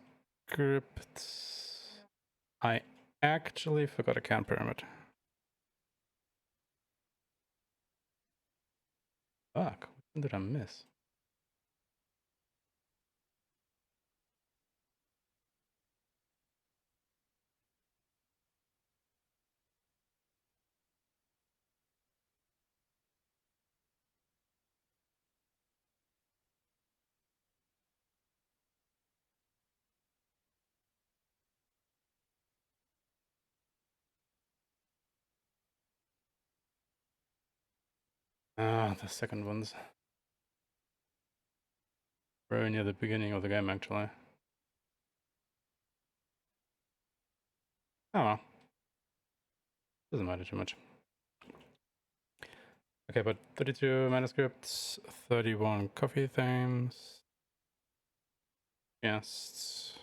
I actually forgot a can pyramid. Fuck, what did I miss? Ah, the second one's very near the beginning of the game, actually. Oh well. Doesn't matter too much. Okay, but 32 manuscripts, 31 coffee themes, guests,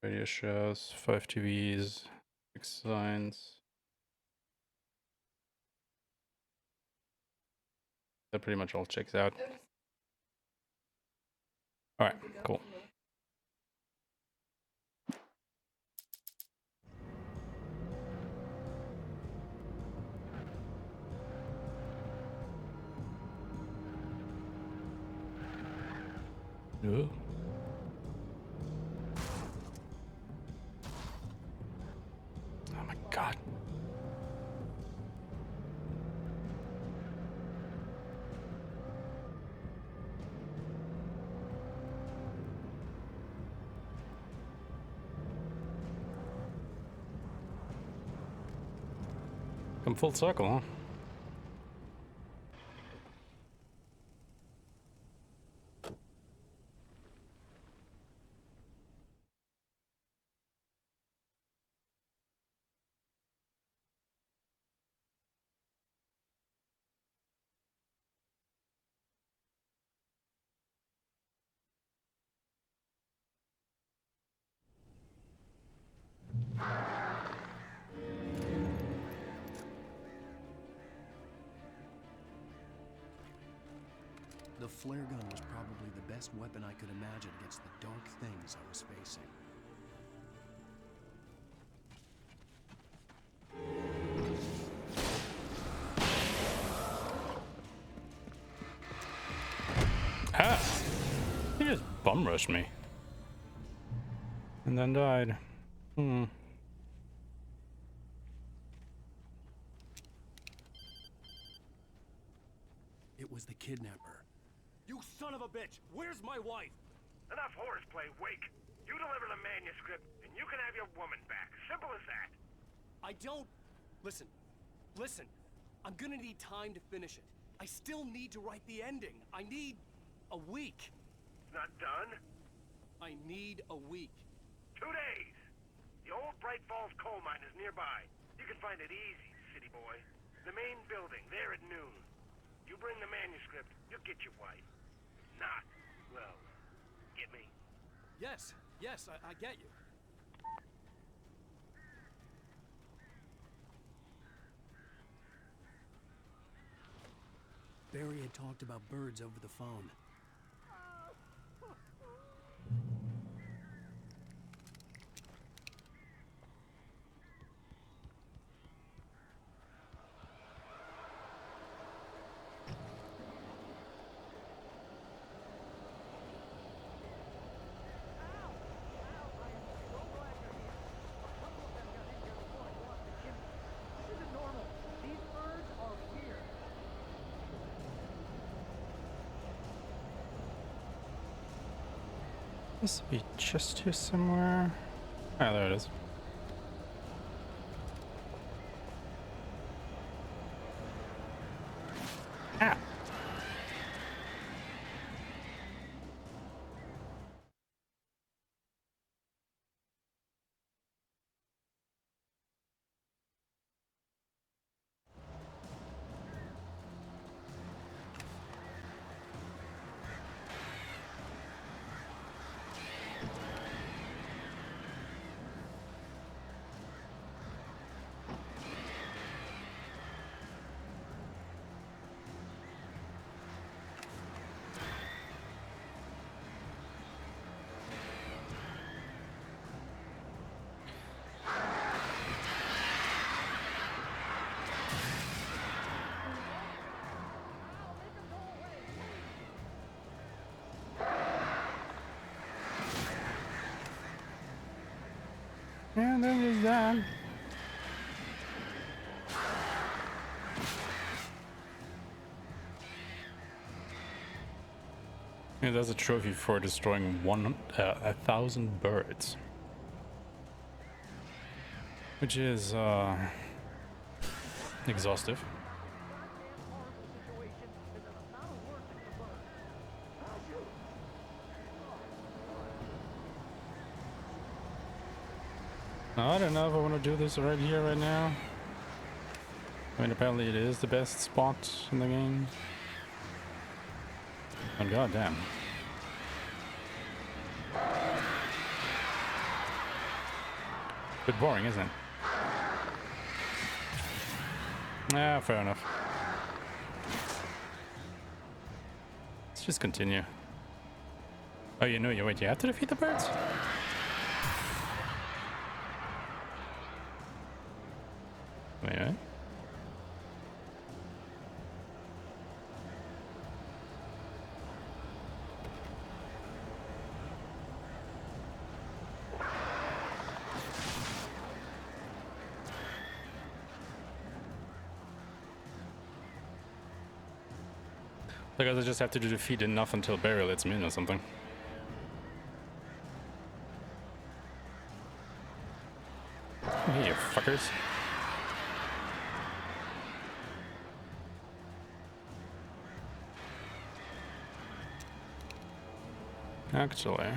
radio shows, 5 TVs, 6 signs. That pretty much all checks out. Alright, cool. Come full circle, huh? The flare gun was probably the best weapon I could imagine against the dark things I was facing. Ah! He just bum rushed me. And then died. Hmm. It was the kidnapper. You son of a bitch! Where's my wife? Enough horseplay, Wake. You deliver the manuscript, and you can have your woman back. Simple as that. I don't... Listen. Listen. I'm gonna need time to finish it. I still need to write the ending. I need... a week. Not done? I need a week. 2 days. The old Bright Falls coal mine is nearby. You can find it easy, city boy. The main building, there at noon. You bring the manuscript, you'll get your wife. Not, well, get me? Yes, yes, I get you. Barry had talked about birds over the phone. This would be just here somewhere. Ah, there it is. Ah! And then he's done. Yeah, that's a trophy for destroying 1,000 birds, which is exhaustive. I don't know if I want to do this right here, right now. I mean, apparently it is the best spot in the game. And goddamn. Bit boring, isn't it? Yeah, fair enough. Let's just continue. Oh, you wait, you have to defeat the birds? Wait, what? I guess I just have to defeat enough until Barry lets me in or something. Hey, you fuckers. Actually.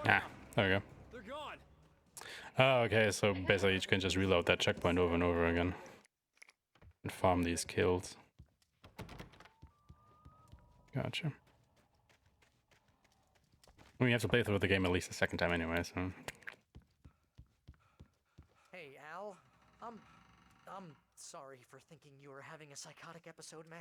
Ah, there we go. They're gone. Oh, okay, so basically you can just reload that checkpoint over and over again. And farm these kills. Gotcha. I mean, you have to play through the game at least a second time anyway, so... Hey, Al. I'm sorry for thinking you were having a psychotic episode, man.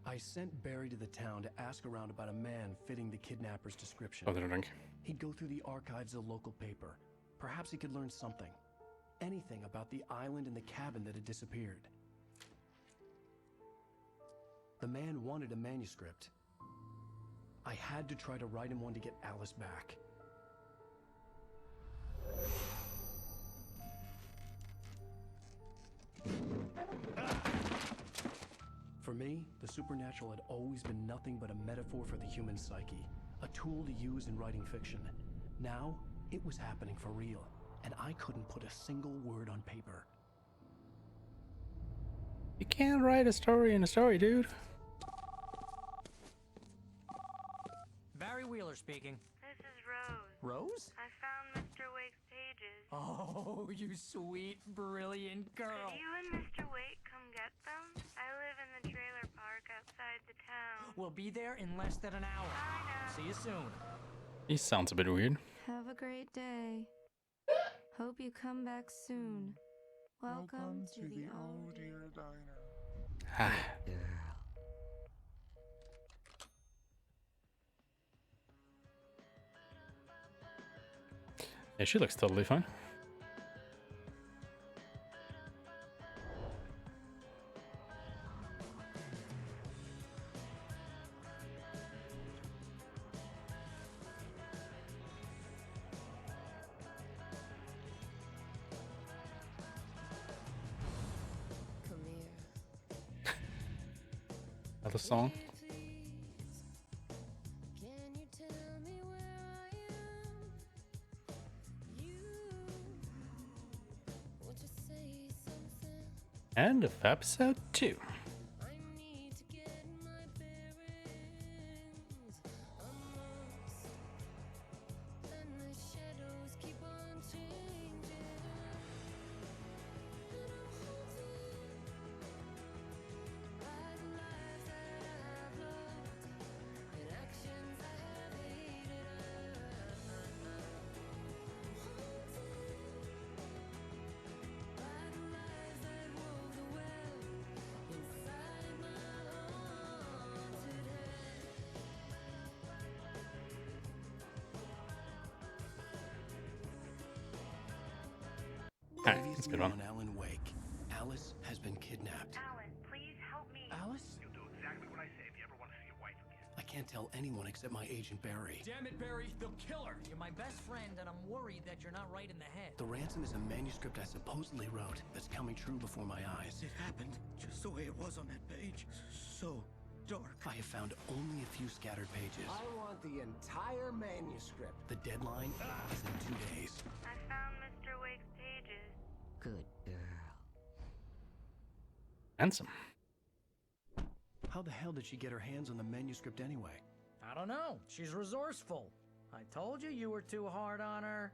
I sent Barry to the town to ask around about a man fitting the kidnapper's description. Oh, drink. He'd go through the archives of the local paper. Perhaps he could learn something. Anything about the island and the cabin that had disappeared. The man wanted a manuscript. I had to try to write him one to get Alice back. For me, the supernatural had always been nothing but a metaphor for the human psyche, a tool to use in writing fiction. Now, it was happening for real, and I couldn't put a single word on paper. You can't write a story in a story, dude. Barry Wheeler speaking. This is Rose. Rose? I found Mr. Wake's pages. Oh, you sweet, brilliant girl. Could you and Mr. Wake come get them? I live in the trailer park outside the town. We'll be there in less than an hour. See you soon. He sounds a bit weird. Have a great day. Hope you come back soon. Welcome to the old dear diner. Ah. Yeah, she looks totally fine. Another song. End of episode 2. Previously on Alan Wake, Alice has been kidnapped. Alan, please help me. Alice? You'll do exactly what I say if you ever want to see your wife again. I can't tell anyone except my agent Barry. Damn it, Barry, they'll kill her. You're my best friend, and I'm worried that you're not right in the head. The ransom is a manuscript I supposedly wrote that's coming true before my eyes. It happened just the way it was on that page. So dark. I have found only a few scattered pages. I want the entire manuscript. The deadline is in 2 days. I found Mr. Wake's pages. Good girl. Handsome. How the hell did she get her hands on the manuscript anyway? I don't know. She's resourceful. I told you you were too hard on her.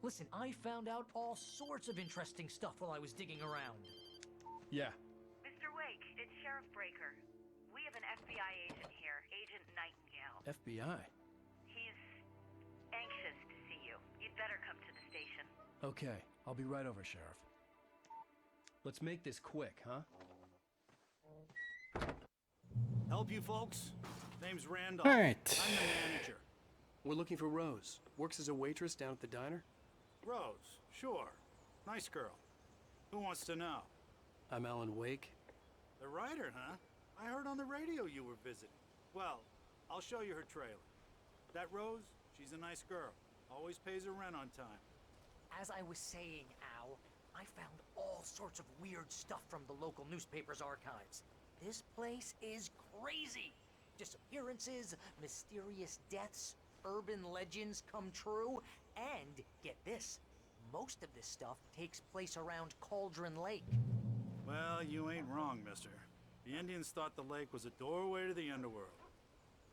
Listen, I found out all sorts of interesting stuff while I was digging around. Yeah. Mr. Wake, it's Sheriff Breaker. We have an FBI agent here, Agent Nightingale. FBI? He's anxious to see you. You'd better come to the station. Okay, I'll be right over, Sheriff. Let's make this quick, huh? Help you folks? Name's Randolph. All right. I'm the manager. We're looking for Rose. Works as a waitress down at the diner. Rose, sure. Nice girl. Who wants to know? I'm Alan Wake. The writer, huh? I heard on the radio you were visiting. Well, I'll show you her trailer. That Rose, she's a nice girl. Always pays her rent on time. As I was saying, Al, I found all sorts of weird stuff from the local newspaper's archives. This place is crazy. Disappearances, mysterious deaths, urban legends come true, and get this, most of this stuff takes place around Cauldron Lake. Well, you ain't wrong, mister. The Indians thought the lake was a doorway to the underworld.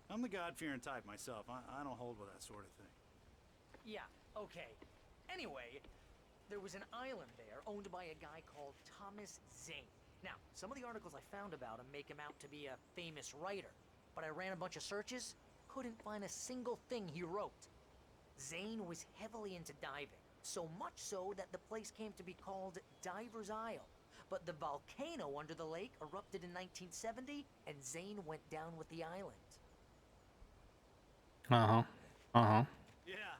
I'm the God-fearing type myself. I don't hold with that sort of thing. Yeah, okay. Anyway, there was an island there owned by a guy called Thomas Zane. Now, some of the articles I found about him make him out to be a famous writer, but I ran a bunch of searches, couldn't find a single thing he wrote. Zane was heavily into diving, so much so that the place came to be called Diver's Isle. But the volcano under the lake erupted in 1970, and Zane went down with the island. Yeah,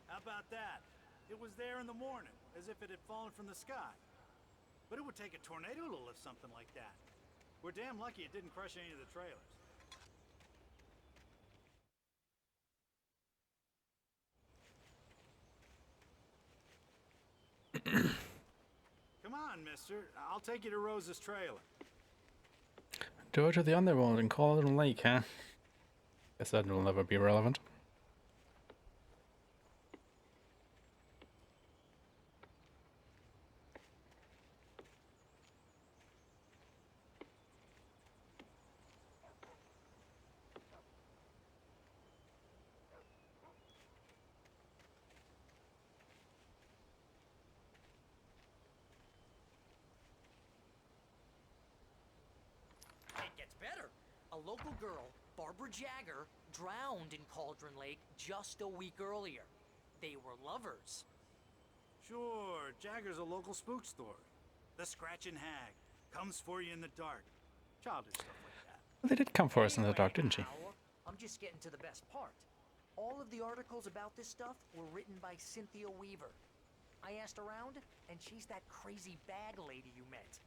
how about that? It was there in the morning, as if it had fallen from the sky. But it would take a tornado to lift something like that. We're damn lucky it didn't crush any of the trailers. Come on, mister. I'll take you to Rose's trailer. Door to the underworld in Cauldron Lake, huh? Guess that will never be relevant. It gets better. A local girl, Barbara Jagger, drowned in Cauldron Lake just a week earlier. They were lovers. Sure, Jagger's a local spook story. The Scratching Hag comes for you in the dark. Childish stuff like that. They did come for us in the dark, didn't she? Al, I'm just getting to the best part. All of the articles about this stuff were written by Cynthia Weaver. I asked around, and she's that crazy bag lady you met.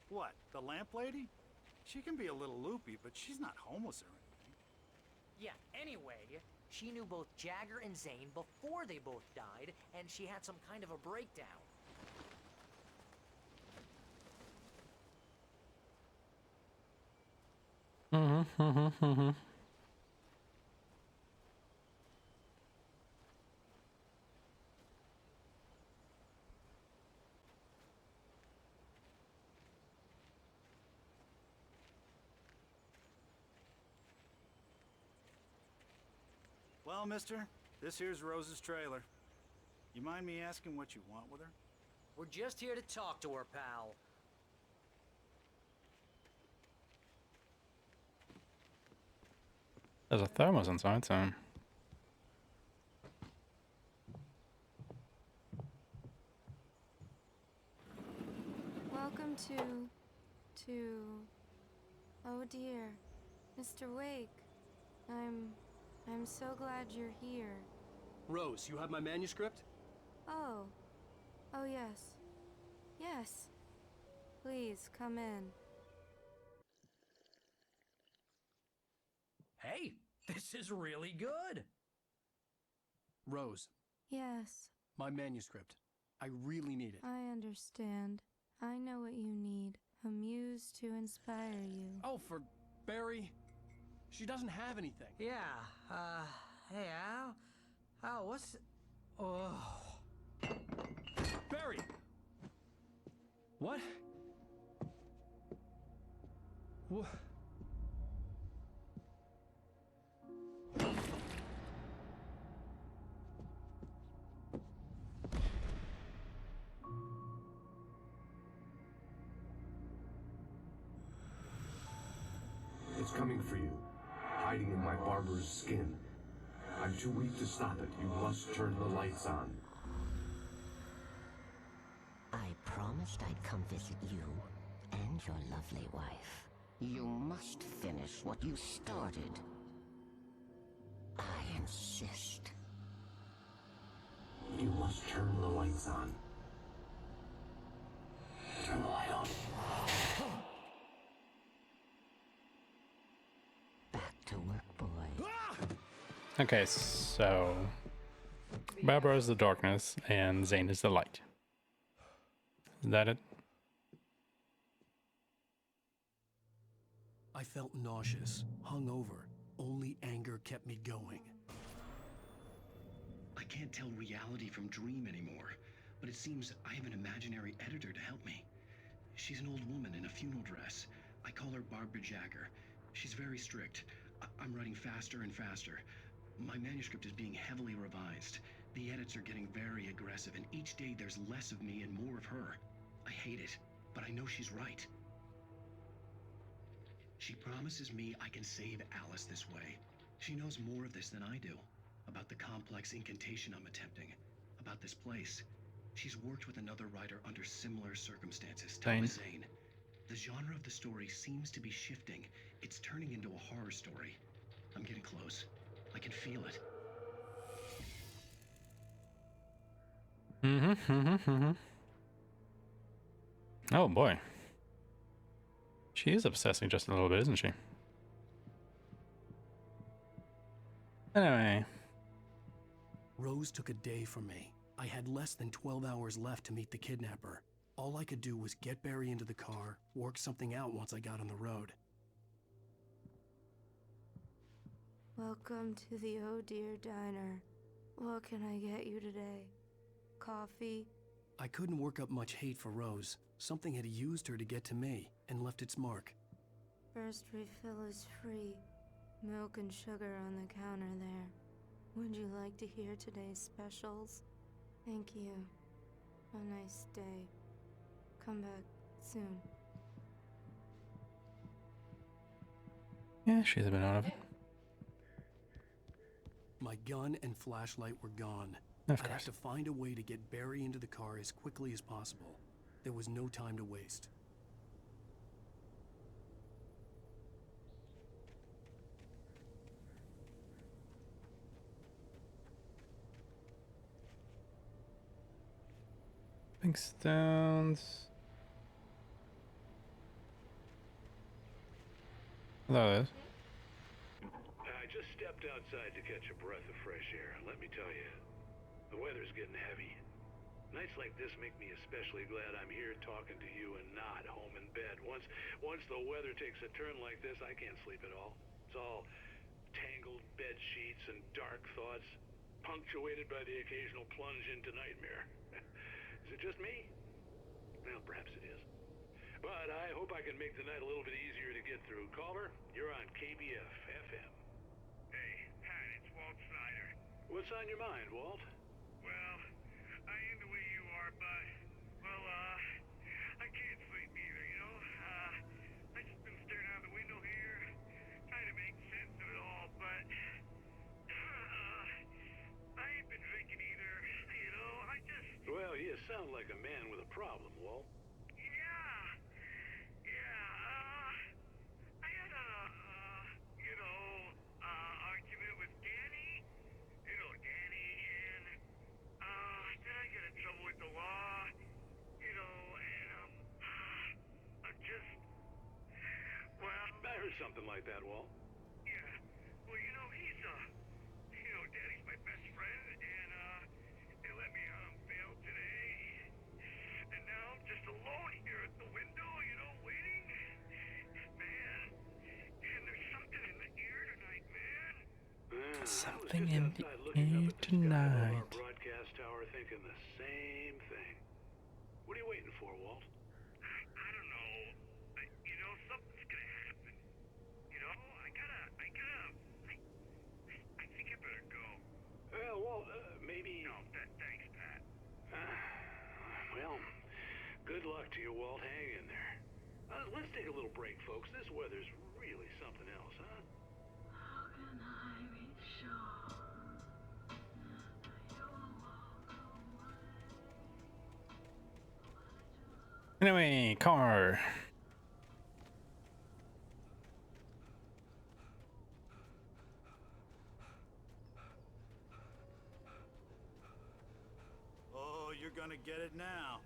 What, the lamp lady? She can be a little loopy, but she's not homeless or anything. Yeah, anyway, she knew both Jagger and Zane before they both died, and she had some kind of a breakdown. Well, mister, this here's Rose's trailer. You mind me asking what you want with her? We're just here to talk to her, pal. There's a thermos inside, so... Welcome to... Oh dear, Mr. Wake. I'm so glad you're here. Rose, you have my manuscript? Oh. Oh yes. Yes. Please, come in. Hey, this is really good. Rose, Yes, my manuscript. I really need it. I understand. I know what you need. A muse to inspire you. Oh, for Barry. She doesn't have anything. Yeah, hey Al? Al, what's... Oh... Barry! What? What? It's coming for you, hiding in my barber's skin. I'm too weak to stop it. You must turn the lights on. I promised I'd come visit you and your lovely wife. You must finish what you started. I insist. You must turn the lights on. Turn the light on. to work, boy. Okay, so Barbara is the darkness and Zane is the light. Is that it? I felt nauseous, hungover. Only anger kept me going. I can't tell reality from dream anymore, but it seems I have an imaginary editor to help me. She's an old woman in a funeral dress. I call her Barbara Jagger. She's very strict. I'm writing faster and faster. My manuscript is being heavily revised. The edits are getting very aggressive, and each day there's less of me and more of her. I hate it, but I know she's right. She promises me I can save Alice this way. She knows more of this than I do. About the complex incantation I'm attempting. About this place. She's worked with another writer under similar circumstances, Thomas Zane. The genre of the story seems to be shifting. It's turning into a horror story. I'm getting close. I can feel it. Oh boy. She is obsessing just a little bit, isn't she? Anyway. Rose took a day from me. I had less than 12 hours left to meet the kidnapper. All I could do was get Barry into the car, work something out once I got on the road. Welcome to the Oh Dear Diner. What can I get you today? Coffee? I couldn't work up much hate for Rose. Something had used her to get to me and left its mark. First refill is free. Milk and sugar on the counter there. Would you like to hear today's specials? Thank you. Have a nice day. Come back soon. Yeah, she's a bit out of it. My gun and flashlight were gone. Of I'd course. have to find a way to get Barry into the car as quickly as possible. There was no time to waste. Big stones. Hello. I just stepped outside to catch a breath of fresh air. Let me tell you, the weather's getting heavy. Nights like this make me especially glad I'm here talking to you and not home in bed. Once the weather takes a turn like this, I can't sleep at all. It's all tangled bed sheets and dark thoughts, punctuated by the occasional plunge into nightmare. Is it just me? Well, perhaps it is. But I hope I can make the night a little bit easier to get through. Caller, you're on KBF FM. Hey, Pat, it's Walt Snyder. What's on your mind, Walt? Well, I am the way you are, but, well, I can't sleep either, you know? I just been staring out the window here, trying to make sense of it all, but, I ain't been drinking either, you know? Well, you sound like a man with a problem, Walt. I had a, argument with Danny, and, then I get in trouble with the law, and, I'm just, well... I heard something like that, Walt. Yeah, well, he's, Danny's my best friend, and, they let me out on bail today, and now I'm just alone here at the window, waiting. Man, and there's something in the air tonight, man. Something in the air tonight. Our broadcast tower thinking the same thing. What are you waiting for, Walt? I don't know. Something's gonna happen. I think I better go. Well, Walt, maybe... No, thanks, Pat. Well, good luck to you, Walt. Hang in there. Let's take a little break, folks. This weather's really something else, huh? How can I be sure you'll walk away? Anyway, car. Oh, you're gonna get it now.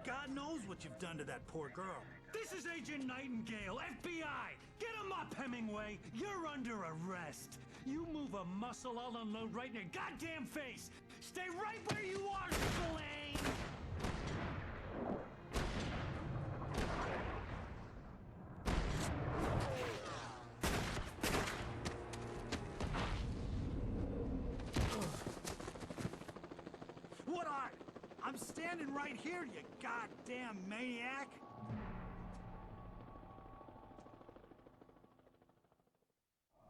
God knows what you've done to that poor girl. This This is Agent Nightingale, FBI! Get him up, Hemingway! You're under arrest! You move a muscle, I'll unload right in your goddamn face! Stay right where you are, Spillane! What are? I'm standing right here, you goddamn maniac!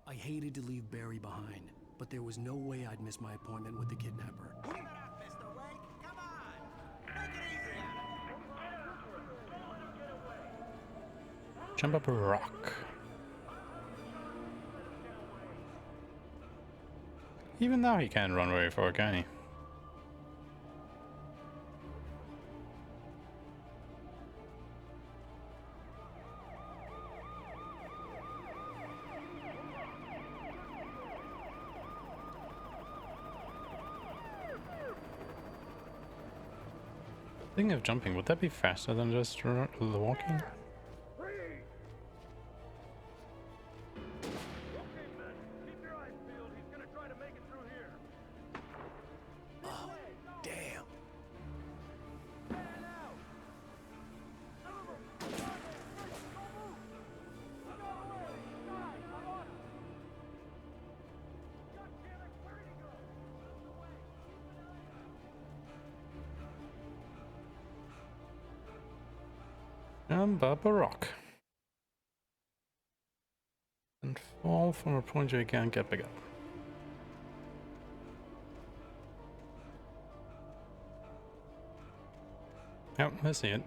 I hated to leave Barry behind, but there was no way I'd miss my appointment with the kidnapper. Jump up a rock. Even now he can't run very far, can he? Thinking of jumping, would that be faster than just walking? Jump up a rock. And fall from a point where you can't get back up. Yep, I see it.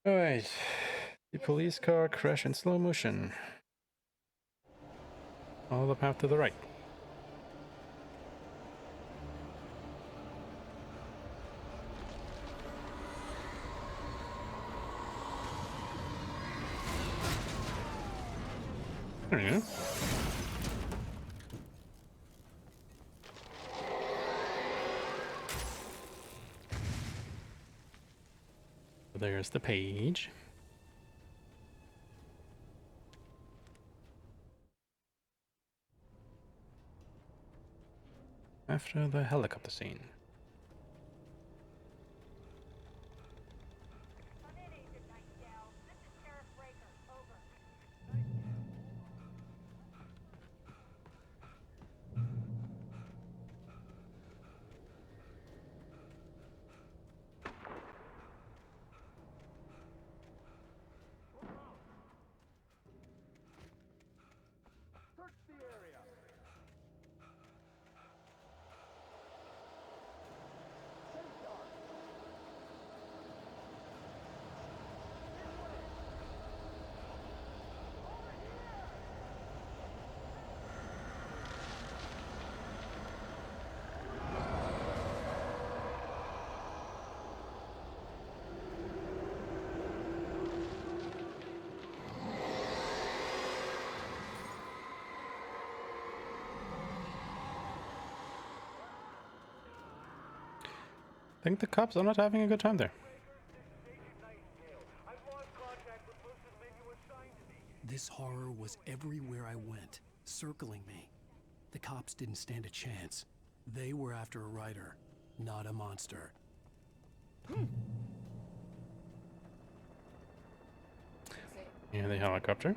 Alright. The police car crash in slow motion. All the path to the right. There you go. There's the page. After the helicopter scene. I think the cops are not having a good time there. This horror was everywhere I went, circling me. The cops didn't stand a chance. They were after a writer, not a monster. Yeah, the helicopter.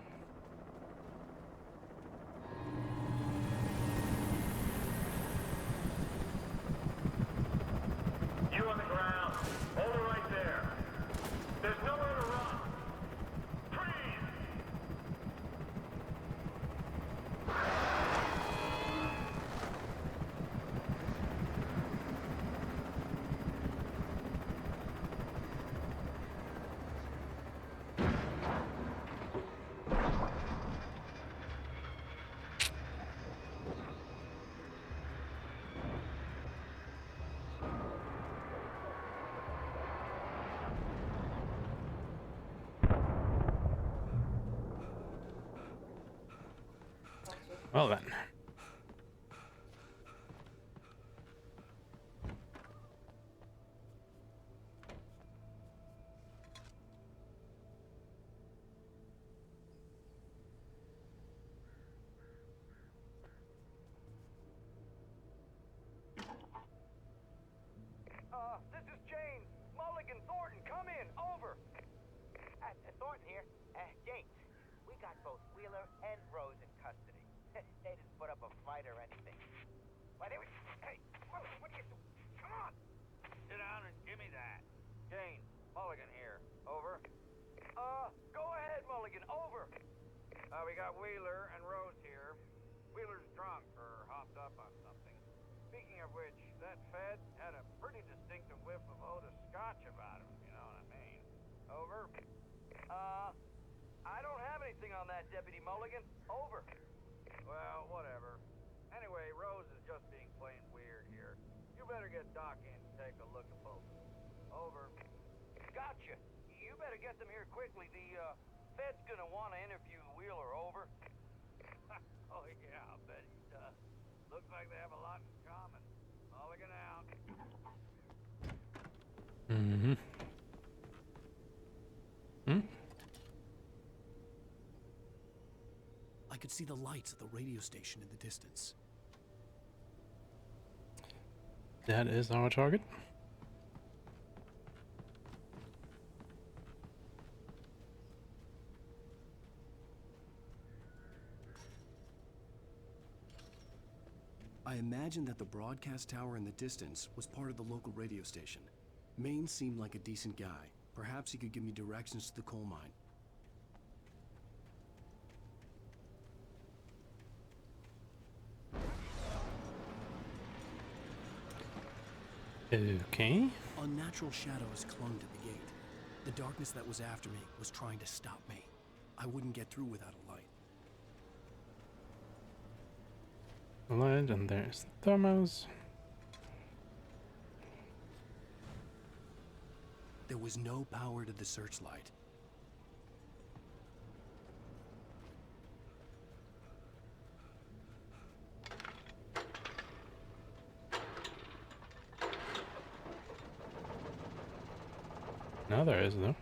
Well then. This is James. Mulligan, Thornton, come in. Over. Thornton here. James, we got both Wheeler and Rose in custody. They didn't put up a fight or anything. Why, they were... Hey, what are you doing? Come on! Sit down and give me that. James, Mulligan here. Over. Go ahead, Mulligan. Over. We got Wheeler and Rose here. Wheeler's drunk or hopped up on something. Speaking of which, that Fed had a pretty distinctive whiff of Oda Scotch about him, you know what I mean. Over. I don't have anything on that, Deputy Mulligan. Over. Well, whatever. Anyway, Rose is just being plain weird here. You better get Doc in to take a look at both of them. Over. Gotcha. You better get them here quickly. The, Fed's gonna want to interview Wheeler. Over. Oh, yeah, I'll bet he does. Looks like they have a lot in common. Mulligan out. Mm-hmm. Hmm? I could see the lights of the radio station in the distance. That is our target. I imagined that the broadcast tower in the distance was part of the local radio station. Maine seemed like a decent guy. Perhaps he could give me directions to the coal mine. Okay. Unnatural shadows clung to the gate. The darkness that was after me was trying to stop me. I wouldn't get through without a light. Light, and there's the thermos. There was no power to the searchlight. Now there is, though.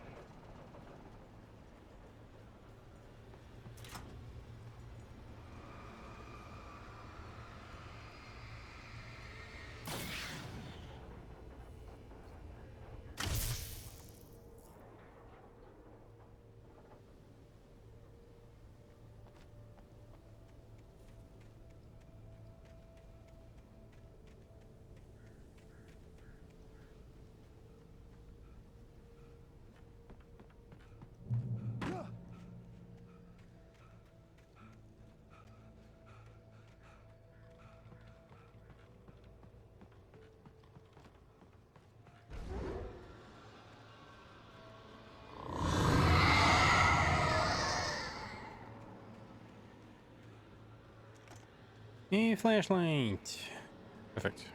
A flashlight. Perfect.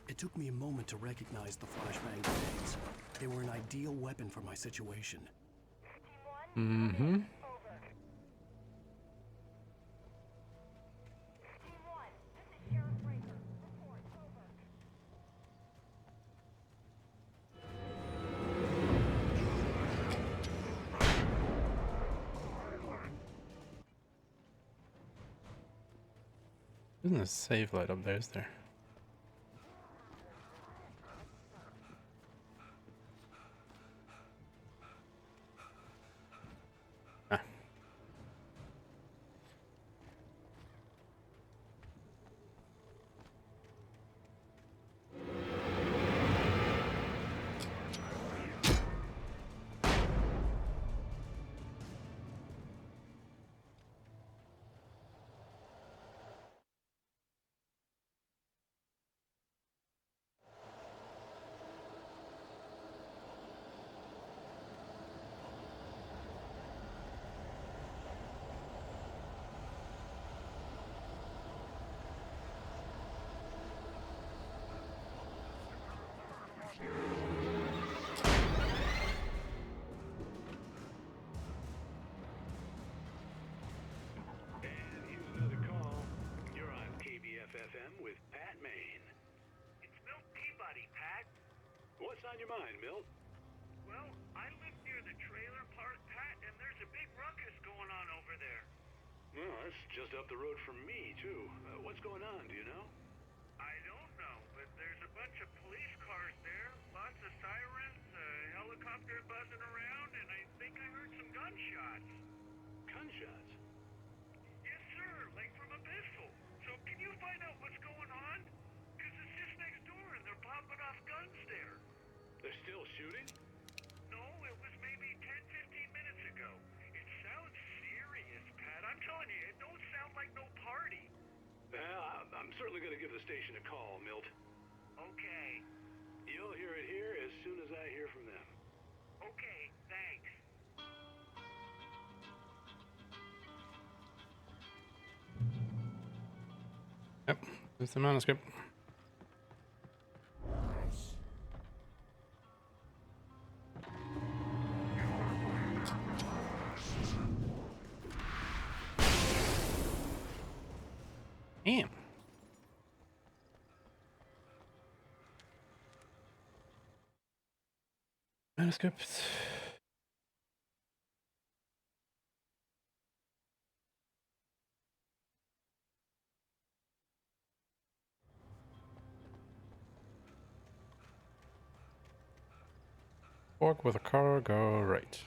It took me a moment to recognize the flashbang grenades. They were an ideal weapon for my situation. Mm-hmm. Isn't a save light up there, is there? Ah. on your mind, Milt? Well, I live near the trailer park, Pat, and there's a big ruckus going on over there. Well, that's just up the road from me, too. What's going on, do you know? I don't know, but there's a bunch of police cars there, lots of sirens, a helicopter buzzing around, and I think I heard some gunshots. Gunshots? Yes, sir, like from a pistol. So can you find out what's going on? Because it's just next door and they're popping off guns there. They're still shooting? No, it was maybe 10, 15 minutes ago. It sounds serious, Pat. I'm telling you, it don't sound like no party. Well, I'm certainly going to give the station a call, Milt. Okay. You'll hear it here as soon as I hear from them. Okay, thanks. Yep, there's the manuscript. Damn. Manuscript. Fork with a cargo, right.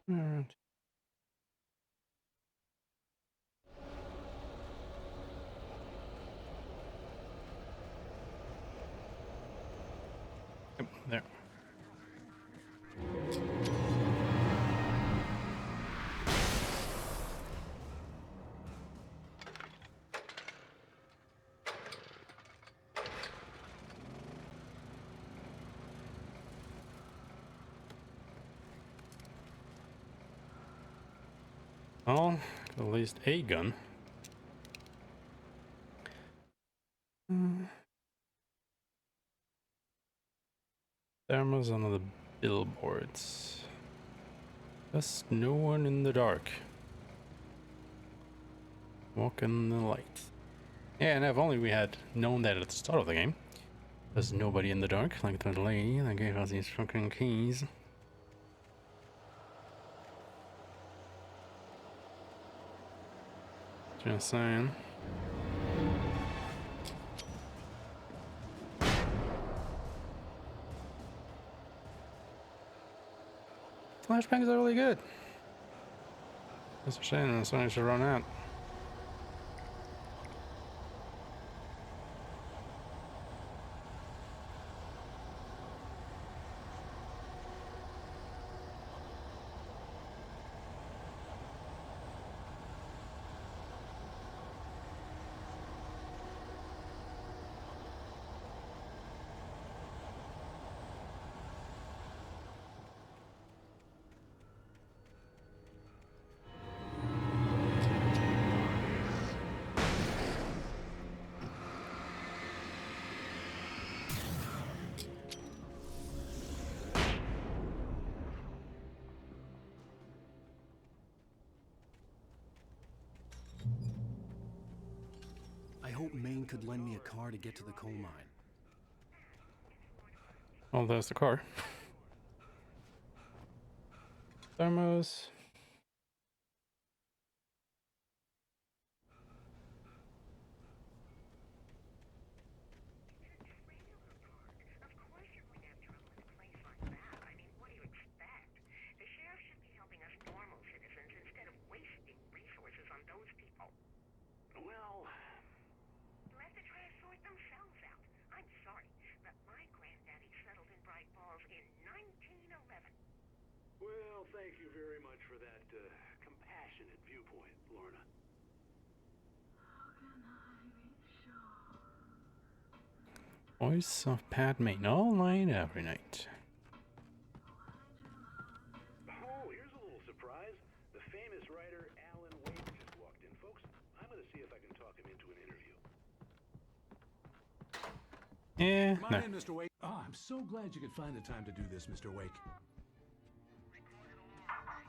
Alright. Yep, there. Well, at least a gun. Thermos on the billboards. Just no one in the dark. Walk in the light. Yeah, and if only we had known that at the start of the game. There's nobody in the dark, like the lady that gave us these fucking keys. Just saying. Flashbangs are really good. It's a shame as soon as you run out. I hope Maine could lend me a car to get to the coal mine. Oh, there's the car. Thermos. Well, thank you very much for that compassionate viewpoint, Lorna. Voice of Padme, all night, every night. Oh, here's a little surprise. The famous writer Alan Wake just walked in, folks. I'm gonna see if I can talk him into an interview. Yeah, Come on in, Mr. Wake. Oh, I'm so glad you could find the time to do this, Mr. Wake.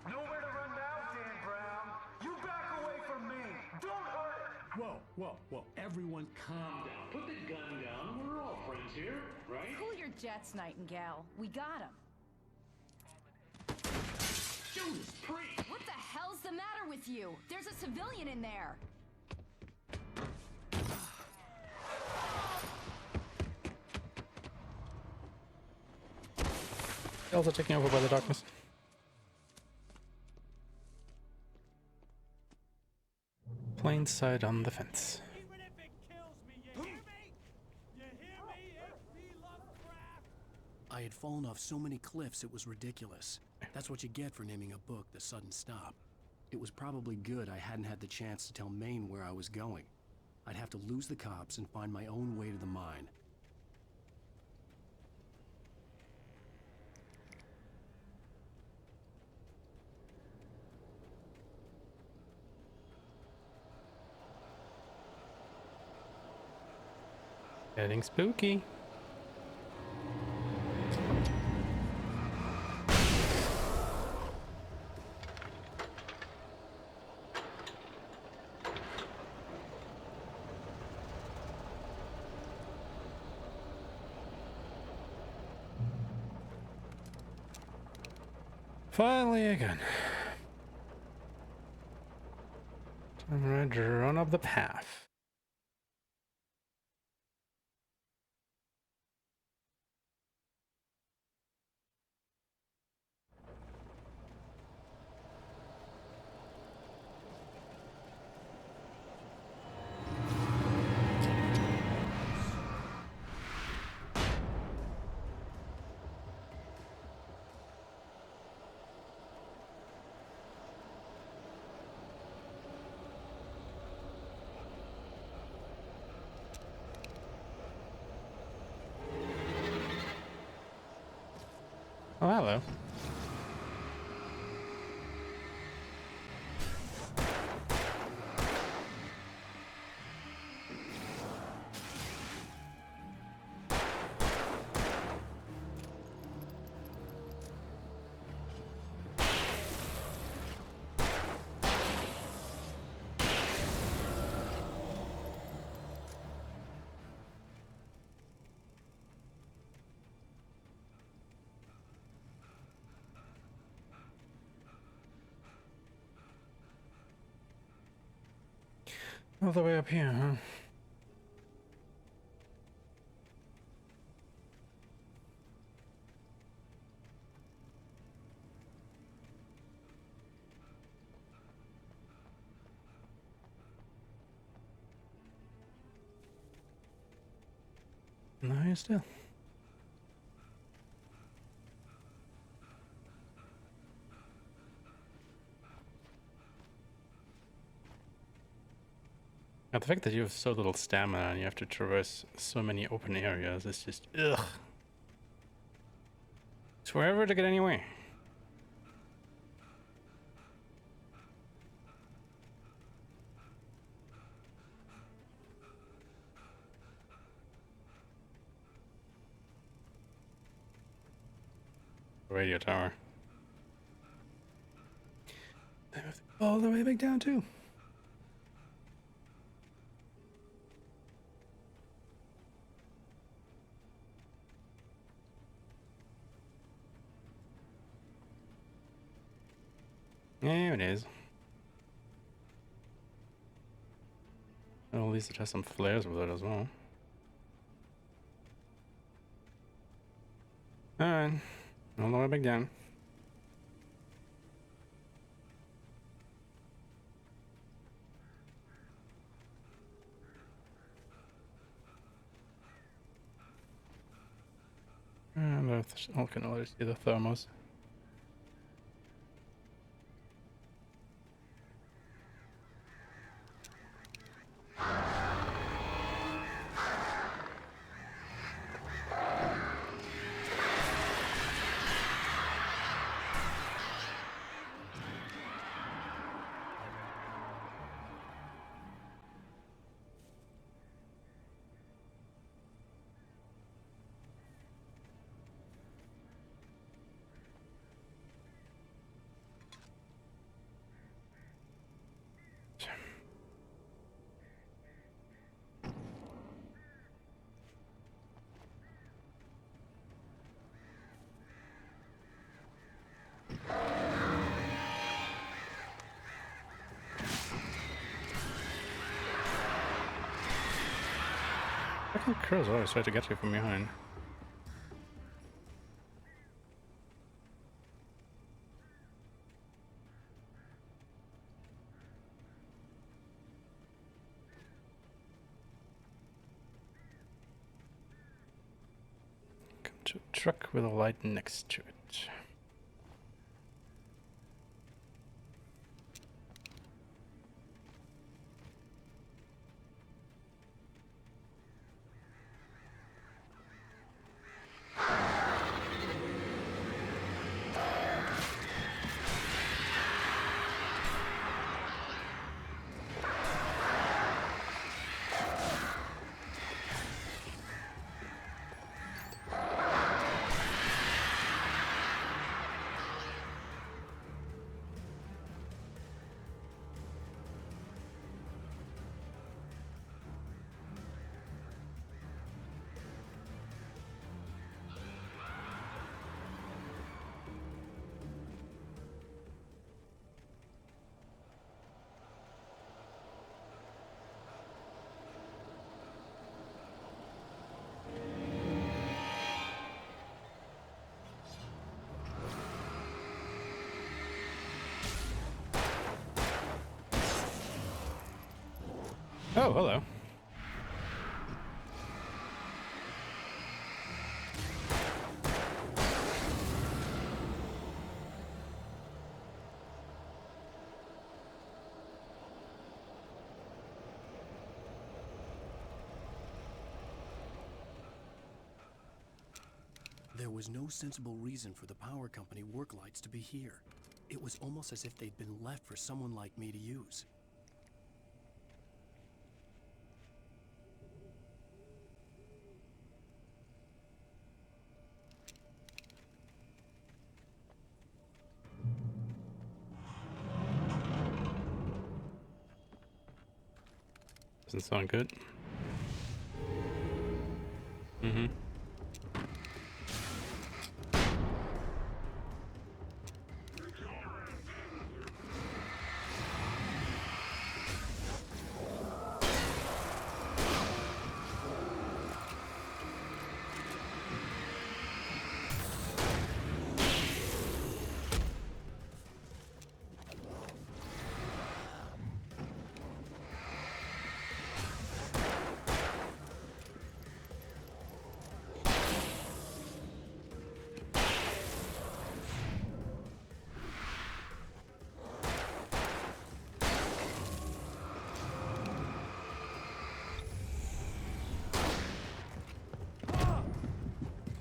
Nowhere to run now, Dan Brown. You back away from me. Don't hurt it. Whoa, whoa, whoa. Everyone calm down. Put the gun down. We're all friends here, right? Cool your jets, Nightingale. We got him. Judas Priest! What the hell's the matter with you? There's a civilian in there. Elves are taken over by the darkness. Plain sight on the fence. I had fallen off so many cliffs it was ridiculous. That's what you get for naming a book The Sudden Stop. It was probably good I hadn't had the chance to tell Maine where I was going. I'd have to lose the cops and find my own way to the mine. Getting spooky. Finally again. I'm ready to run up the path. Oh, hello. All the way up here, huh? Nice still. Now, the fact that you have so little stamina and you have to traverse so many open areas is just ugh. It's forever to get anywhere. Radio tower. They have to go all the way back down too. There it is. Well, at least it has some flares with it as well. Alright. All the way back down. And I can already see the thermos. Fucking crows always try to get you from behind. Come to a truck with a light next to it. Oh, hello. There was no sensible reason for the power company work lights to be here. It was almost as if they'd been left for someone like me to use. Doesn't sound good. Mm-hmm.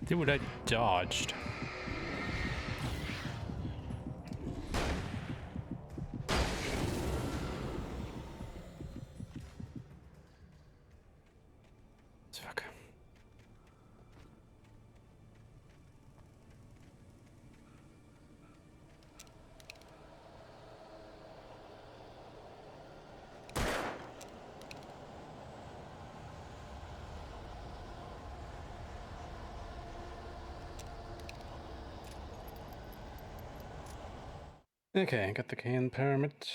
Dude, I dodged. Fuck. Okay, got the can permit.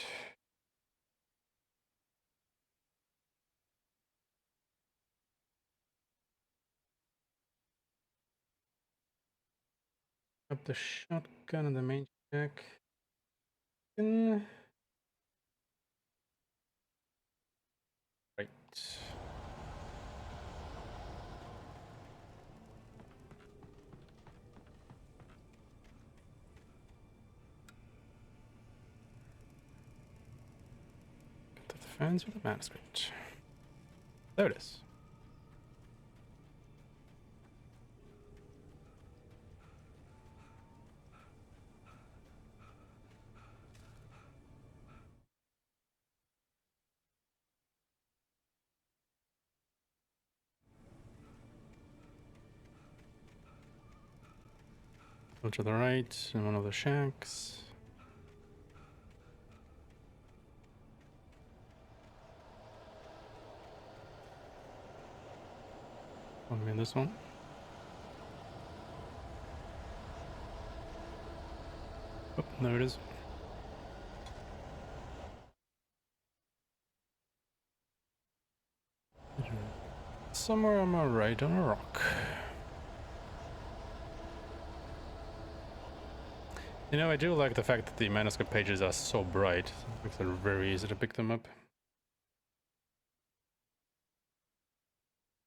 Up the shotgun and the main jack. Right. Got the defense with the manuscript. There it is. Go to the right, in one of the shacks. Want me in this one? Oh, there it is. somewhere on my right on a rock. You know, I do like the fact that the manuscript pages are so bright. It makes it very easy to pick them up.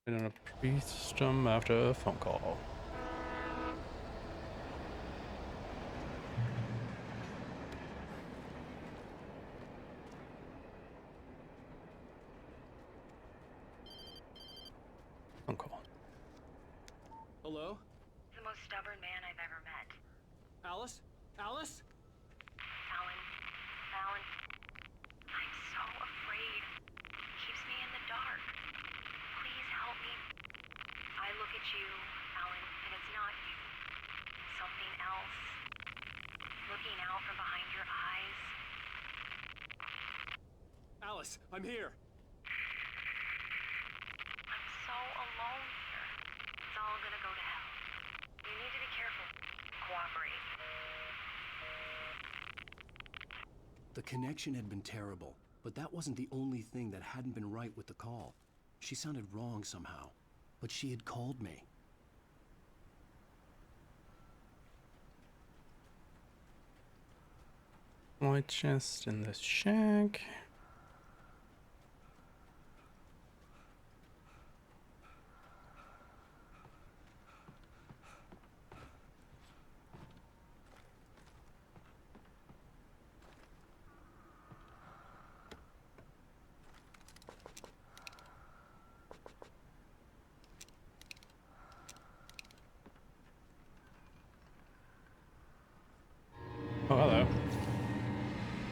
Been on a priestdom after a phone call. Phone call. Hello? The most stubborn man I've ever met. Alice? Alice? Alan. Alan. I'm so afraid. He keeps me in the dark. Please help me. I look at you, Alan, and it's not you. Something else. Looking out from behind your eyes. Alice, I'm here. I'm so alone here. It's all gonna go to hell. You need to be careful. Cooperate. The connection had been terrible, but that wasn't the only thing that hadn't been right with the call. She sounded wrong somehow, but she had called me. White chest in the shack. Oh, hello.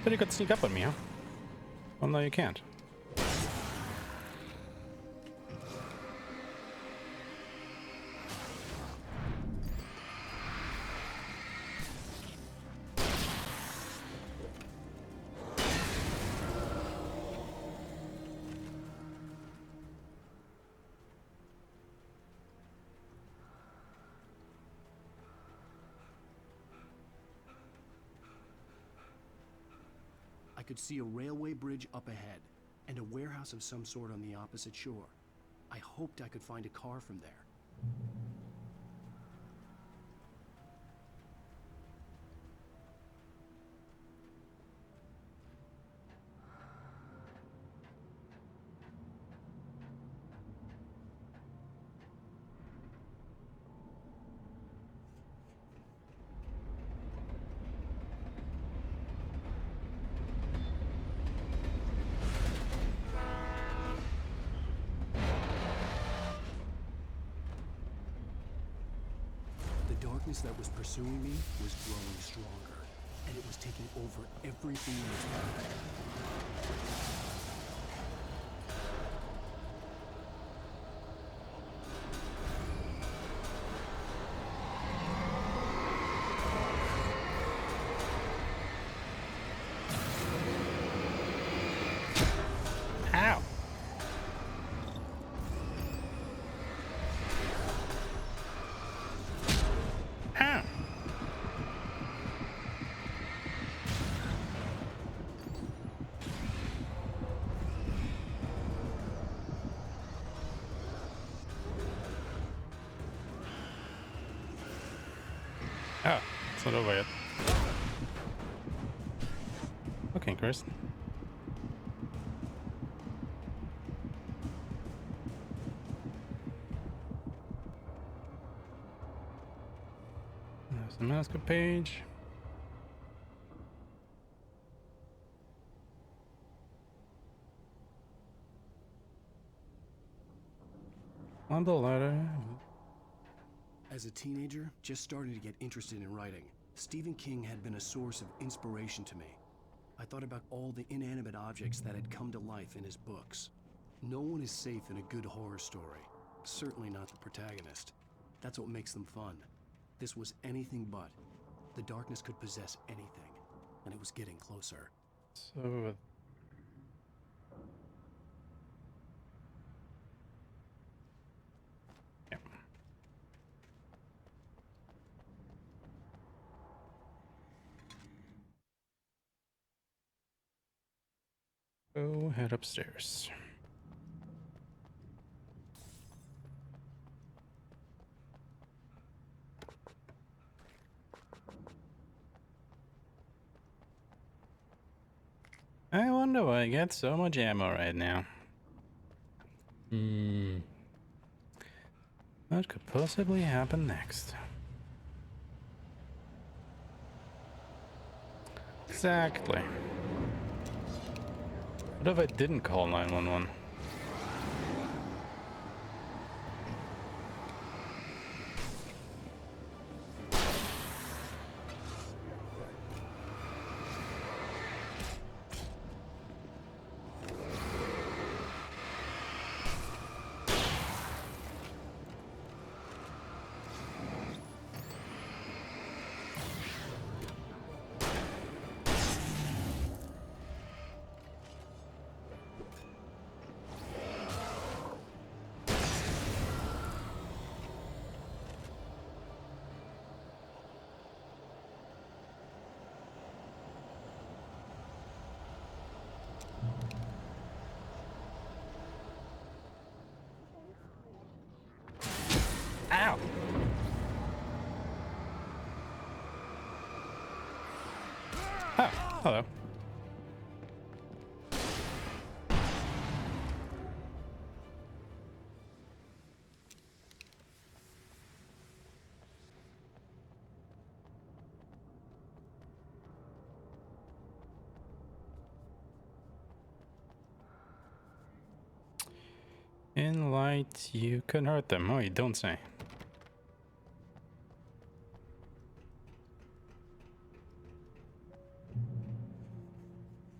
Thought you could sneak up on me, huh? Well, no, you can't. I could see a railway bridge up ahead, and a warehouse of some sort on the opposite shore. I hoped I could find a car from there. The darkness that was pursuing me was growing stronger, and it was taking over everything in its path. Ow! Ow! Oh, it's not over yet. Okay, Chris. There's the manuscript page. On the ladder. As a teenager, just starting to get interested in writing, Stephen King had been a source of inspiration to me. I thought about all the inanimate objects that had come to life in his books. No one is safe in a good horror story. Certainly not the protagonist. That's what makes them fun. This was anything but. The darkness could possess anything, and it was getting closer. So go head upstairs. I wonder why I get so much ammo right now. What could possibly happen next? Exactly. What if I didn't call 911? Ow! Oh, hello. In light, you can hurt them. Oh, you don't say.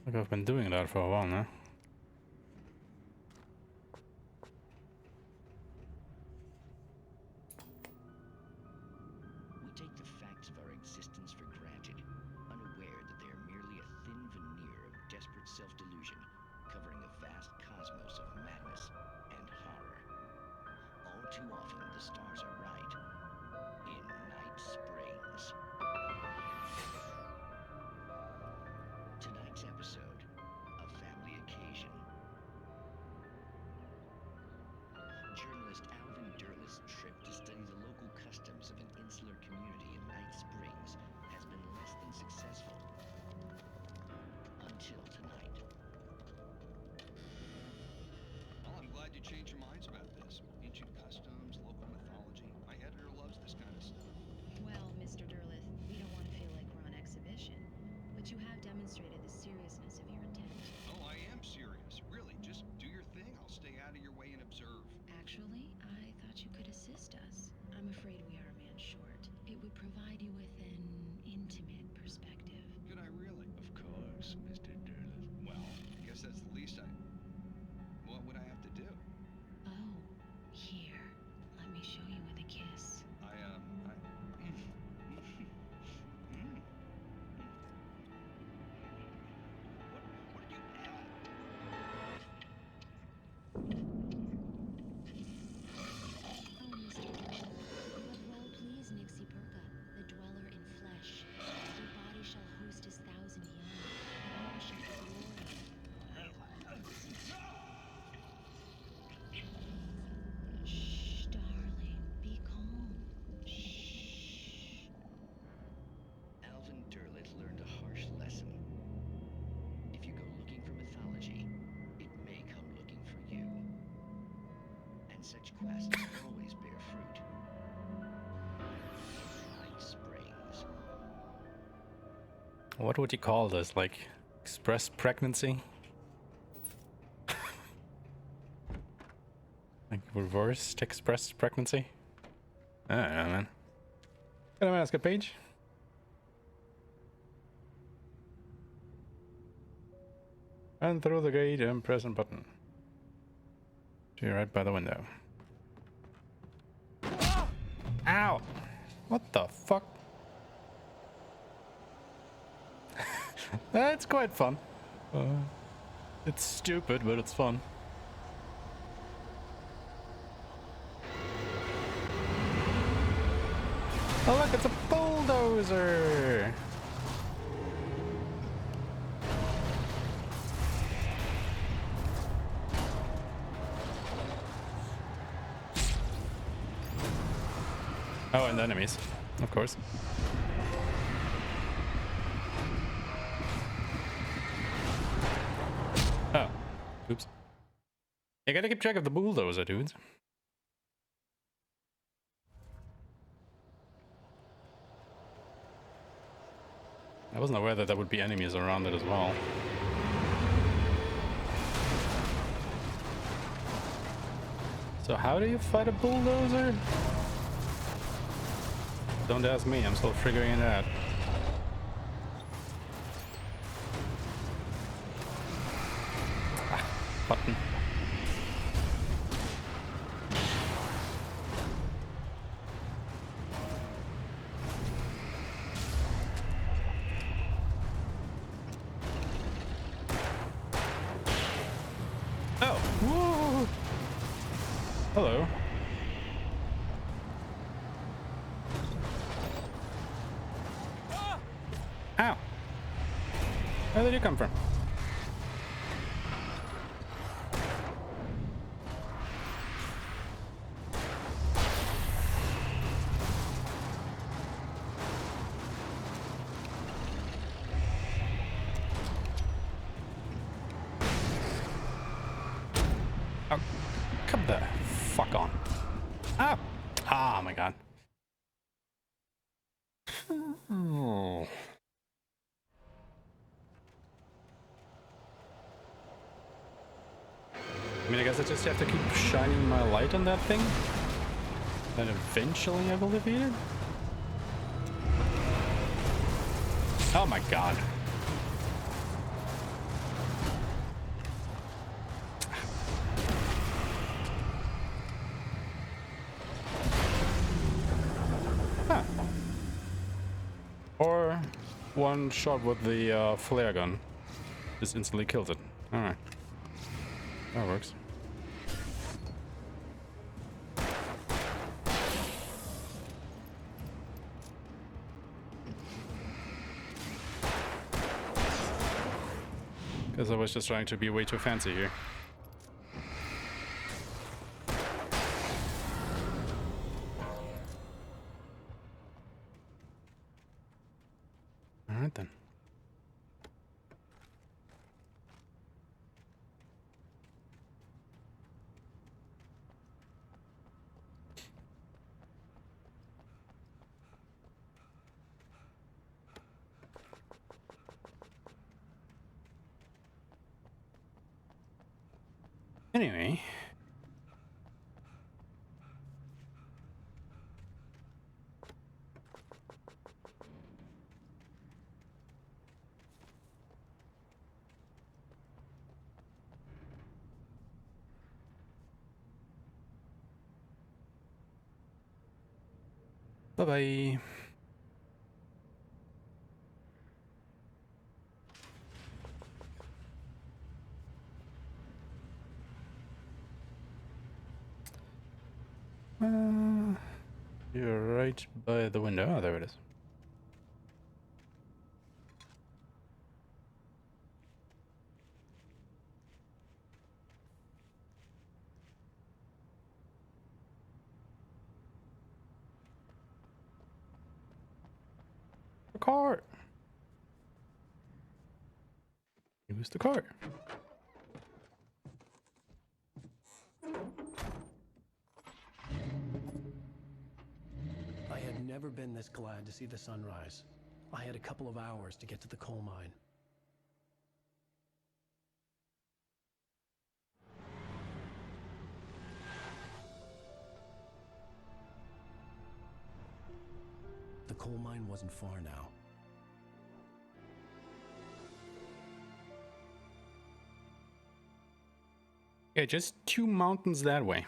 Look, I've been doing that for a while now. We take the facts of our existence for granted, unaware that they are merely a thin veneer of desperate self-delusion, covering a vast cosmos of madness and horror. All too often, the stars are right. In Night Springs. Tonight's episode, a family occasion. Journalist Alvin Derlis' trip to study the local customs of an insular community in Night Springs has been less than successful. Until tonight. Well, I'm glad you changed your minds about this. Ancient customs, local mythology. My editor loves this kind of stuff. Well, Mr. Derlith, we don't want to feel like we're on exhibition, but you have demonstrated the seriousness of your intent. Oh, I am serious. Really, just do your thing. I'll stay out of your way and observe. Actually, I thought you could assist us. I'm afraid we are a man short. It would provide you with an intimate perspective. Could I really? Of course, Mr. Derlith. Well, I guess that's the least I... What would I have to do? Oh, here. Let me show you with a kiss. What did you add? Oh, Mr. Derlith, what role please Nixie Perka, the dweller in flesh? Your body shall host his 1,000 young, and all shall be glory. Shh, darling, be calm. Shh. Alvin Derlith learned a harsh lesson. If you go looking for mythology, it may come looking for you. And such quests always bear fruit. Night Springs. What would you call this? Like, express pregnancy? Like, reversed express pregnancy? I don't know, man. Can I ask a page? Run through the gate and press a button. So you're right by the window. Ow! What the fuck? That's quite fun. It's stupid, but it's fun. Oh look, it's a bulldozer! Oh, and the enemies, of course. You gotta keep track of the bulldozer, dudes. I wasn't aware that there would be enemies around it as well. So how do you fight a bulldozer? Don't ask me, I'm still figuring it out. Ah, button. Oh, whoa! Hello. Ow! Where did you come from? Oh, come the fuck on. Ah! Ah, my god. Oh. I mean, I guess I just have to keep shining my light on that thing. And eventually I will defeat it. Oh my god. Huh. Or one shot with the flare gun just instantly kills it. Alright. That works. Because I was just trying to be way too fancy here. Alright then. Anyway. Bye-bye. You're right by the window. Oh, there it is. The cart. Use the cart. I had never been this glad to see the sunrise. I had a couple of hours to get to the coal mine. The coal mine wasn't far now. Okay, just 2 mountains that way.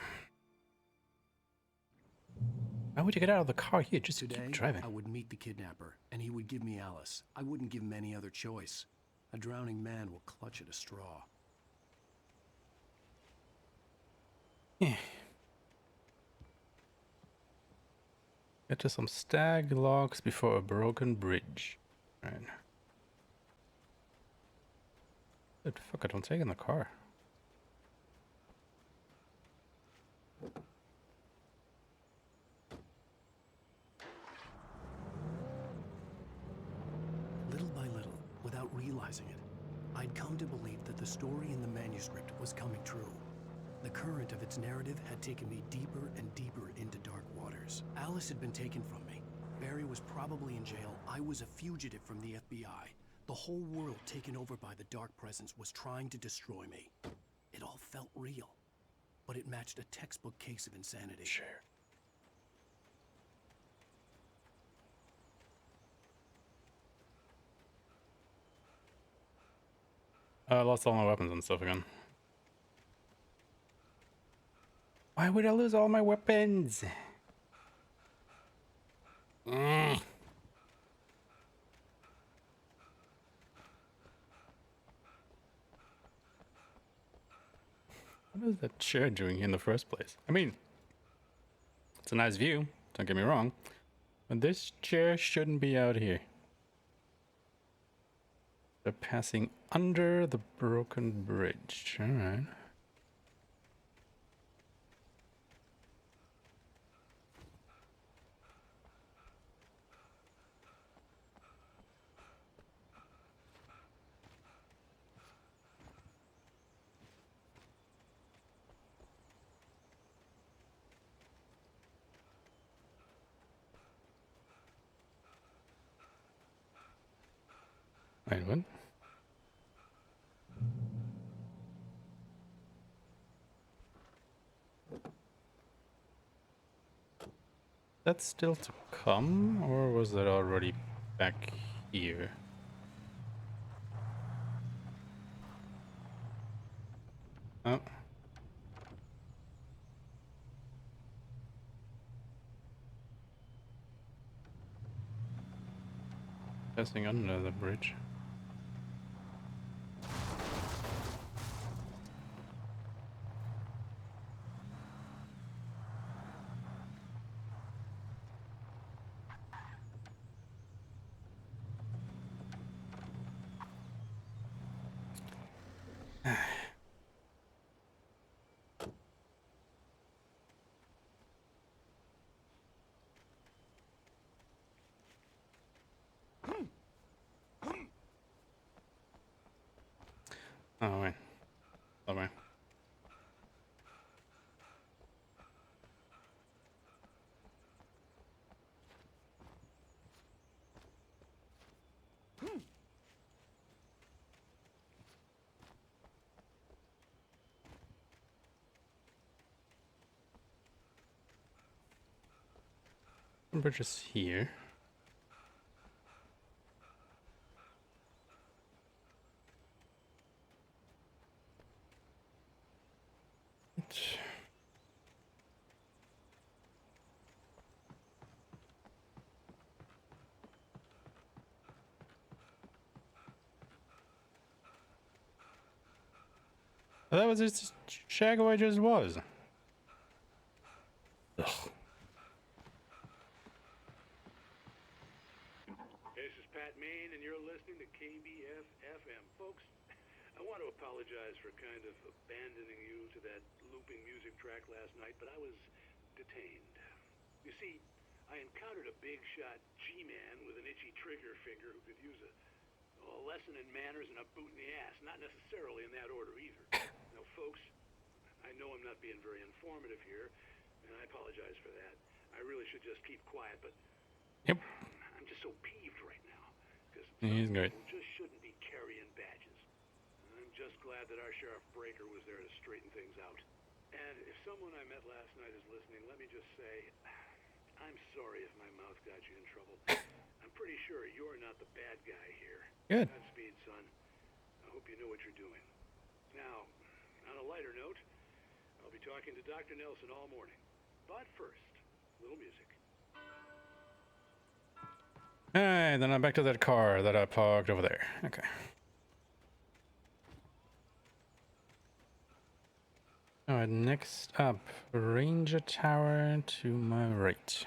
Why would you get out of the car here? Just Today, keep driving. I would meet the kidnapper, and he would give me Alice. I wouldn't give him any other choice. A drowning man will clutch at a straw. Yeah. Get to some stag logs before a broken bridge. Right. But fuck, I don't take in the car. Little by little, without realizing it, I'd come to believe that the story in the manuscript was coming true. The current of its narrative had taken me deeper and deeper into dark waters. Alice had been taken from me. Barry was probably in jail. I was a fugitive from the FBI. The whole world taken over by the dark presence was trying to destroy me. It all felt real, but it matched a textbook case of insanity. Sure. I lost all my weapons and stuff again. Why would I lose all my weapons? What is that chair doing in the first place? I mean, it's a nice view, don't get me wrong, but this chair shouldn't be out here. They're passing under the broken bridge. Alright. Wait, what? That's still to come, or was that already back here? Oh. Passing under the bridge. Oh, wait. Somewhere. The bridge is here. That was just Shago I just was. Ugh. This is Pat Main, and you're listening to KBF-FM. Folks, I want to apologize for kind of abandoning you to that looping music track last night, but I was detained. You see, I encountered a big shot G-man with an itchy trigger finger who could use a lesson in manners and a boot in the ass. Not necessarily in that order either. Now, folks, I know I'm not being very informative here, and I apologize for that. I really should just keep quiet, but yep. I'm just so peeved right now because He's great. people just shouldn't be carrying badges. I'm just glad that our Sheriff Breaker was there to straighten things out. And if someone I met last night is listening, let me just say, I'm sorry if my mouth got you in trouble. I'm pretty sure you're not the bad guy here. Good. Godspeed, son. I hope you know what you're doing. Now, on a lighter note, I'll be talking to Dr. Nelson all morning. But first, a little music. Alright, then I'm back to that car that I parked over there. Okay. Alright, next up, Ranger Tower to my right.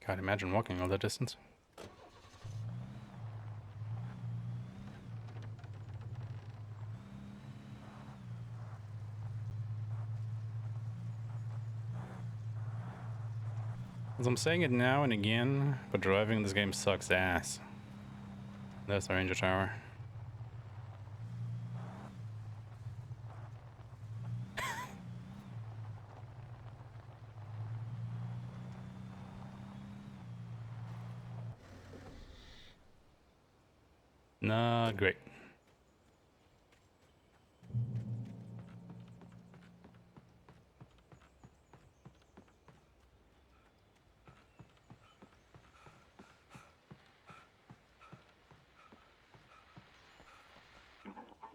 God, imagine walking all that distance. As I'm saying it now and again, but driving this game sucks ass. That's the Ranger Tower. Not great.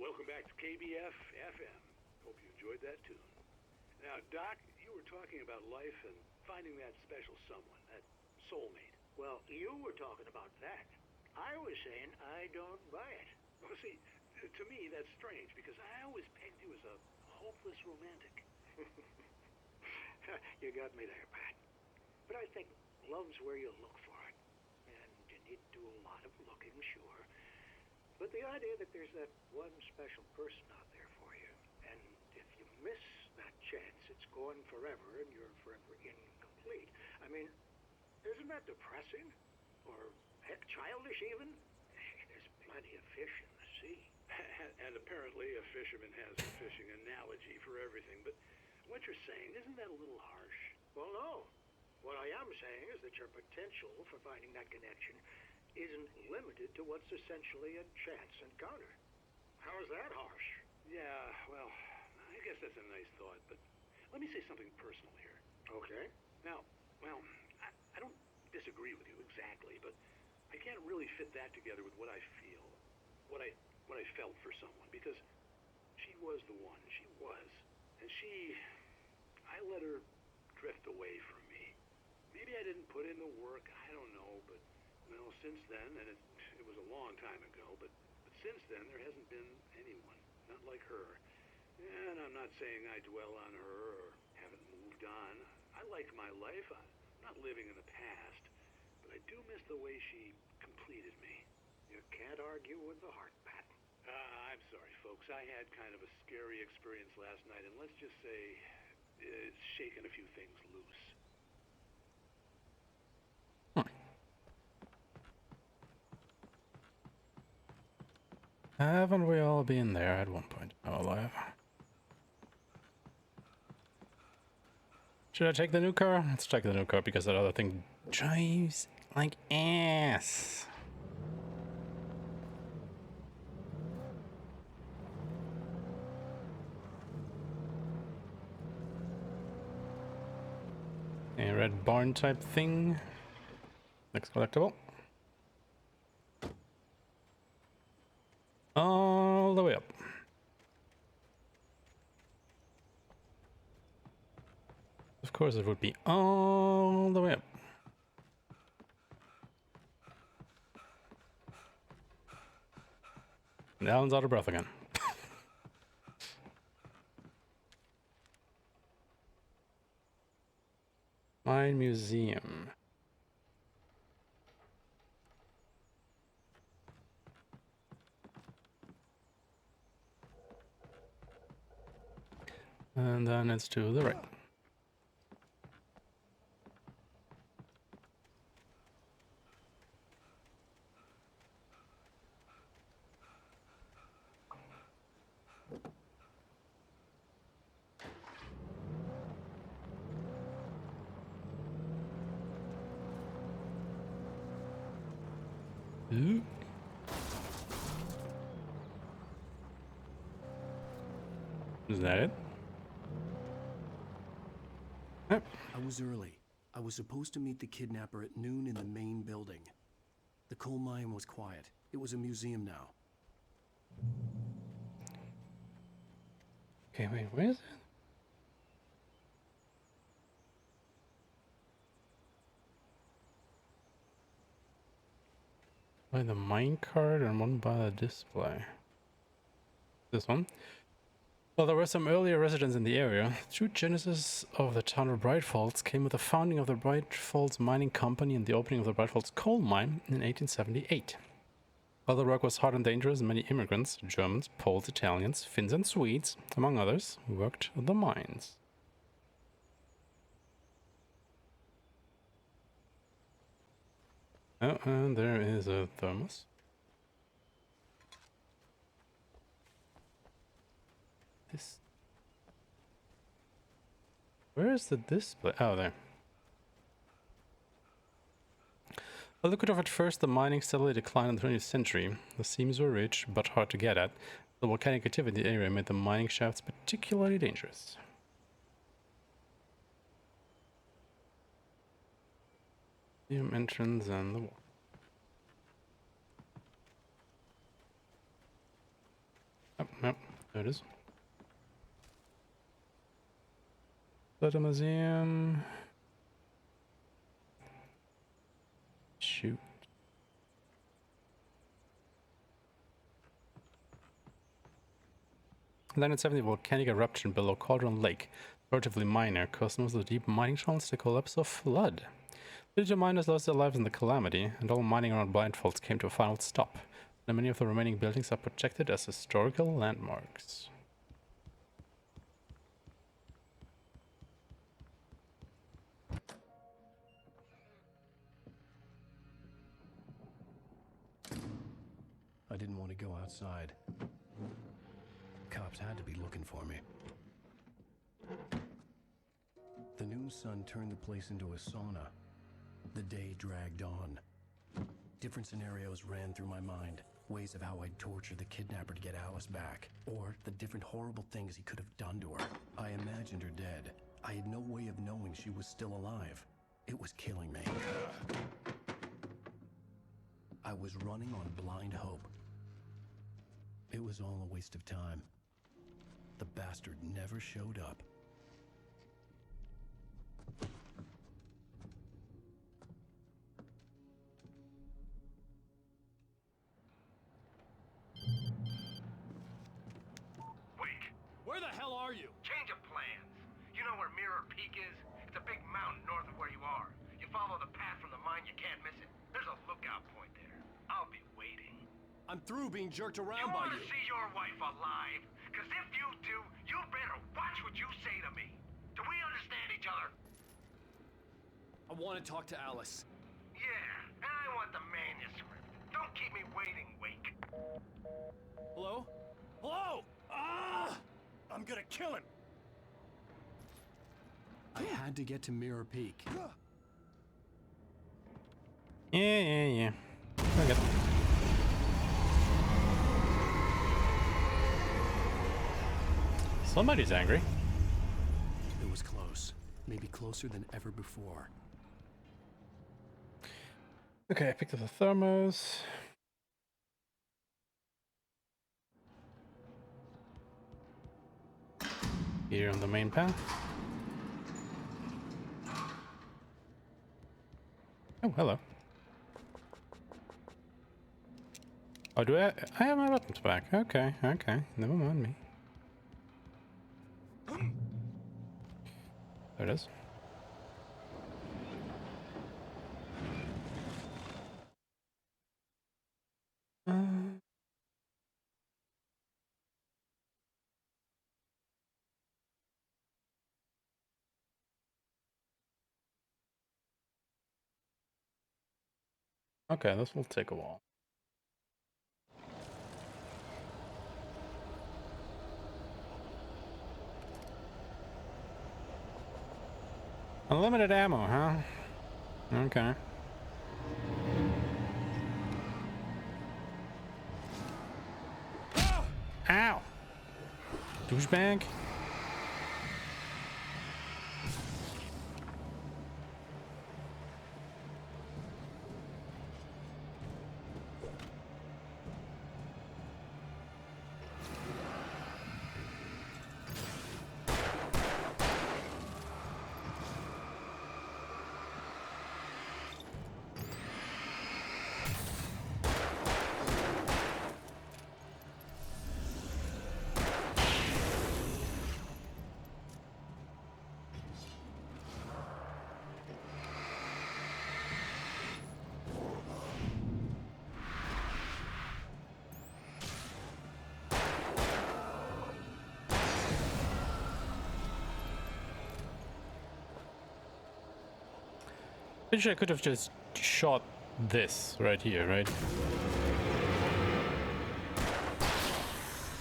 Welcome back to KBF FM. Hope you enjoyed that tune. Now, Doc, you were talking about life and finding that special someone, that soulmate. Well, you were talking about that. I was saying I don't buy it. Well, see, to me that's strange because I always pegged you as a hopeless romantic. You got me there, Pat. But I think love's where you look for it. And you need to do a lot of looking, sure. But the idea that there's that one special person out there for you, and if you miss that chance, it's gone forever and you're forever incomplete. I mean, isn't that depressing? Or, heck, childish even? There's plenty of fish in the sea. And apparently a fisherman has a fishing analogy for everything, but what you're saying, isn't that a little harsh? Well, no. What I am saying is that your potential for finding that connection isn't limited to what's essentially a chance encounter. How is that harsh? Yeah, well, I guess that's a nice thought, but let me say something personal here. Okay. Now, well, I don't disagree with you exactly, but I can't really fit that together with what I feel, what I felt for someone, because she was the one. She was. And I let her drift away from me. Maybe I didn't put in the work, I don't know, but, well, since then, and it was a long time ago, but since then there hasn't been anyone, not like her. And I'm not saying I dwell on her or haven't moved on. I like my life. I'm not living in the past, but I do miss the way she completed me. You can't argue with the heart, Pat. I'm sorry, folks. I had kind of a scary experience last night, and let's just say it's shaken a few things loose. Haven't we all been there at one point in our life? Should I take the new car? Let's take the new car because that other thing drives like ass. A red barn type thing. Next collectible. All the way up. Of course it would be all the way up. And Alan's out of breath again. Mine museum. And then it's to the right. Ooh. Is that it? I was early. I was supposed to meet the kidnapper at noon in the main building. The coal mine was quiet. It was a museum now. Okay, wait, where is it? By the minecart and one by the display. This one. Well, there were some earlier residents in the area. The true genesis of the town of Bright Falls came with the founding of the Bright Falls Mining Company and the opening of the Bright Falls coal mine in 1878. While the work was hard and dangerous, many immigrants, Germans, Poles, Italians, Finns and Swedes, among others, worked the mines. Oh, and there is a thermos. This. Where is the display? Oh, there. Although could have at first, the mining steadily declined in the 20th century. The seams were rich, but hard to get at. The volcanic activity in the area made the mining shafts particularly dangerous. Museum entrance and the wall. Oh, no, there it is. Little museum. Shoot. In 1970, volcanic eruption below Cauldron Lake, relatively minor, caused most of the deep mining tunnels to collapse or flood. Digital miners lost their lives in the calamity, and all mining around Blindfolds came to a final stop. And many of the remaining buildings are protected as historical landmarks. I didn't want to go outside. Cops had to be looking for me. The noon sun turned the place into a sauna. The day dragged on. Different scenarios ran through my mind. Ways of how I'd torture the kidnapper to get Alice back. Or the different horrible things he could have done to her. I imagined her dead. I had no way of knowing she was still alive. It was killing me. I was running on blind hope. It was all a waste of time. The bastard never showed up. Wake! Where the hell are you? Change of plans. You know where Mirror Peak is? It's a big mountain north of where you are. You follow the path from the mine, you can't miss it. There's a lookout point there. I'll be waiting. I'm through being jerked around by you. You want to see your wife alive? Because if you do, you better watch what you say to me. Do we understand each other? I want to talk to Alice. Yeah, and I want the manuscript. Don't keep me waiting, Wake. Hello? Hello? Ah! I'm gonna kill him. I had to get to Mirror Peak. Yeah. I get it. Somebody's angry. It was close. Maybe closer than ever before. Okay, I picked up the thermos. Here on the main path. Oh, hello. Oh, do I have my buttons back? Okay. Never mind me. There it is. Okay, this will take a while. Unlimited ammo, huh? Okay. Ow! Douchebag. Pretty sure I could have just shot this right here, right?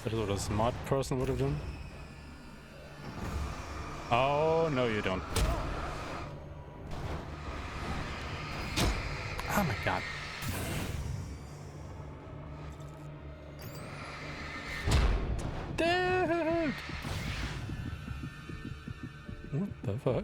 That is what a smart person would have done. Oh, no you don't. Oh my god. Dude! What the fuck?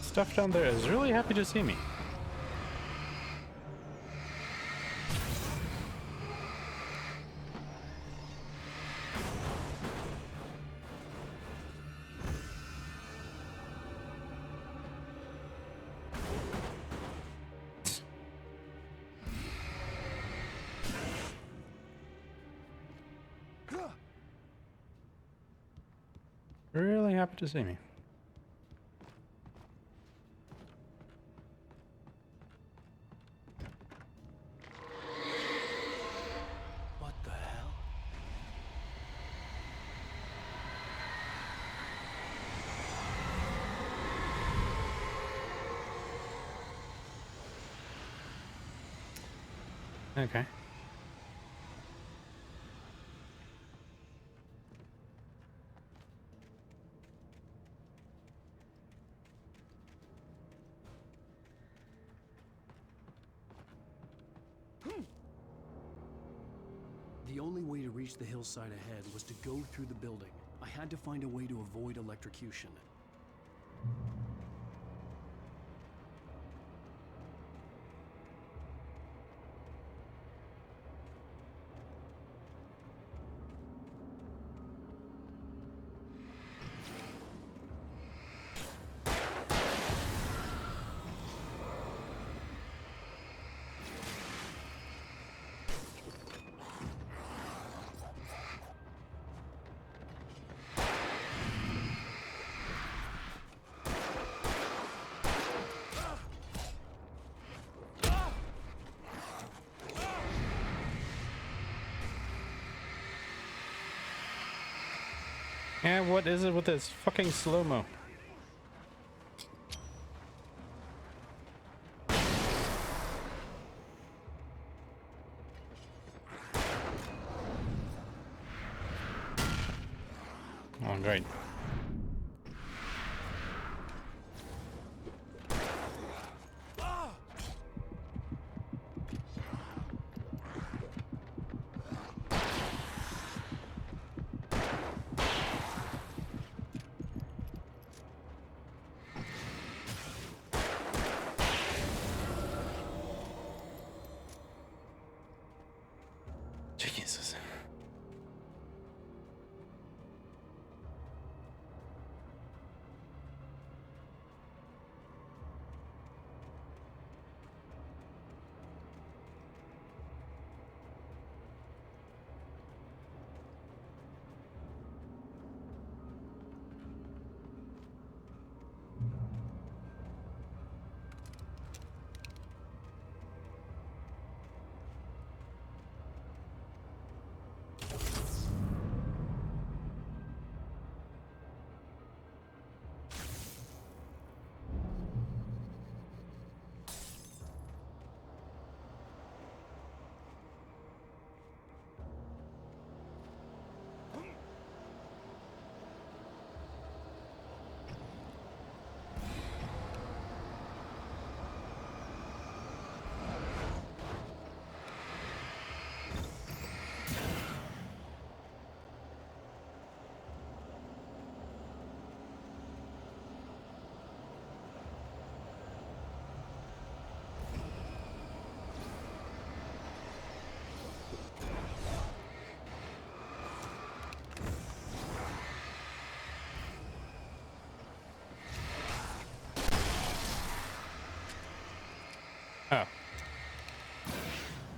Stuff down there is really happy to see me. Really happy to see me. What the hell? Okay. The only way to reach the hillside ahead was to go through the building. I had to find a way to avoid electrocution. Yeah, what is it with this fucking slow-mo? Oh, great. Jesus.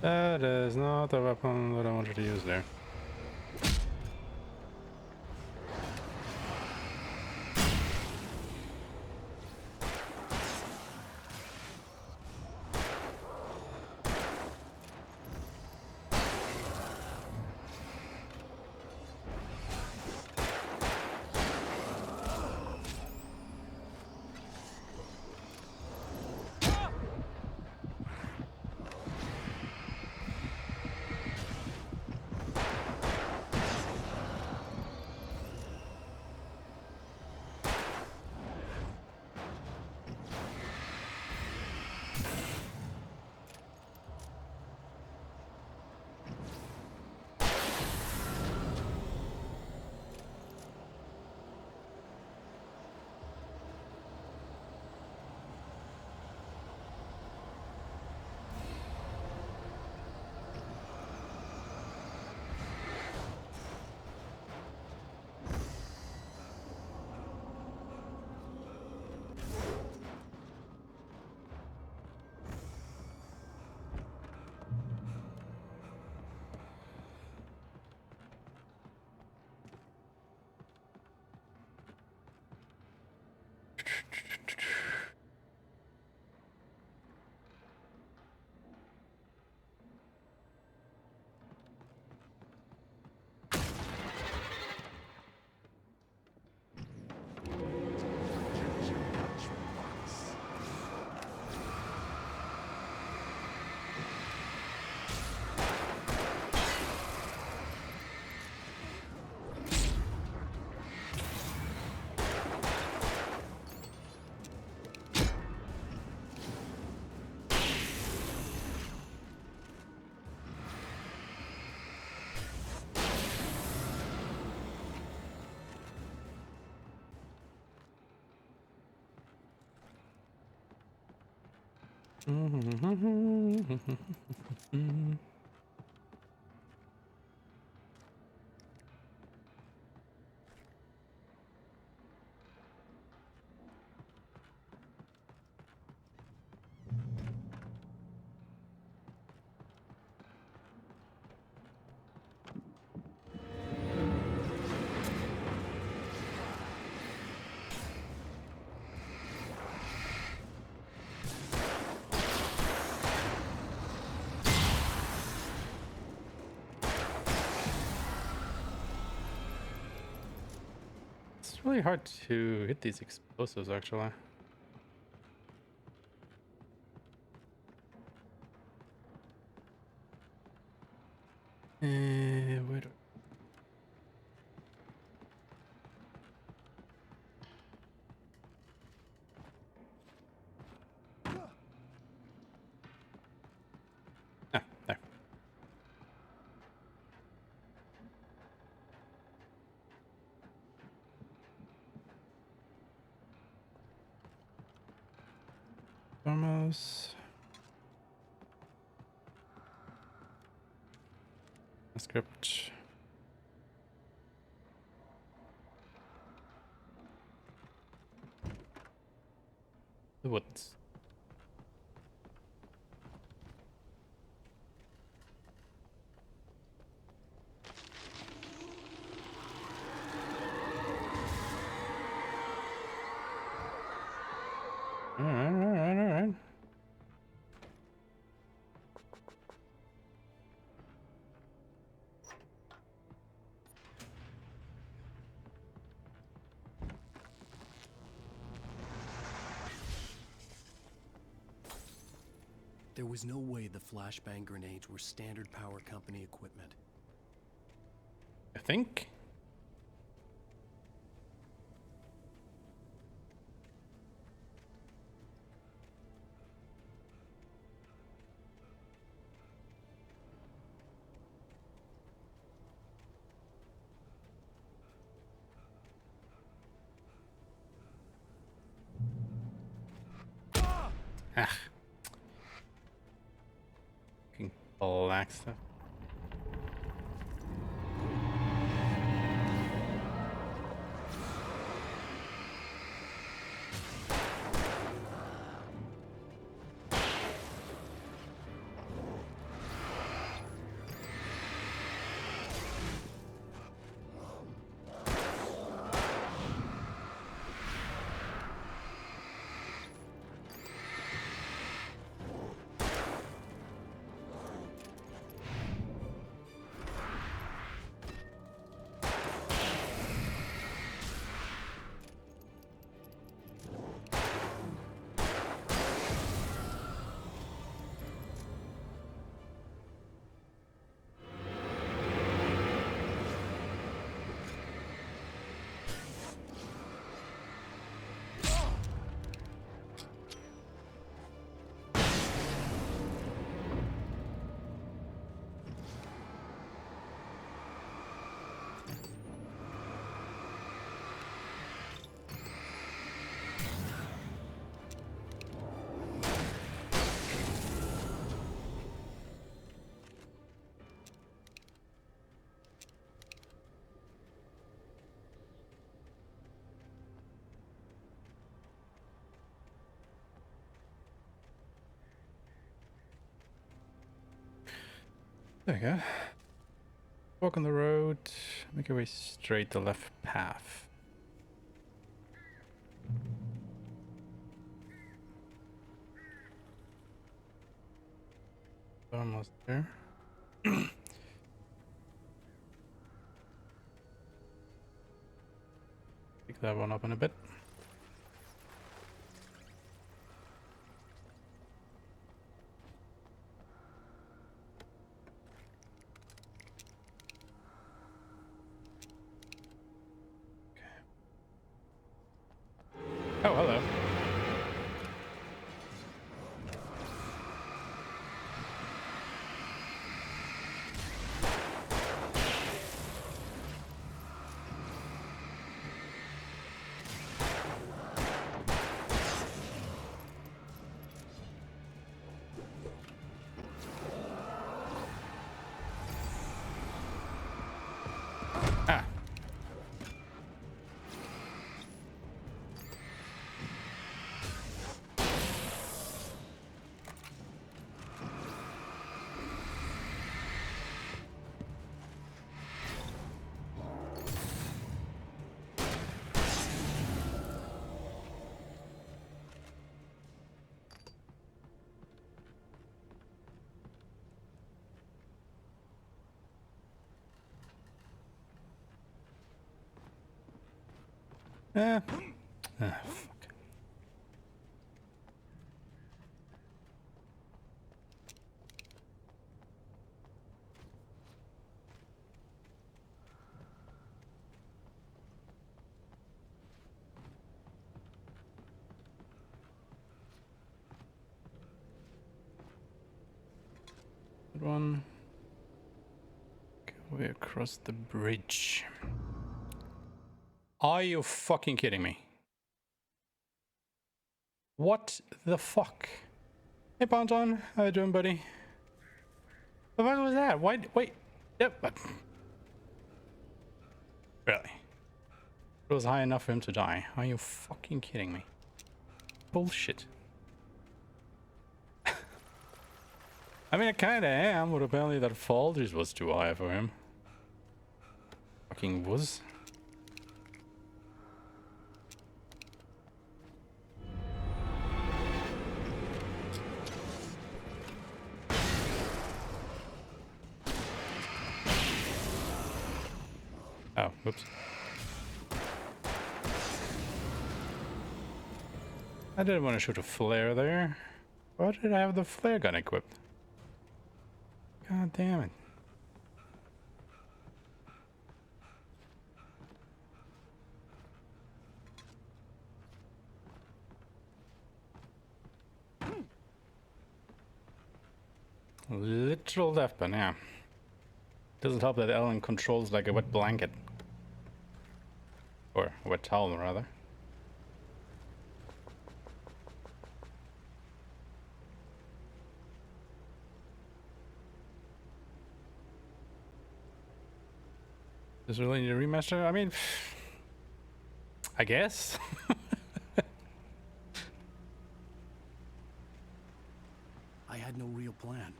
That is not the weapon that I wanted to use there. It's really hard to hit these explosives, actually. Wait. Ah, there. Almost. Script. The woods. All right. There was no way the flashbang grenades were standard power company equipment. I think. Ah. Fucking black stuff. There we go. Walk on the road, make your way straight the left path. Almost there. Pick that one up in a bit. Oh, hello. Ah. Fuck. Good one. Go way across the bridge. Are you fucking kidding me? What the fuck? Hey, Ponton, how you doing, buddy? The fuck was that? Why? Wait. Yep. Really? It was high enough for him to die. Are you fucking kidding me? Bullshit. I mean, I kinda am, but apparently that fall just was too high for him. Fucking was. Oh, whoops. I didn't want to shoot a flare there. Why did I have the flare gun equipped? God damn it. Literal death pen, yeah. Doesn't help that Ellen controls like a wet blanket. Or a wet towel, rather. Does it really need a remaster? I mean, I guess. I had no real plan.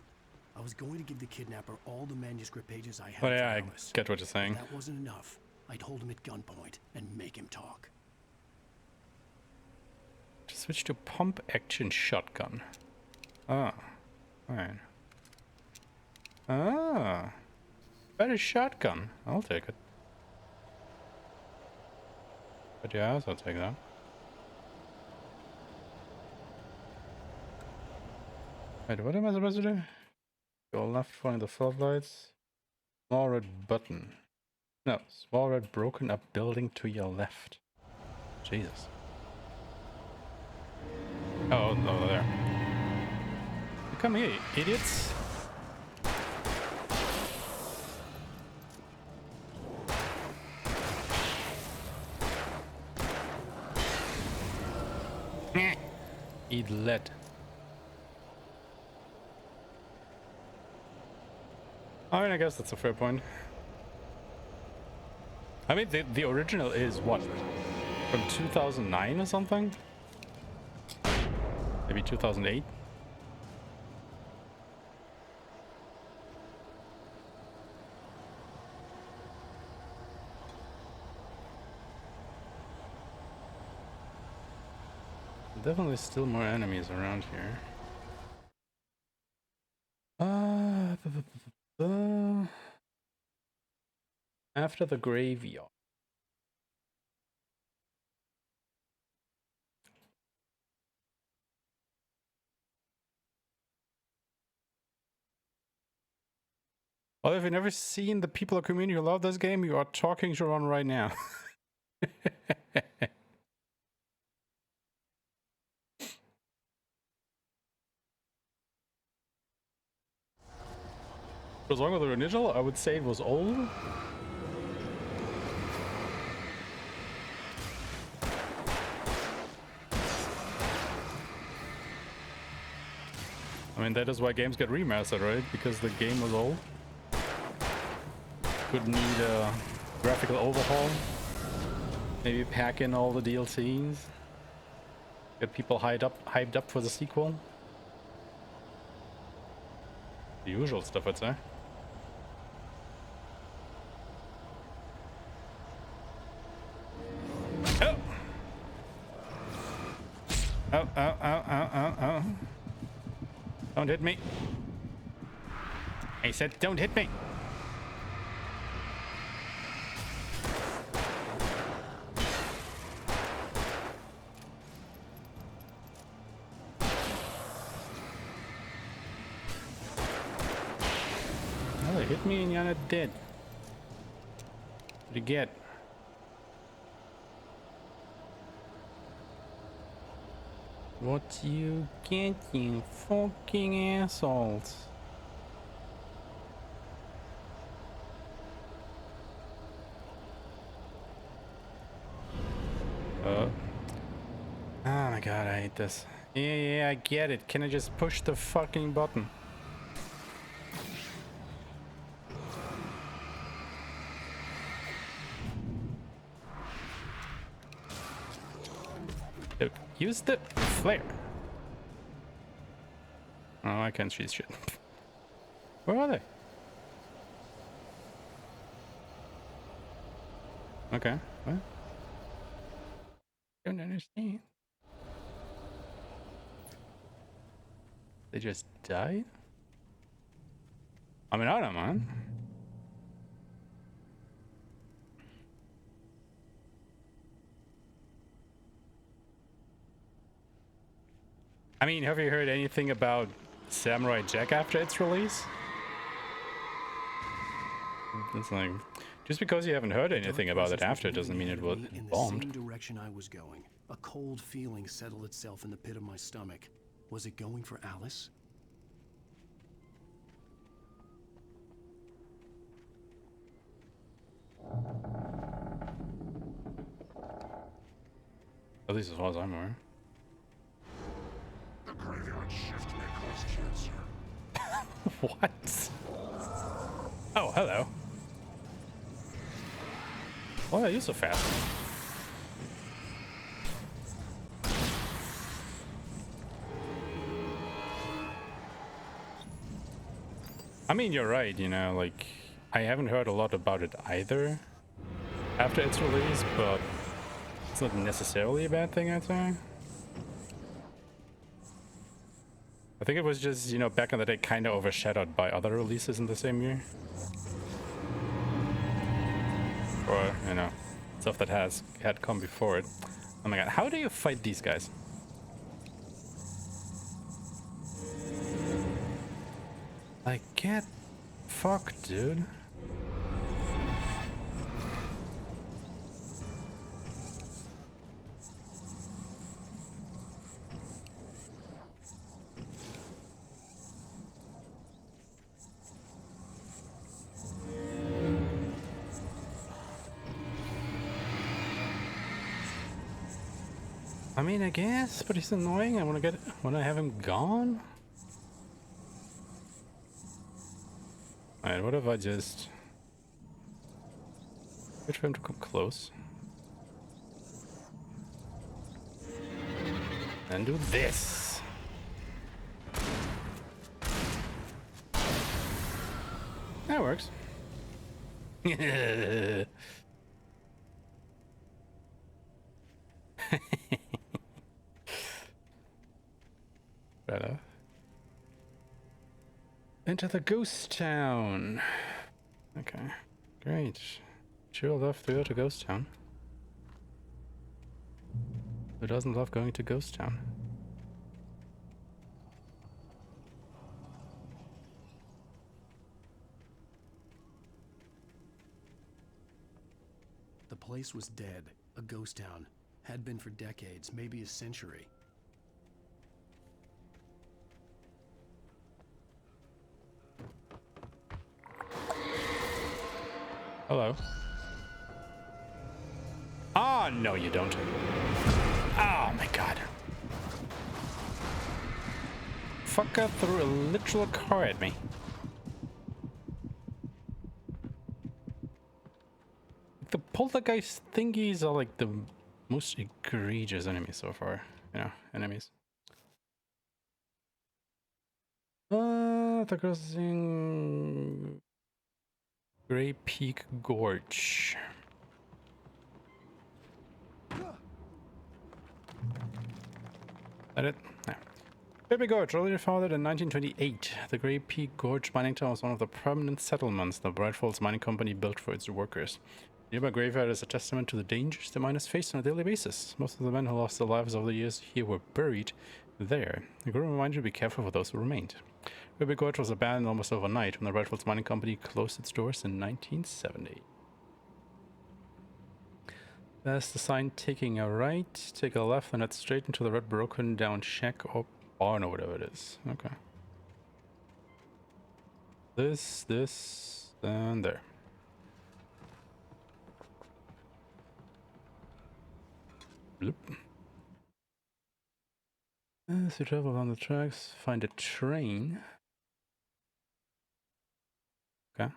I was going to give the kidnapper all the manuscript pages I had. But yeah, I get what you're saying. But that wasn't enough. I'd hold him at gunpoint and make him talk. Switch to pump action shotgun. Ah, fine. Ah, better shotgun. I'll take it. But yeah, I'll take that. Wait, what am I supposed to do? Go left, find the floodlights. Small red button. No, small red broken up building to your left. Jesus. Oh, no, there. Come here, you idiots. Eat lead. I mean, I guess that's a fair point. I mean, the original is what? From 2009 or something? Maybe 2008? definitely still more enemies around here. After the graveyard. Well, if you've never seen the people of community who love this game, you are talking to Ron right now. Was wrong with the initial? I would say it was old. I mean, that is why games get remastered, right? Because the game was old. Could need a graphical overhaul. Maybe pack in all the DLCs. Get people hyped up for the sequel. The usual stuff, I'd say. Oh! Oh, oh, oh, oh, oh, oh. Don't hit me. I said don't hit me. Well, they hit me and you're not dead. What'd you get? What you get, you fucking assholes? Oh my god, I hate this. Yeah, I get it. Can I just push the fucking button? Dude, use the flare. Oh, I can't shoot shit. Where are they? Okay, what? Don't understand. They just died? I mean, I don't mind. I mean, have you heard anything about Samurai Jack after its release? It's like, just because you haven't heard anything about it after doesn't mean it was bombed. In the same direction I was going. A cold feeling settled itself in the pit of my stomach. Was it going for Alice? At least as far as I'm aware. The graveyard shift may cause cancer. What? Oh, hello. Why are you so fast? I mean, you're right, you know, like, I haven't heard a lot about it either after its release, but it's not necessarily a bad thing, I'd say. I think it was just, you know, back in the day kind of overshadowed by other releases in the same year. Or, you know, stuff that had come before it. Oh my god, how do you fight these guys? Like, get fucked, dude. I mean, I guess, but he's annoying. I want to have him gone. Alright, what if I just wait for him to come close? And do this. That works. left. Into the ghost town. Okay, great. Sure love to go to ghost town. Who doesn't love going to ghost town? The place was dead, a ghost town. Had been for decades, maybe a century. Hello. Ah, no you don't. Oh my god. Fucker threw a literal car at me. The poltergeist thingies are like the most egregious enemies so far. You know, enemies. The crossing Grey Peak Gorge. That it? Yeah. Baby Gorge, earlier founded in 1928, the Grey Peak Gorge mining town was one of the permanent settlements the Bright Falls Mining Company built for its workers. The nearby graveyard is a testament to the dangers the miners face on a daily basis. Most of the men who lost their lives over the years here were buried there. A grim reminder to be careful for those who remained. Baby Gorge was abandoned almost overnight when the Bright Falls Mining Company closed its doors in 1970. There's the sign taking a right, take a left, and head straight into the red broken down shack or barn or whatever it is. Okay. This, and there. Bloop. As you travel along the tracks, find a train. Okay.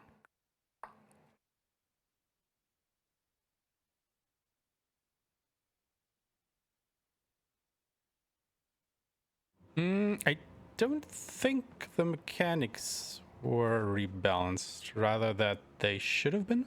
I don't think the mechanics were rebalanced, rather that they should have been.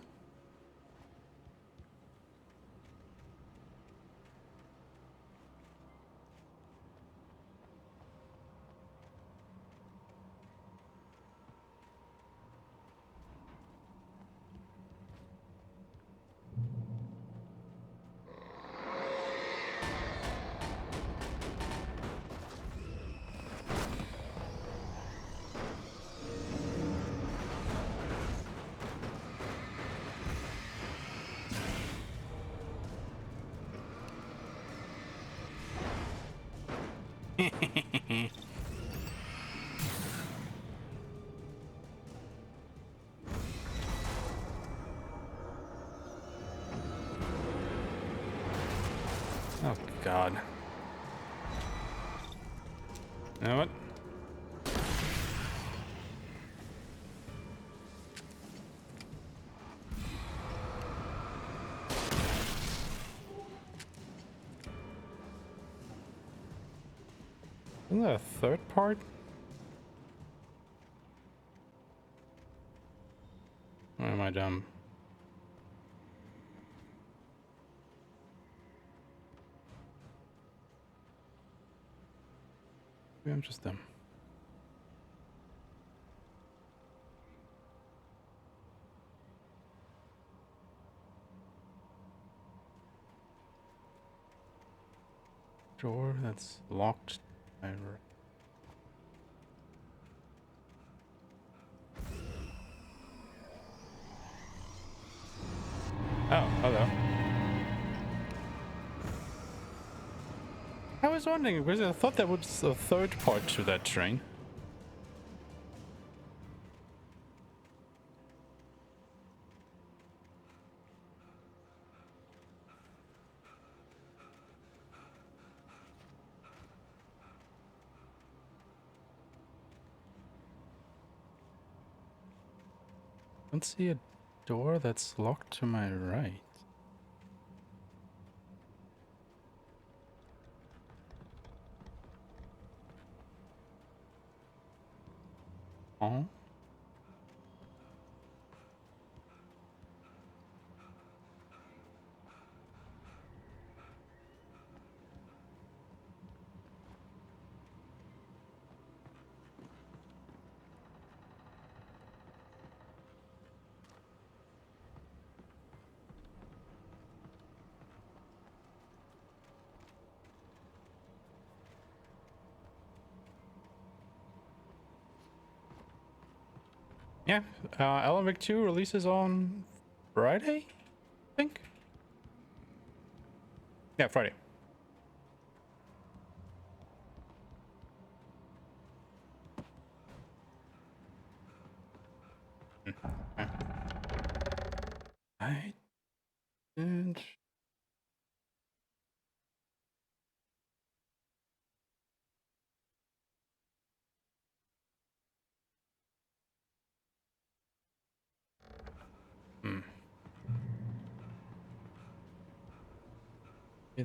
Oh god. You know what? Isn't there a third part? Or am I dumb? Maybe I'm just dumb. Door that's locked. Oh, hello. I was wondering because I thought there was a third part to that train. I don't see a door that's locked to my right. Oh. Yeah, Alan Wake 2 releases on Friday, I think. Yeah, Friday. I did.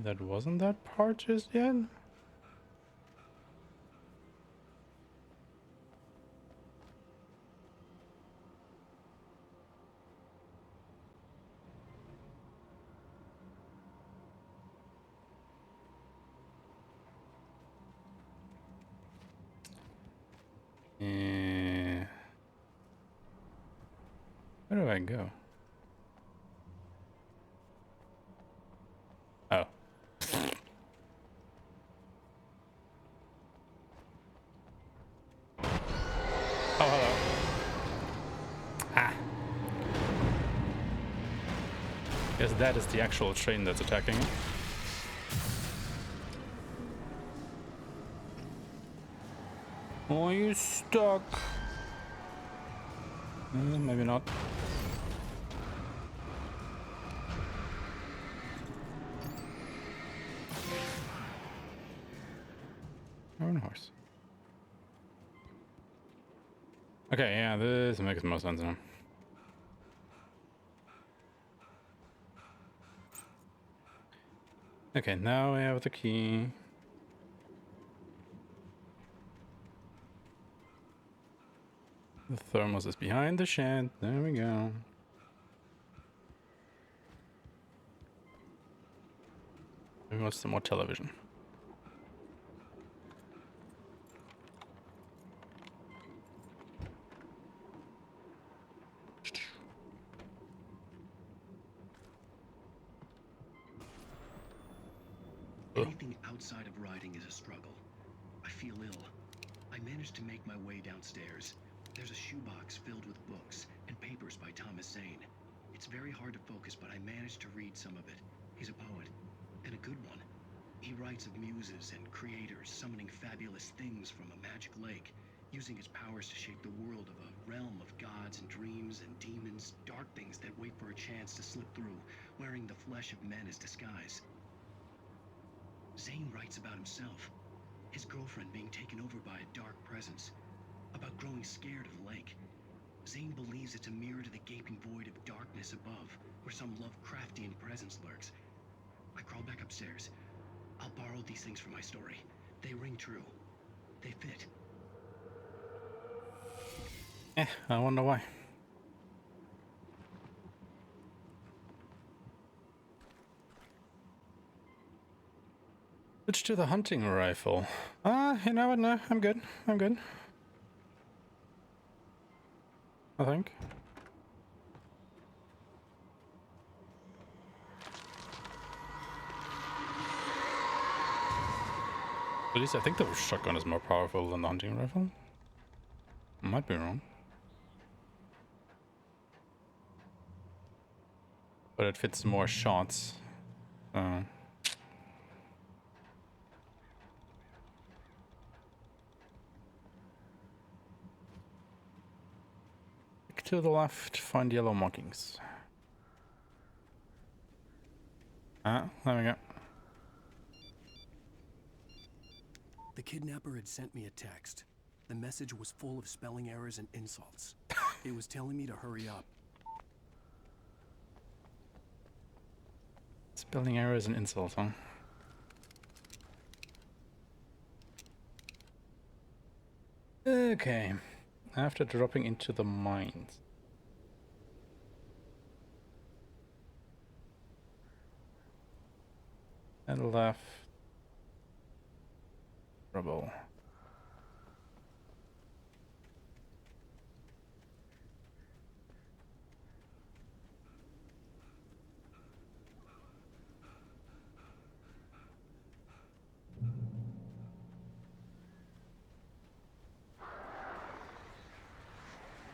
That wasn't that part just yet. Where do I go? Oh. Oh, hello. Ah. Guess that is the actual train that's attacking. Are you stuck? Maybe not. Iron horse. Okay, yeah, this makes more sense now. Okay, now we have the key. The thermos is behind the shed. There we go. We want some more television. Anything outside of riding is a struggle. I feel ill. I managed to make my way downstairs. There's a shoebox filled with books and papers by Thomas Zane. It's very hard to focus, but I managed to read some of it. He's a poet, and a good one. He writes of muses and creators summoning fabulous things from a magic lake, using his powers to shape the world of a realm of gods and dreams and demons, dark things that wait for a chance to slip through, wearing the flesh of men as disguise. Zane writes about himself, his girlfriend being taken over by a dark presence, about growing scared of the lake. Zane believes it's a mirror to the gaping void of darkness above, where some Lovecraftian presence lurks. I crawl back upstairs. I'll borrow these things for my story. They ring true. They fit. I wonder why. Switch to the hunting rifle. You know what? No, I'm good. I'm good. I think. At least I think the shotgun is more powerful than the hunting rifle. Might be wrong. But it fits more shots. To the left, find yellow markings. There we go. The kidnapper had sent me a text. The message was full of spelling errors and insults. It was telling me to hurry up. Spelling errors and insults, huh? Okay. After dropping into the mines. And left. Rubble.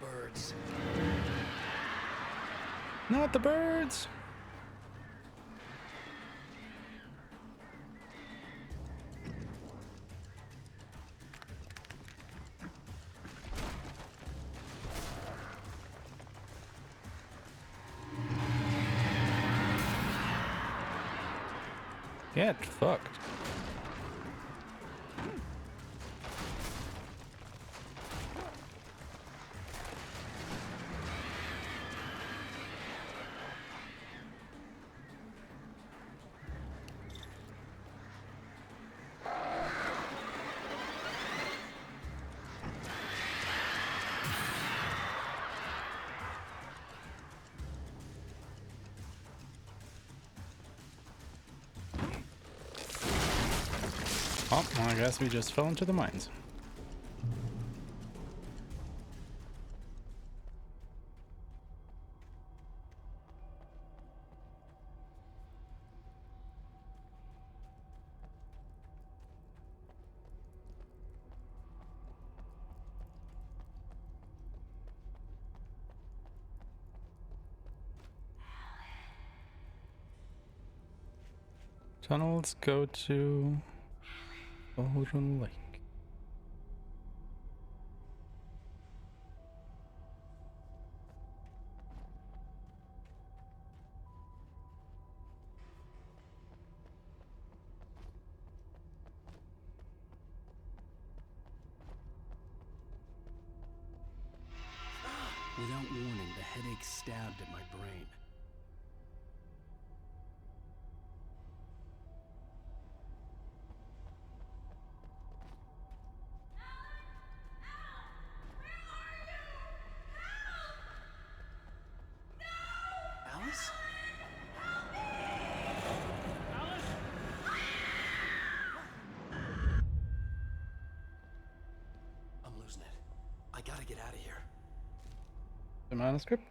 Birds. Not the birds! Get fucked. Oh, well, I guess we just fell into the mines. Tunnels go to Golden Lake. Without warning, the headache stabbed at my brain. Alice? I'm losing it. I gotta get out of here. The manuscript.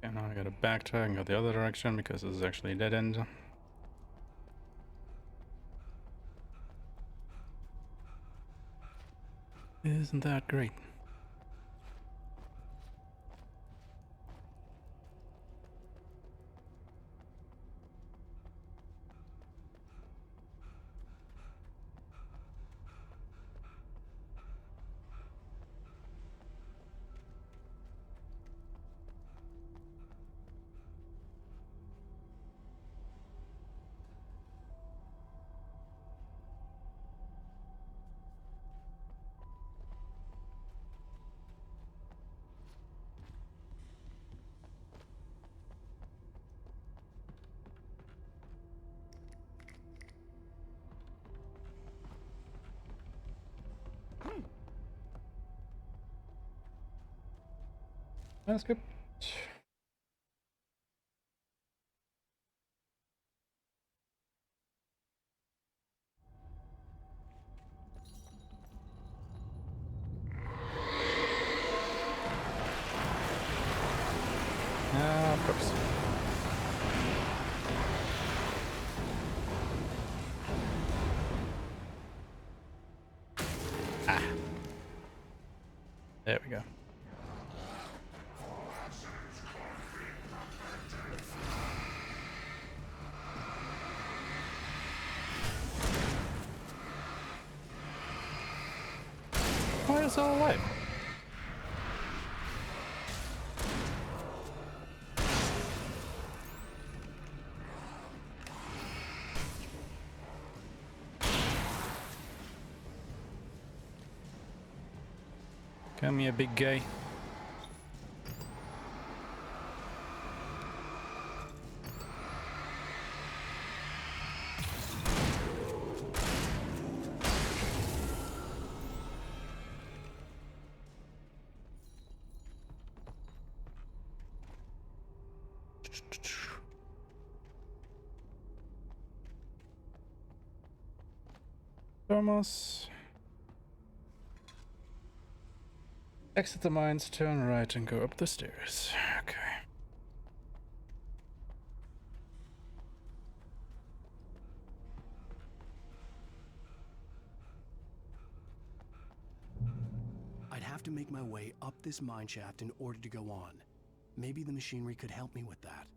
And now I gotta backtrack and go the other direction because this is actually a dead end. Isn't that great? Manuscript. Of course. Ah. There we go. Why is it all alive? Come here, big guy. Thomas. Exit the mines, turn right, and go up the stairs. Okay. have to make my way up this mine shaft in order to go on. Maybe the machinery could help me with that.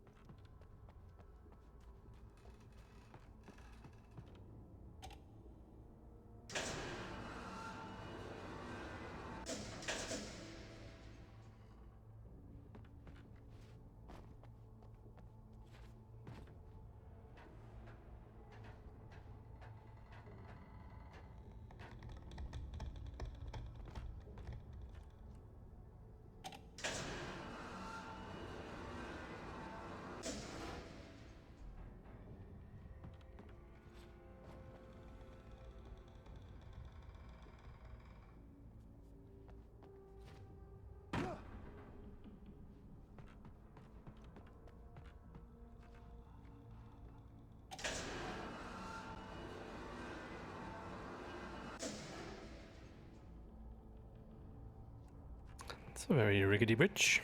It's a very rickety bridge.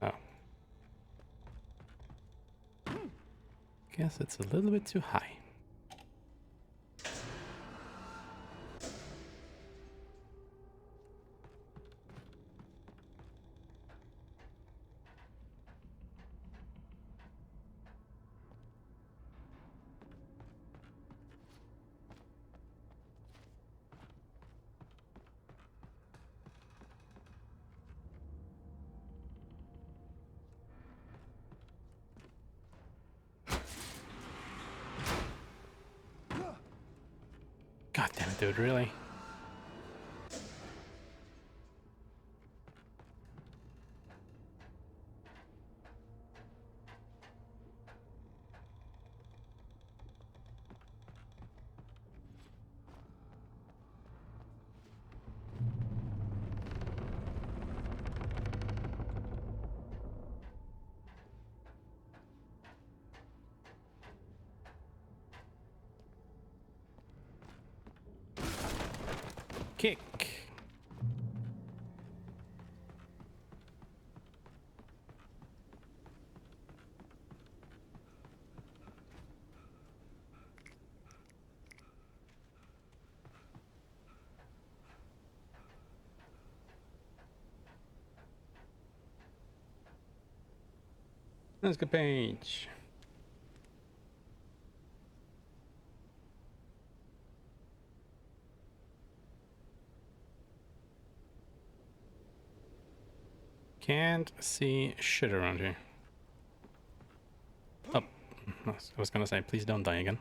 Oh. Guess it's a little bit too high. God damn it, dude, really? Kick. That's a good page. Can't see shit around here. Oh, I was gonna say, please don't die again.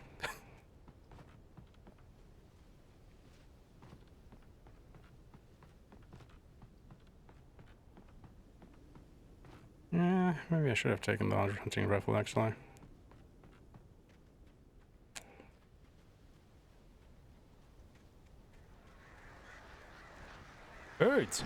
Yeah, maybe I should have taken the hunting rifle actually. Birds!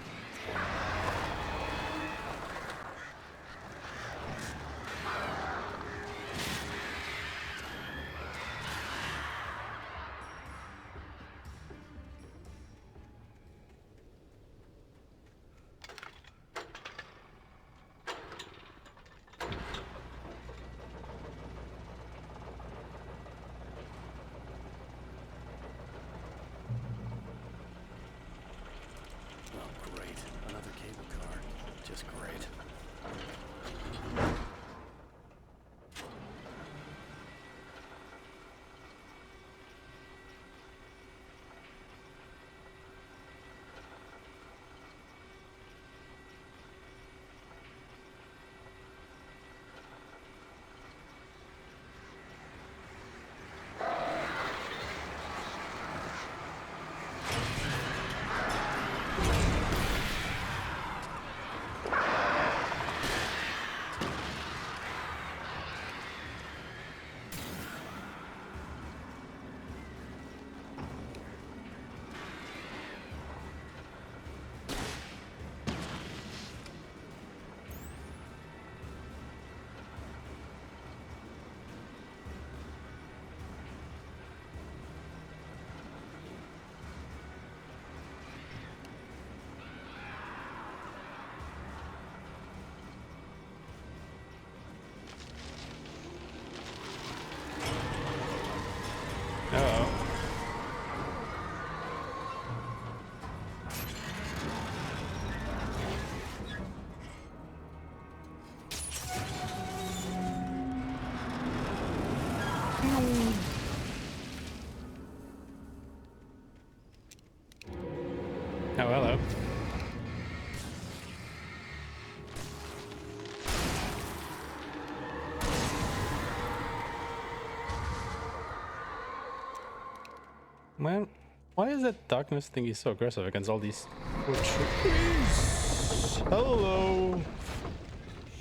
Man, why is that darkness thingy so aggressive against all these poor trees? Hello.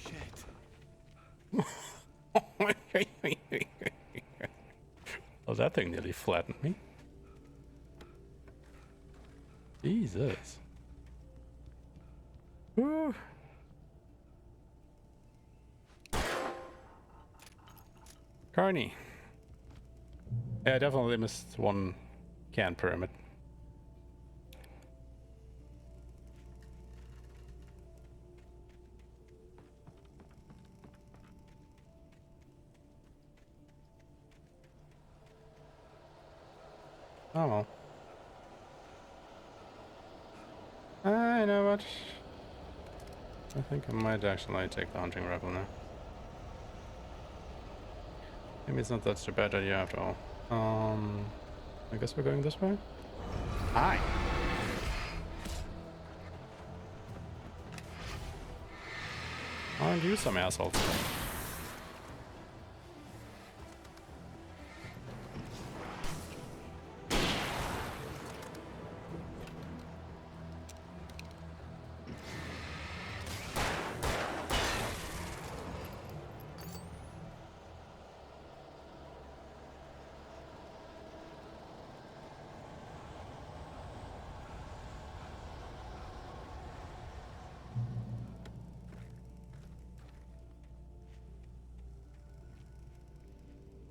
Shit. Oh, that thing nearly flattened me. Jesus. Whew. Carney. Yeah, I definitely missed one can pyramid. Oh well. I know what. I think I might actually take the hunting rifle now. Maybe it's not such a bad idea after all. I guess we're going this way? Hi! Aren't you some assholes?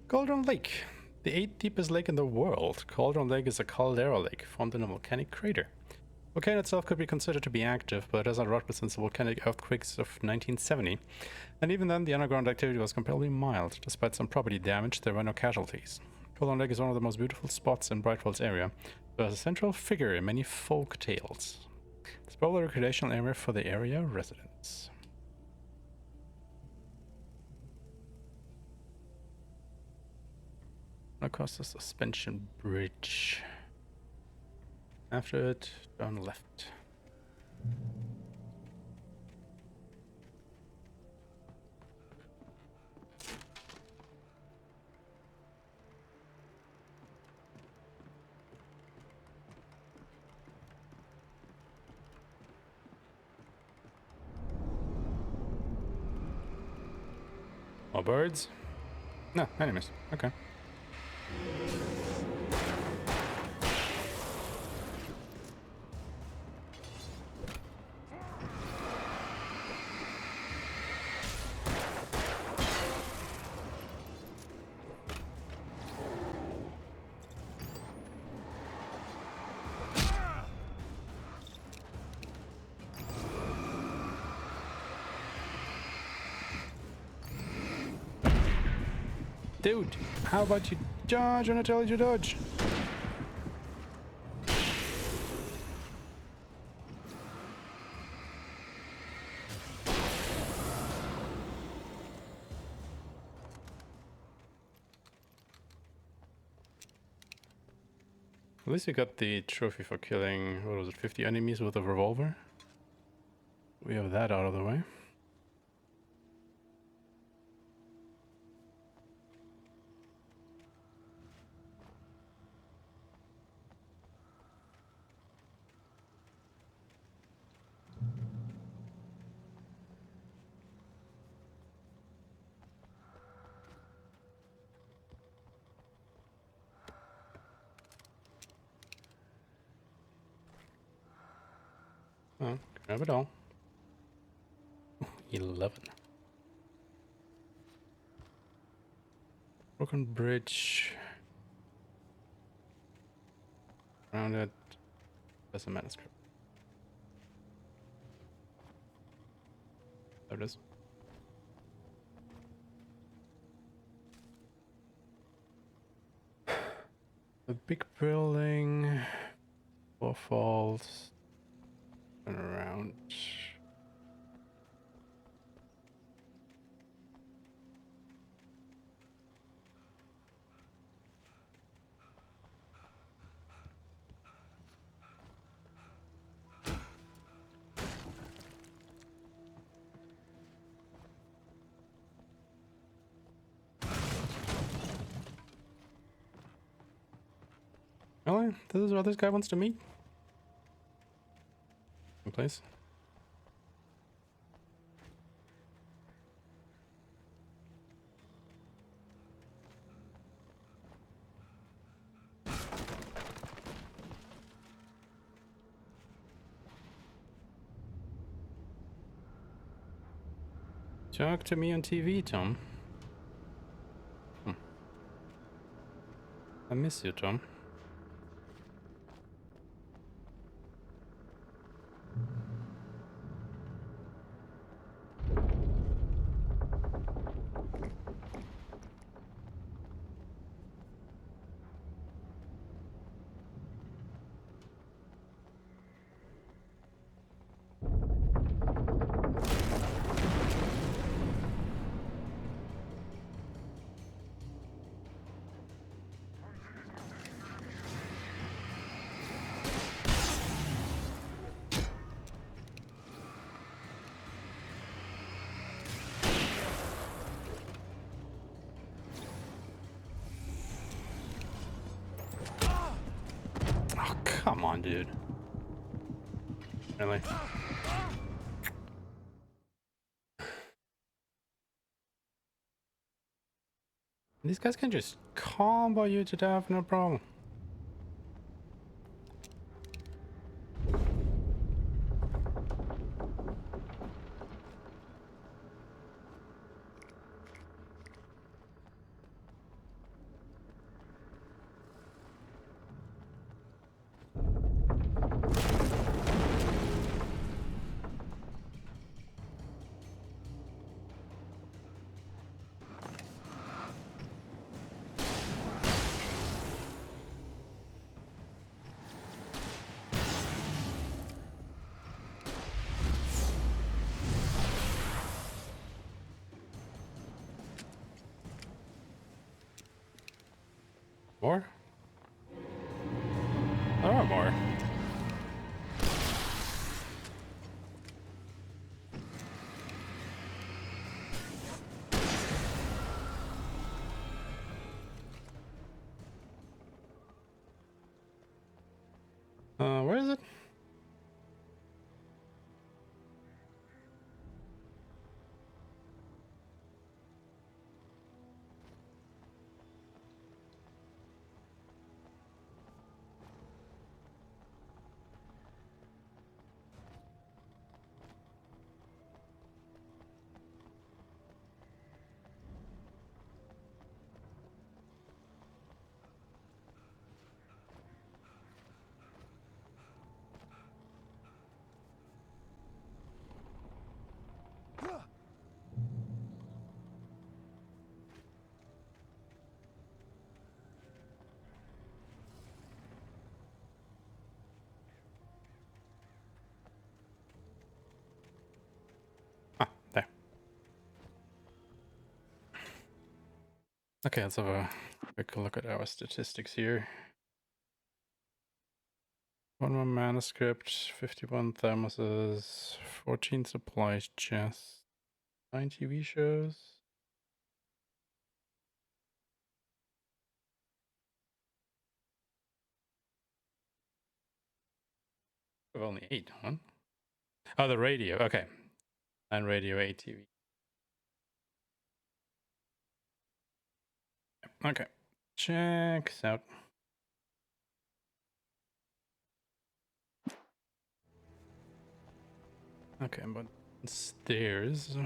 Cauldron Lake, the 8th deepest lake in the world. Cauldron Lake is a caldera lake formed in a volcanic crater. The volcano itself could be considered to be active, but it has not erupted since the volcanic earthquakes of 1970. And even then, the underground activity was comparatively mild. Despite some property damage, there were no casualties. Cauldron Lake is one of the most beautiful spots in Bright Falls area, but as a central figure in many folk tales. It's probably a recreational area for the area residents. Across the suspension bridge. After it, turn left. More birds? No, enemies. Okay. Dude, how about you dodge when I tell you to dodge? At least you got the trophy for killing, what was it, 50 enemies with a revolver? We have that out of the way. Oh, grab it all. 11. Broken bridge. Around it. There's a manuscript. There it is. The big building. Four falls. And around. Really? Okay, this is where this guy wants to meet. Please. Talk to me on TV, Tom. I miss you, Tom. Come on, dude. Really? These guys can just combo you to death, no problem. More? There are more. Where is it? There. Okay, let's have a quick look at our statistics here. 1 more manuscript, 51 thermoses, 14 supply chests, 9 TV shows. I've only 8, huh? Oh, the radio, okay. And radio, 8 TV. Okay, check this out. Okay, but stairs.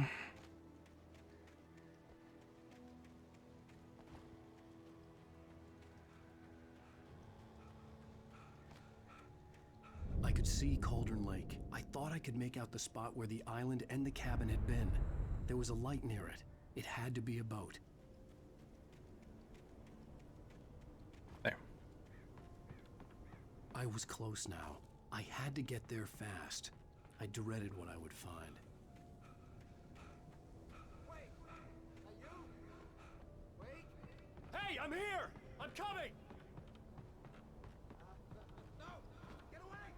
I could see Cauldron Lake. I thought I could make out the spot where the island and the cabin had been. There was a light near it. It had to be a boat. There. I was close now. I had to get there fast. I dreaded what I would find. Hey, I'm here! I'm coming! No! Get away!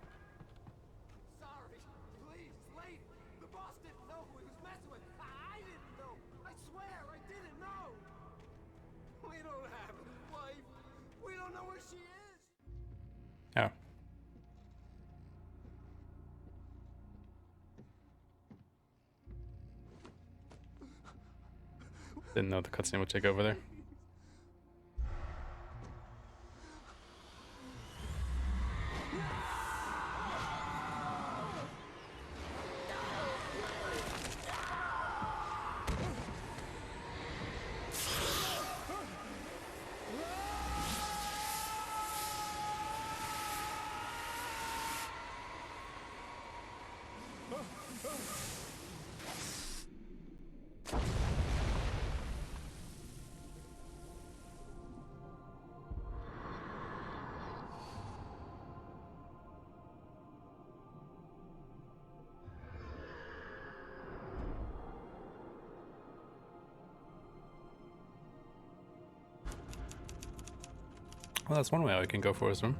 Sorry. Please, lady. The boss didn't know who he was messing with. I didn't know. I swear, I didn't know. We don't have a wife. We don't know where she is. Didn't know the cutscene would take over there. Well, that's one way I can go for this one.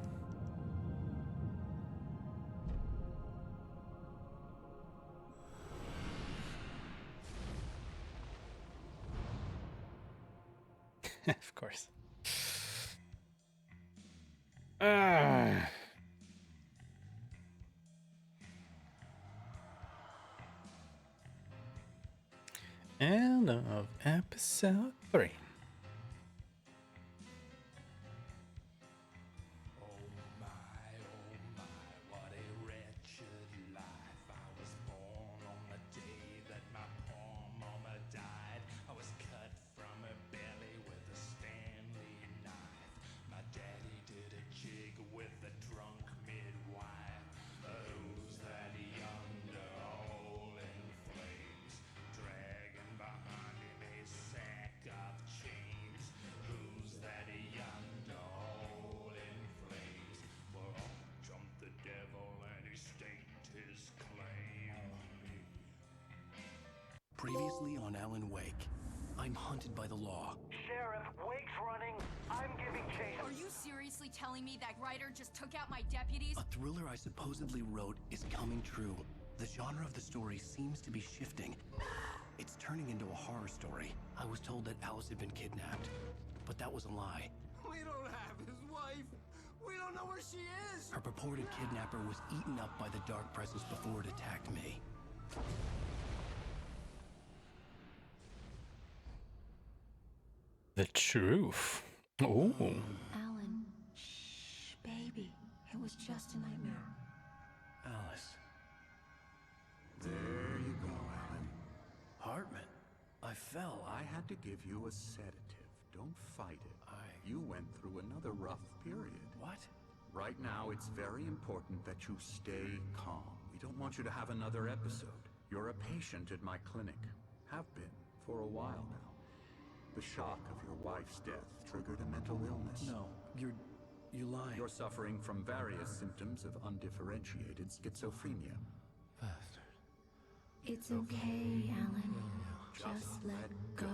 Of course. End of episode 3. Previously on Alan Wake, I'm hunted by the law. Sheriff, Wake's running. I'm giving chase. Are you seriously telling me that writer just took out my deputies? A thriller I supposedly wrote is coming true. The genre of the story seems to be shifting. It's turning into a horror story. I was told that Alice had been kidnapped, but that was a lie. We don't have his wife. We don't know where she is. Her purported kidnapper was eaten up by the dark presence before it attacked me. The truth. Oh. Alan, shh, baby. It was just a nightmare. Alice. There you go, Alan. Hartman, I fell. I had to give you a sedative. Don't fight it. You went through another rough period. What? Right now, it's very important that you stay calm. We don't want you to have another episode. You're a patient at my clinic. Have been for a while now. The shock of your wife's death triggered a mental illness. No, you're lying. You're suffering from various symptoms of undifferentiated schizophrenia. Bastard. It's okay, Alan. Just let go.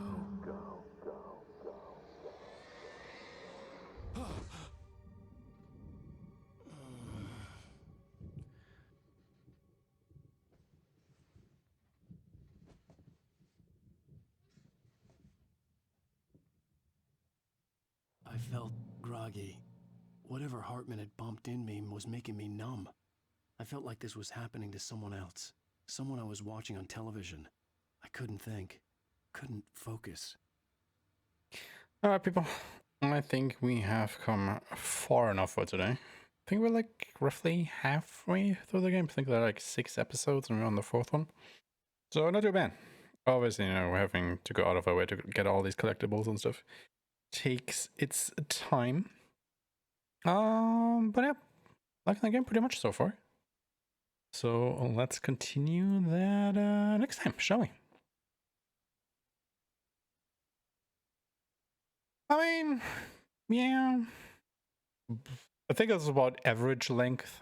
I felt groggy. Whatever Hartman had bumped in me was making me numb. I felt like this was happening to someone else. Someone I was watching on television. I couldn't think. Couldn't focus. Alright, people. I think we have come far enough for today. I think we're like roughly halfway through the game. I think there are like 6 episodes and we're on the 4th one. So not too bad. Obviously, you know, we're having to go out of our way to get all these collectibles and stuff. Takes its time. But yeah, liking the game pretty much so far. So let's continue that next time, shall we? I mean, yeah. I think it's about average length.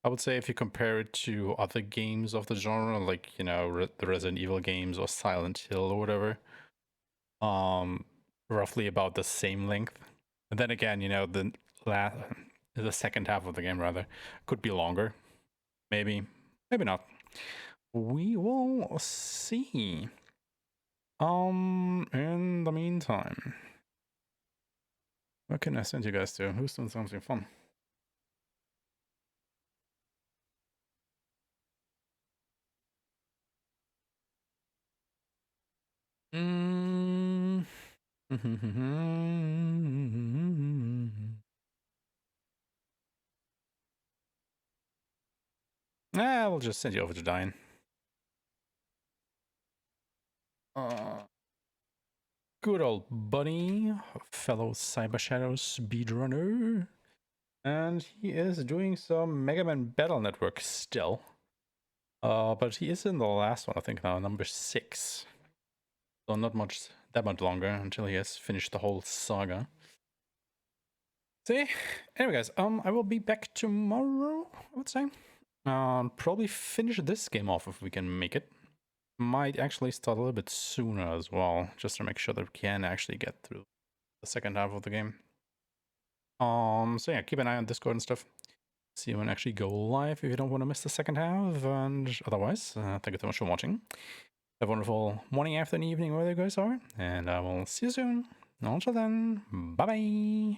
I would say if you compare it to other games of the genre, like, you know, the Resident Evil games or Silent Hill or whatever. Roughly about the same length. And then again, you know, the second half of the game rather could be longer. Maybe not. We will see. In the meantime, what can I send you guys to? Who's doing something fun? We'll just send you over to Dine. Good old buddy, fellow Cyber Shadow speedrunner. And he is doing some Mega Man Battle Network still. But he is in the last one, I think now, number 6. So not that much longer until he has finished the whole saga. See? Anyway, guys, I will be back tomorrow, I would say. Probably finish this game off if we can make it. Might actually start a little bit sooner as well, just to make sure that we can actually get through the second half of the game. So yeah, keep an eye on Discord and stuff. See you when I actually go live if you don't want to miss the second half. And otherwise, thank you so much for watching. Have a wonderful morning, afternoon, evening, wherever you guys are. And I will see you soon. Until then, bye-bye.